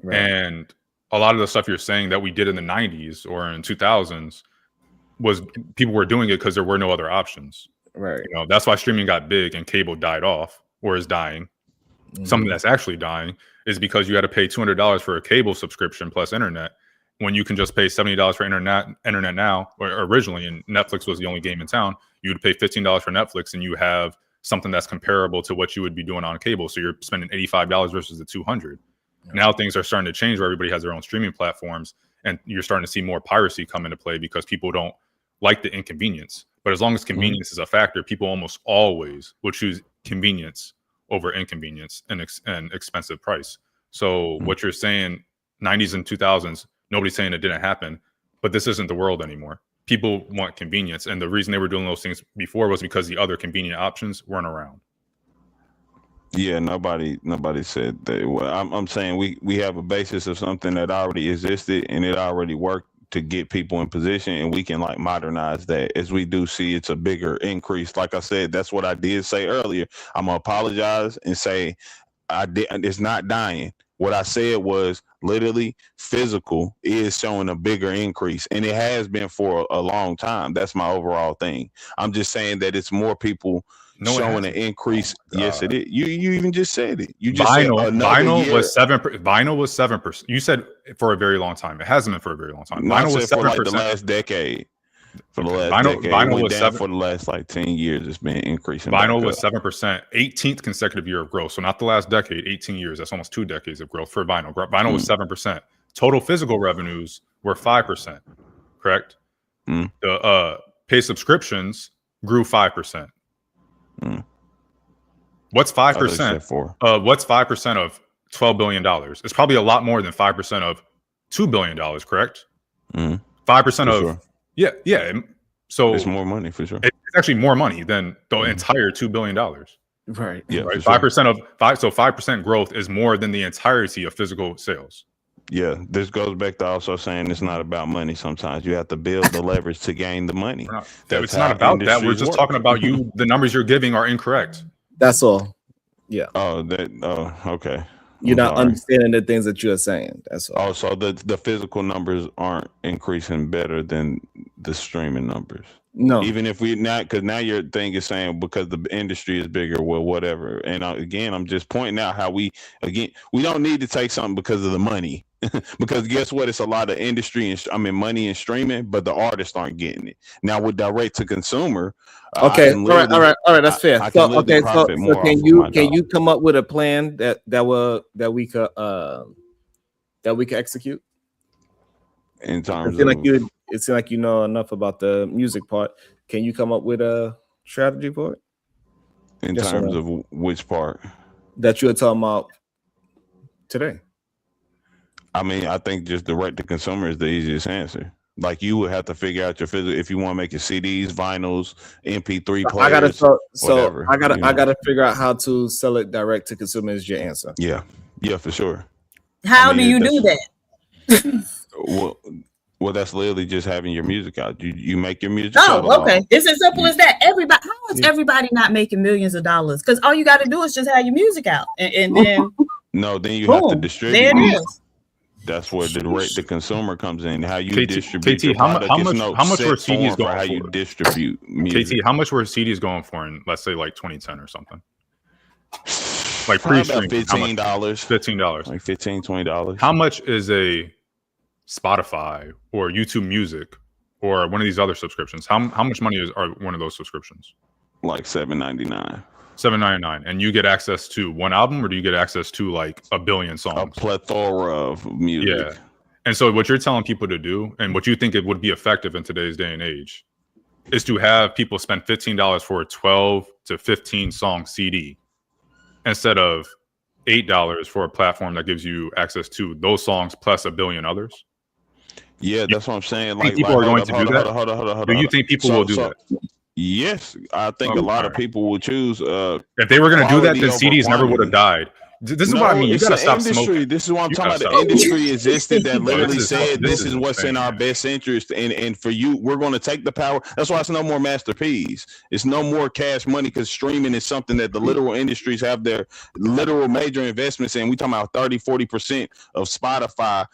Right. And a lot of the stuff you're saying that we did in the 90s or in 2000s was people were doing it because there were no other options.
Right.
That's why streaming got big and cable died off or is dying. Something that's actually dying is because you had to pay $200 for a cable subscription plus internet when you can just pay $70 for internet now, or originally, and Netflix was the only game in town. You would pay $15 for Netflix and you have something that's comparable to what you would be doing on cable. So you're spending $85 versus the $200. Yeah. Now things are starting to change where everybody has their own streaming platforms and you're starting to see more piracy come into play because people don't like the inconvenience. But as long as convenience is a factor, people almost always will choose convenience over inconvenience and expensive price. So what you're saying, 90s and 2000s, nobody's saying it didn't happen, but this isn't the world anymore. People want convenience. And the reason they were doing those things before was because the other convenient options weren't around.
Yeah, nobody said that. Well, I'm saying we have a basis of something that already existed and it already worked to get people in position, and we can like modernize that. As we do see it's a bigger increase. Like I said, that's what I did say earlier. I'm gonna apologize and say it's not dying. What I said was literally physical is showing a bigger increase, and it has been for a long time. That's my overall thing. I'm just saying that it's more people showing an increase. Yes, it is. You even just said it. You just
vinyl
was
7%. Vinyl was 7%. You said for a very long time. It hasn't been for a very long time.
Vinyl was 7% for like the last decade. For the last decade, vinyl was 7% for the last like 10 years. It's been increasing.
Vinyl was 7%, 18th consecutive year of growth. So not the last decade, 18 years. That's almost 2 decades of growth for vinyl. Vinyl was 7%. Total physical revenues were 5%. Correct. The paid subscriptions grew 5%. What's 5%? What's 5% of $12 billion? It's probably a lot more than 5% of $2 billion, correct? 5% of
sure.
Yeah. So
it's more money for sure.
It's actually more money than the entire $2 billion.
Right.
Yeah.
Right. 5% of 5% growth is more than the entirety of physical sales.
Yeah, this goes back to also saying it's not about money. Sometimes you have to build the leverage to gain the money.
It's not about that. We're just talking about you. The numbers you're giving are incorrect.
That's all. Yeah.
Okay.
You're not understanding the things that you're saying. That's all.
Oh, so the physical numbers aren't increasing better than the streaming numbers.
No.
Even if because now your thing is saying because the industry is bigger, well, whatever. And again, I'm just pointing out how we don't need to take something because of the money. Because guess what? It's a lot of industry and money in streaming, but the artists aren't getting it. Now with direct to consumer.
Okay. All right. That's fair. So can you come up with a plan that that we can execute?
In terms
It seems
of
like you know enough about the music part. Can you come up with a strategy for it?
in
Yes,
terms
sir.
of which part?
That you were talking about today.
I mean, I think just direct to consumer is the easiest answer. Like you would have to figure out your physical if you want to make your CDs, vinyls, MP3
I gotta
players, whatever.
I gotta figure out how to sell it direct to consumer. Is your answer?
Yeah, for sure.
How
I mean,
do you do
that's-
that?
Well, that's literally just having your music out. You make your music.
Oh,
catalog.
okay. It's as simple as that. Everybody, how is everybody not making millions of dollars? Because all you got to do is just have your music out, and then
No, then you have to
boom,
distribute.
there it
it.
is.
That's where the direct to consumer comes in. How you distribute
KT,
your
how
product.
much
It's no
how much
set
were CDs
form for
going
how
for?
you distribute music.
KT, how much were CDs going for in, let's say, like 2010 or something? Like
Probably about
pre-streaming,
$15.
$15.
Like $15, $20.
How much is a Spotify or YouTube Music or one of these other subscriptions? How much money are one of those subscriptions?
Like $7.99.
$7.99, and you get access to one album, or do you get access to like a billion songs?
A plethora of music.
Yeah. And so what you're telling people to do, and what you think it would be effective in today's day and age, is to have people spend $15 for a 12 to 15 song CD instead of $8 for a platform that gives you access to those songs plus a billion others.
Yeah, that's what I'm saying.
Think
Like
people are going to do that?
Hold on.
Do you think people will do that?
Yes, I think a lot of people will choose.
If they were going to do that, then
quality
CDs
over
never would have
quantity.
died. This is what I mean. You
it's
got to
an
stop
industry.
smoking.
This is what I'm
You
talking about.
gotta
The
stop
industry existed that
No,
literally
this
said this is
insane,
what's in our
man.
best interest, and for you, we're going to take the power. That's why it's no more Master P's. It's no more cash money because streaming is something that the literal industries have their literal major investments in. We talking about 30-40% of Spotify.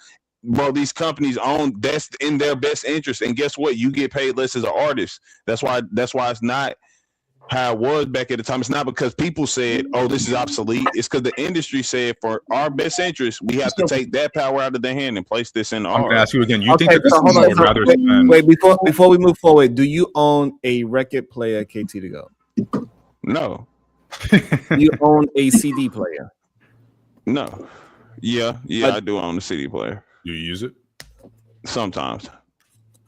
Bro, these companies own that's in their best interest, and guess what? You get paid less as an artist. That's why it's not how it was back at the time. It's not because people said, "Oh, this is obsolete." It's because the industry said, for our best interest, we have to take that power out of their hand and place this in
I'm going to
ours.
ask you again. You think
Okay,
that the
so hold
consumer
on.
would
So
rather spend?
wait, before we move forward, do you own a record player, KT to go?
No.
You own a CD player?
No. Yeah, I do own a CD player.
Do you use it?
Sometimes.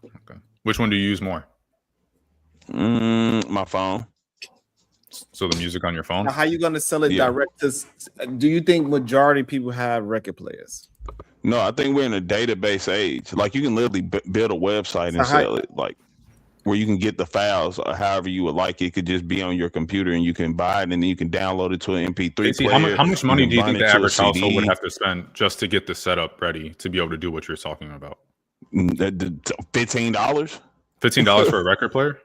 Okay. Which one do you use more?
My phone.
So the music on your phone?
Now, how you gonna sell it
Yeah.
direct to? Do you think majority of people have record players?
No, I think we're in a database age. Like you can literally build a website and
So how-
sell it. Like where you can get the files or however you would like. It could just be on your computer and you can buy it and then you can download it to an MP3
KT,
player.
how much money
can
do you
burn
think
it
the
to a
average household would
CD.
have to spend just to get the setup ready to be able to do what you're talking about?
$15?
$15 for a record player?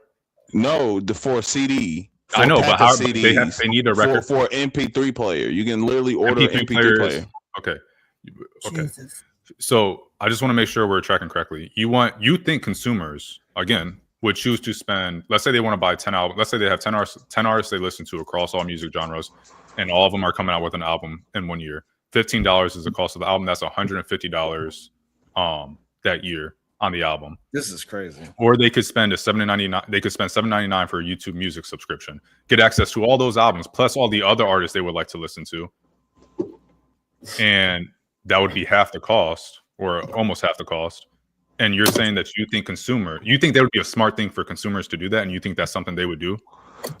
No, for a CD. For
I know,
a
but
pack
how
of
they
CDs,
need a record
for an MP3 player. You can literally order an MP3 player.
Okay. So I just want to make sure we're tracking correctly. You think consumers again would choose to spend, let's say they want to buy 10 albums, let's say they have 10 artists they listen to across all music genres, and all of them are coming out with an album in 1 year. $15 is the cost of the album. That's $150 that year on the album.
This is crazy.
Or they could spend $7.99. They could spend $7.99 for a YouTube Music subscription, get access to all those albums plus all the other artists they would like to listen to, and that would be half the cost, or almost half the cost. And you're saying that you think that would be a smart thing for consumers to do that, and you think that's something they would do?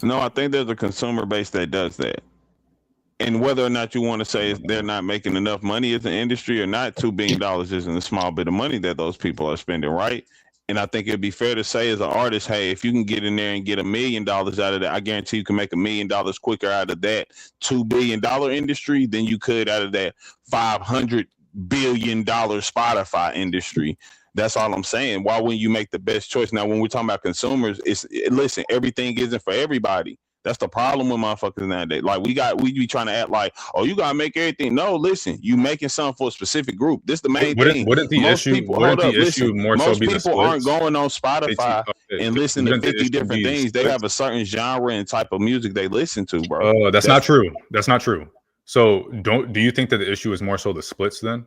No, I think there's a consumer base that does that. And whether or not you want to say they're not making enough money as an industry or not, $2 billion isn't a small bit of money that those people are spending, right? And I think it'd be fair to say as an artist, hey, if you can get in there and get $1 million out of that, I guarantee you can make $1 million quicker out of that $2 billion industry than you could out of that $500 billion Spotify industry. That's all I'm saying. Why wouldn't you make the best choice? Now, when we're talking about consumers, listen, everything isn't for everybody. That's the problem with motherfuckers nowadays. Like we be trying to act like, oh, you gotta make everything. No, listen, you making something for a specific group. This is the main thing.
Wouldn't the
Most
issue
people,
more
most
so be the
people aren't
splits?
going on Spotify and listening to
Wouldn't the
50
issue
different
be the
things. They
splits?
have a certain genre and type of music they listen to, bro.
Oh, that's not true. That's not true. So do you think that the issue is more so the splits then?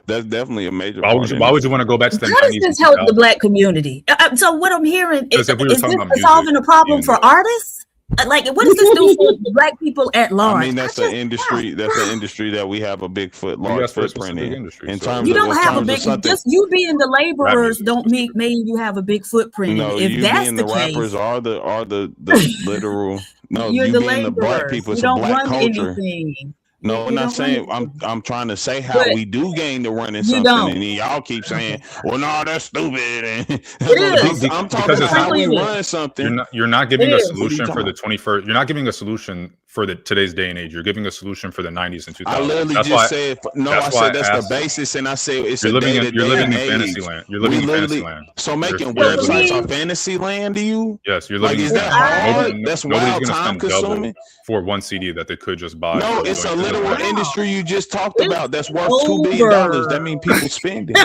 That's definitely a major.
Why would you want to go back to the
How does
90s?
this help the black community? So what I'm hearing is
Because if we were
this
talking about
solving a problem for artists? Like, what does this do for black people at large?
I mean, that's an industry. That's an industry that we have a big large footprint in. In terms
You
of,
don't have a big. Just you being the laborers don't mean you have a big footprint.
No,
if
you
that's
being
the
the
case,
rappers are the literal. No,
you're
you
the
being the black
laborers.
people. It's
You
a
don't
black
run
culture.
anything.
No, I'm
You
not
don't
saying.
run
I'm trying to say how
But
we do gain the running
you
something,
don't.
and then y'all keep saying, "Well, no, that's stupid." And
It is.
I'm talking
Because
about
it's
how
not
we run something.
You're not giving
It
a
is.
solution for the 21st. You're not giving a solution for the today's day and age. You're giving a solution for the 90s and 2000s.
I literally
That's
just
why,
said no.
that's
I
why
said that's the
asked-
basis, and I said it's
You're
a
living
day
in
to
you're living in
day
fantasy
age.
land. You're living
We
in fantasy
literally
land.
so making
You're
websites
living-
are fantasy land to you.
Yes, you're
Like,
living
is
in
that
fantasy.
hard? That's
Nobody's
wild,
gonna
time
spend double
consuming.
for one CD that they could just buy.
No,
for
it's a
going to the
literal
bank.
industry you just talked
It's
about. That's worth $2 billion.
over.
That means people spending.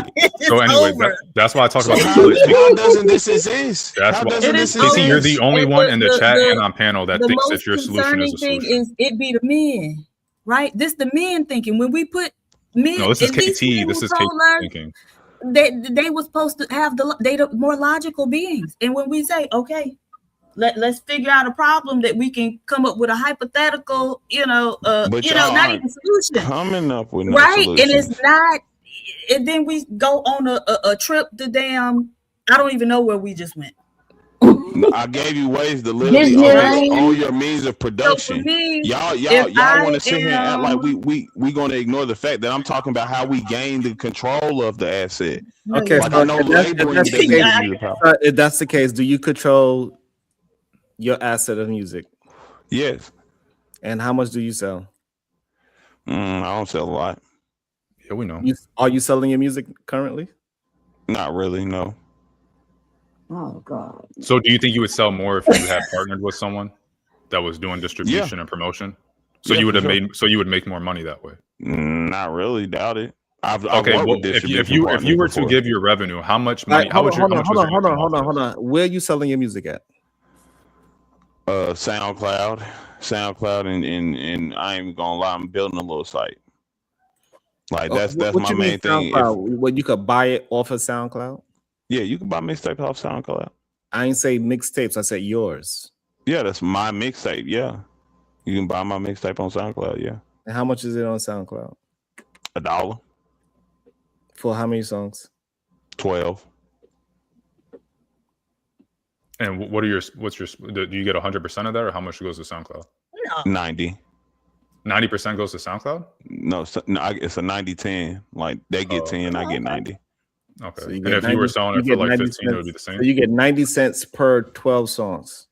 So anyway, that's why I talked
So
about the
how,
split.
how doesn't this exist?
That's
How
why.
doesn't
It
this
is
exist?
Casey, you're the only
And
one in the chat
the-
and on panel that
the
thinks
most
that your solution is
concerning
a
thing
solution.
is it be the men, right? This the men thinking when we put men.
No, this is
and these
KT.
men
This
who
is KT
told us
thinking.
they were supposed to have the more logical beings, and when we say okay, let's figure out a problem that we can come up with a hypothetical,
But
not
y'all
even solution,
coming up with no
right?
solution.
And it's not. And then we go on a trip to damn. I don't even know where we just went.
I gave you ways to literally own your means of production.
me,
y'all
if
want
I
to sit here and act like
am-
we going to ignore the fact that I'm talking about how we gain the control of the asset.
Okay,
Like
so
I know
if that's
laboring
the
doesn't give
case,
you the power.
if that's the case, do you control your asset of music?
Yes.
And how much do you sell?
I don't sell a lot.
Yeah, we know.
Are you selling your music currently?
Not really, no.
Oh God.
So do you think you would sell more if you had partnered with someone that was doing distribution and promotion? So
Yeah,
you would
for
have
sure.
made. So you would make more money that way.
Not really. Doubt it. I've
Okay.
worked
Well,
with
if
distribution
you
partners
were to
before.
give your revenue, how much money?
Like,
How
hold
would you?
on,
How much was your income off
hold on. Where are you selling your music at?
SoundCloud, and I ain't even gonna lie, I'm building a little site. Like that's
What
my
you mean
main thing.
SoundCloud? When you could buy it off of SoundCloud?
Yeah, you can buy mixtapes off SoundCloud.
I ain't say mixtapes. I said yours.
Yeah, that's my mixtape. Yeah, you can buy my mixtape on SoundCloud. Yeah,
And how much is it on SoundCloud?
$1,
For how many songs?
12.
And what's your? Do you get 100% of that, or how much goes to SoundCloud?
90.
90% goes to SoundCloud.
No, it's a 90-10. Like they get 10, I get 90.
Okay.
So you
And if you were selling it for like 15, it would be the same.
So you get 90 cents per 12 songs.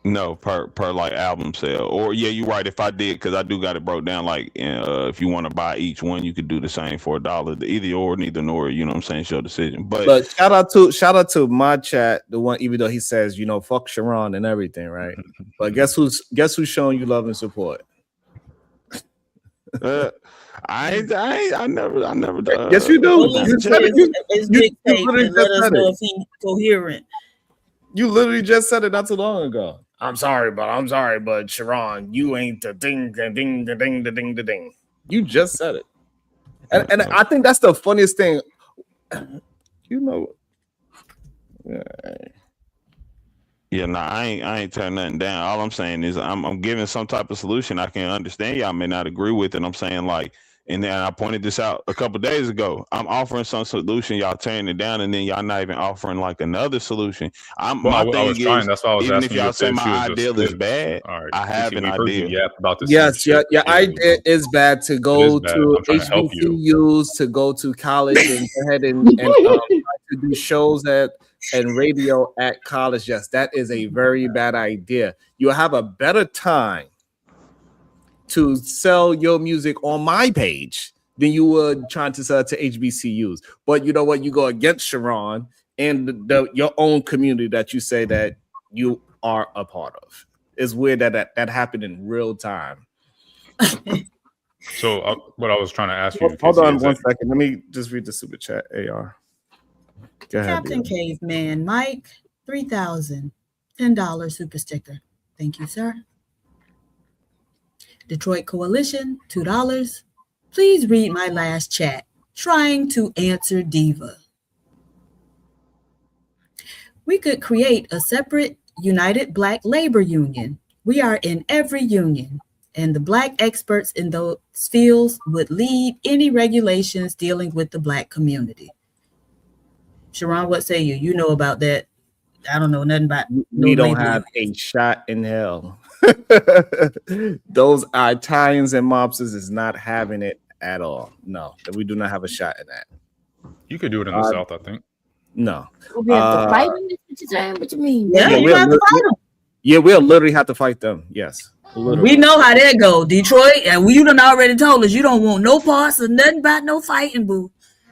No, per like album sale. Or yeah, you're right. If I did, because I do got it broke down. Like if you want to buy each one, you could do the same for $1. Either or, neither nor. You know what I'm saying? It's your decision.
But shout out to my chat, the one, even though he says, fuck Sharon and everything, right? But guess who's showing you love and support?
I never.
Yes, you do. You said it.
It's
You
dictate
literally
and let
just
us
said
know
it.
if he's coherent.
You literally just said it not too long ago. I'm sorry, but Sharon, you ain't the ding, the ding, the ding, the ding, the ding. You just said it, and I think that's the funniest thing.
Yeah, nah, I ain't turning nothing down. All I'm saying is I'm giving some type of solution I can understand. Y'all may not agree with it. I'm saying like, and then I pointed this out a couple days ago. I'm offering some solution, y'all turning it down, and then y'all not even offering like another solution.
I was trying. That's why I was
even if
asking
y'all
you
say
if
my
she was just
ideal is
spitting.
bad,
All right,
I have
Casey,
an
we heard you
idea.
yap about this.
Yes, your idea is bad to go
It is bad.
to
I'm trying to help you.
HBCUs, to go to college and go ahead and try to do shows and radio at college. Yes, that is a very bad idea. You'll have a better time to sell your music on my page than you would trying to sell it to HBCUs. But you know what? You go against Sharon and your own community that you say that you are a part of. It's weird that happened in real time.
So what I was trying to ask you.
Hold
Casey,
on
is
one
that-
second. Let me just read the super chat. AR. Go ahead.
Captain Caveman, Mike, 3,000, $10 super sticker. Thank you, sir. Detroit Coalition, $2. Please read my last chat. Trying to answer Diva. We could create a separate United Black Labor Union We are in every union, and the Black experts in those fields would lead any regulations dealing with the Black community. Sharon, what say you? You know about that. I don't know nothing about no
We don't
labor
have
unions.
a shot in hell. Those Italians and mobsters is not having it at all. No, we do not have a shot in that.
You could do it in the South, I think.
No.
We have to fight them? What you saying? What you mean?
Yeah, you
we'll
have to fight them.
Yeah, we'll literally have to fight them. Yes. Literally.
We know how that go, Detroit, and you done already told us you don't want no parts of nothing about no fighting, boo.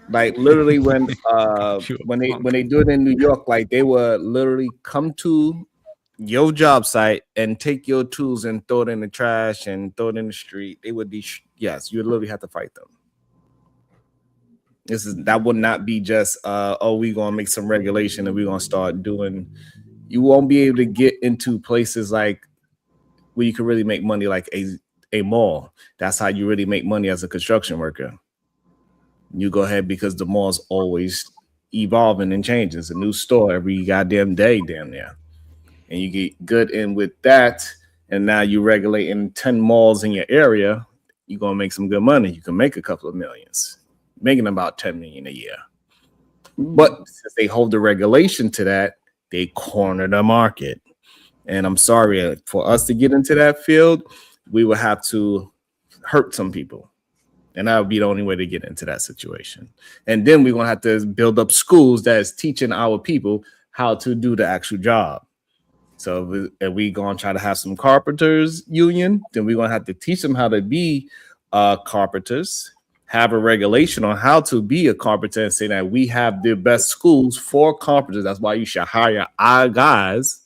Like literally when they do it in New York, like they would literally come to your job site and take your tools and throw it in the trash and throw it in the street. They would be yes, you would literally have to fight them. That would not be just we gonna make some regulation and we're gonna start doing. You won't be able to get into places like where you can really make money, like a mall. That's how you really make money as a construction worker. You go ahead because the mall's always evolving and changing. It's a new store every goddamn day, damn near. And you get good in with that, and now you regulating 10 malls in your area, you're gonna make some good money. You can make a couple of millions, making about 10 million a year. But since they hold the regulation to that, they corner the market. And I'm sorry, for us to get into that field, we would have to hurt some people. And that would be the only way to get into that situation. And then we're going to have to build up schools that is teaching our people how to do the actual job. So if we going to try to have some carpenters union, then we're going to have to teach them how to be carpenters, have a regulation on how to be a carpenter, and say that we have the best schools for carpenters. That's why you should hire our guys.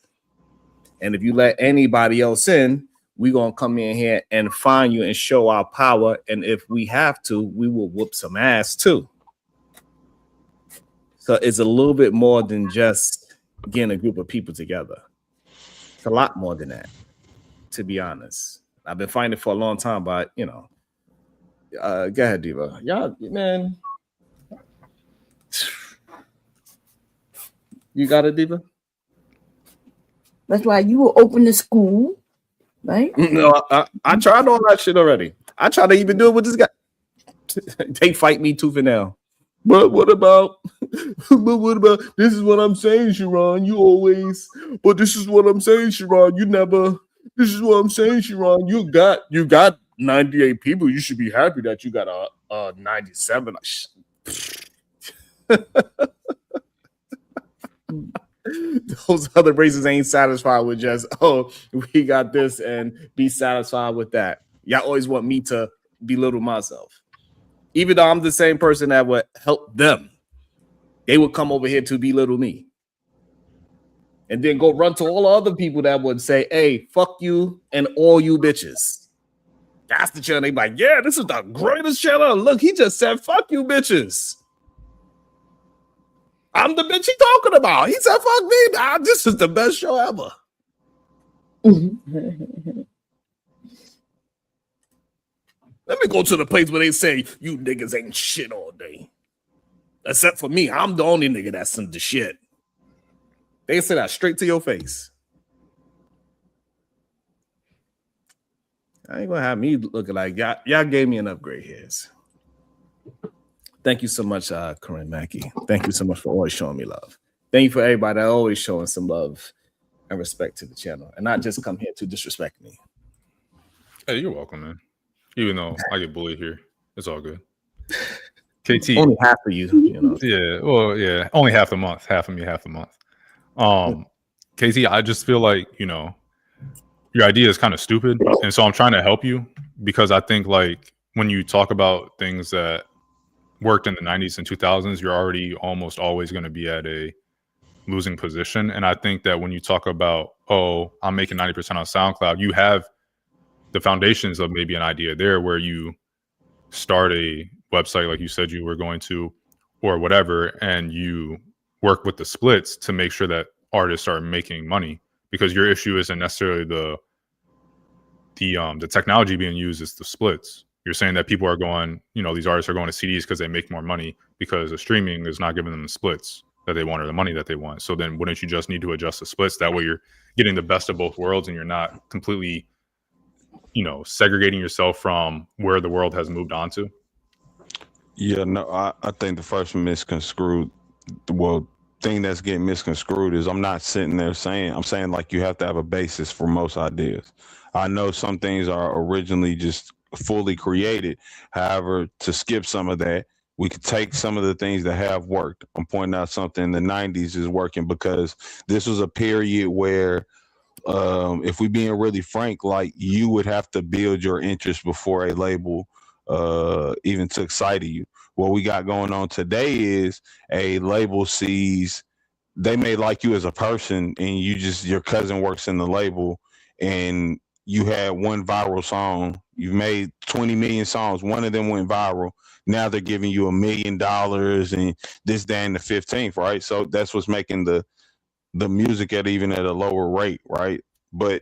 And if you let anybody else in, we're going to come in here and find you and show our power. And if we have to, we will whoop some ass too. So it's a little bit more than just getting a group of people together. It's a lot more than that, to be honest. I've been fighting it for a long time, but, you know. Go ahead, Diva. Y'all, man. You got it, Diva?
That's why you will open the school. Right?
No, I tried all that shit already. I tried to even do it with this guy. They fight me tooth and nail. But what about this is what I'm saying, Sharon. You always, but this is what I'm saying, Sharon. You never, this is what I'm saying, Sharon. You got 98 people. You should be happy that you got a 97. Those other races ain't satisfied with just, we got this and be satisfied with that. Y'all always want me to belittle myself. Even though I'm the same person that would help them, they would come over here to belittle me. And then go run to all the other people that would say, hey, fuck you and all you bitches. That's the channel. They be like, yeah, this is the greatest channel. Look, he just said, fuck you bitches. I'm the bitch he talking about. He said, fuck me. Nah, this is the best show ever. Let me go to the place where they say, you niggas ain't shit all day. Except for me. I'm the only nigga that's some the shit. They say that straight to your face. I ain't gonna have me looking like y'all gave me enough gray hairs. Thank you so much, Corinne Mackey. Thank you so much for always showing me love. Thank you for everybody that always showing some love and respect to the channel and not just come here to disrespect me.
Hey, you're welcome, man. Even though I get bullied here, it's all good. KT,
only half of you, you know.
Yeah, well, yeah, only half a month, half of me, half a month. KT, I just feel like, you know, your idea is kind of stupid, and so I'm trying to help you because I think like when you talk about things that worked in the 90s and 2000s, you're already almost always going to be at a losing position. And I think that when you talk about, I'm making 90% on SoundCloud, you have the foundations of maybe an idea there where you start a website like you said you were going to or whatever, and you work with the splits to make sure that artists are making money, because your issue isn't necessarily the technology being used, is the splits. You're saying that people are going, you know, these artists are going to CDs because they make more money because the streaming is not giving them the splits. that they want or the money that they want. So then wouldn't you just need to adjust the splits? That way you're getting the best of both worlds and you're not completely, you know, segregating yourself from where the world has moved on to.
Yeah, no, I think the first misconstrued, thing that's getting misconstrued is I'm not sitting there saying, I'm saying like you have to have a basis for most ideas. I know some things are originally just fully created. However, to skip some of that, we could take some of the things that have worked. I'm pointing out something in the 90s is working because this was a period where if we being really frank, like you would have to build your interest before a label even took sight of you. What we got going on today is a label sees they may like you as a person and your cousin works in the label and you had one viral song. You've made 20 million songs. One of them went viral. Now they're giving you $1 million and this, that, and the 15th, right? So that's what's making the music at a lower rate, right? But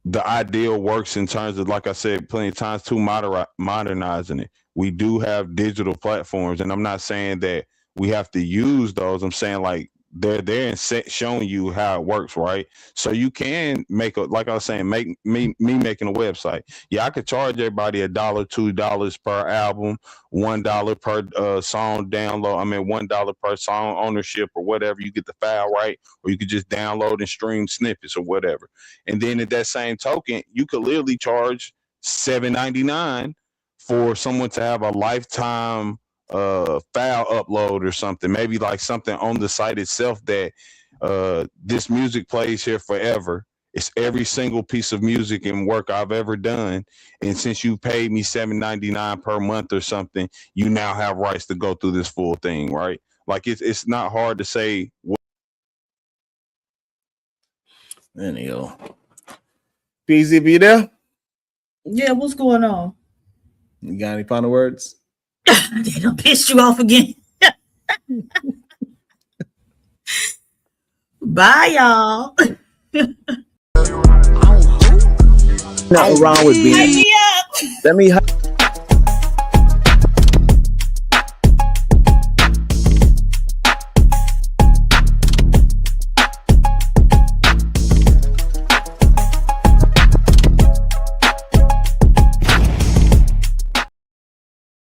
the ideal works in terms of, like I said, plenty of times too, modernizing it. We do have digital platforms, and I'm not saying that we have to use those. I'm saying like they're there and showing you how it works, right? So you can make like I was saying, make me making a website. Yeah, I could charge everybody $1, $2 per album, $1 per song download. I mean, $1 per song ownership or whatever. You get the file, right? Or you could just download and stream snippets or whatever. And then at that same token, you could literally charge $7.99 for someone to have a lifetime file upload or something, maybe like something on the site itself that this music plays here forever. It's every single piece of music and work I've ever done, and since you paid me $7.99 per month or something, you now have rights to go through this full thing, right? Like it's not hard to say.
Anyhow, PZ, be there?
Yeah, what's going on?
You got any final words?
They done pissed you off again. Bye, y'all.
Nothing wrong with being.
Hype me up.
Let me.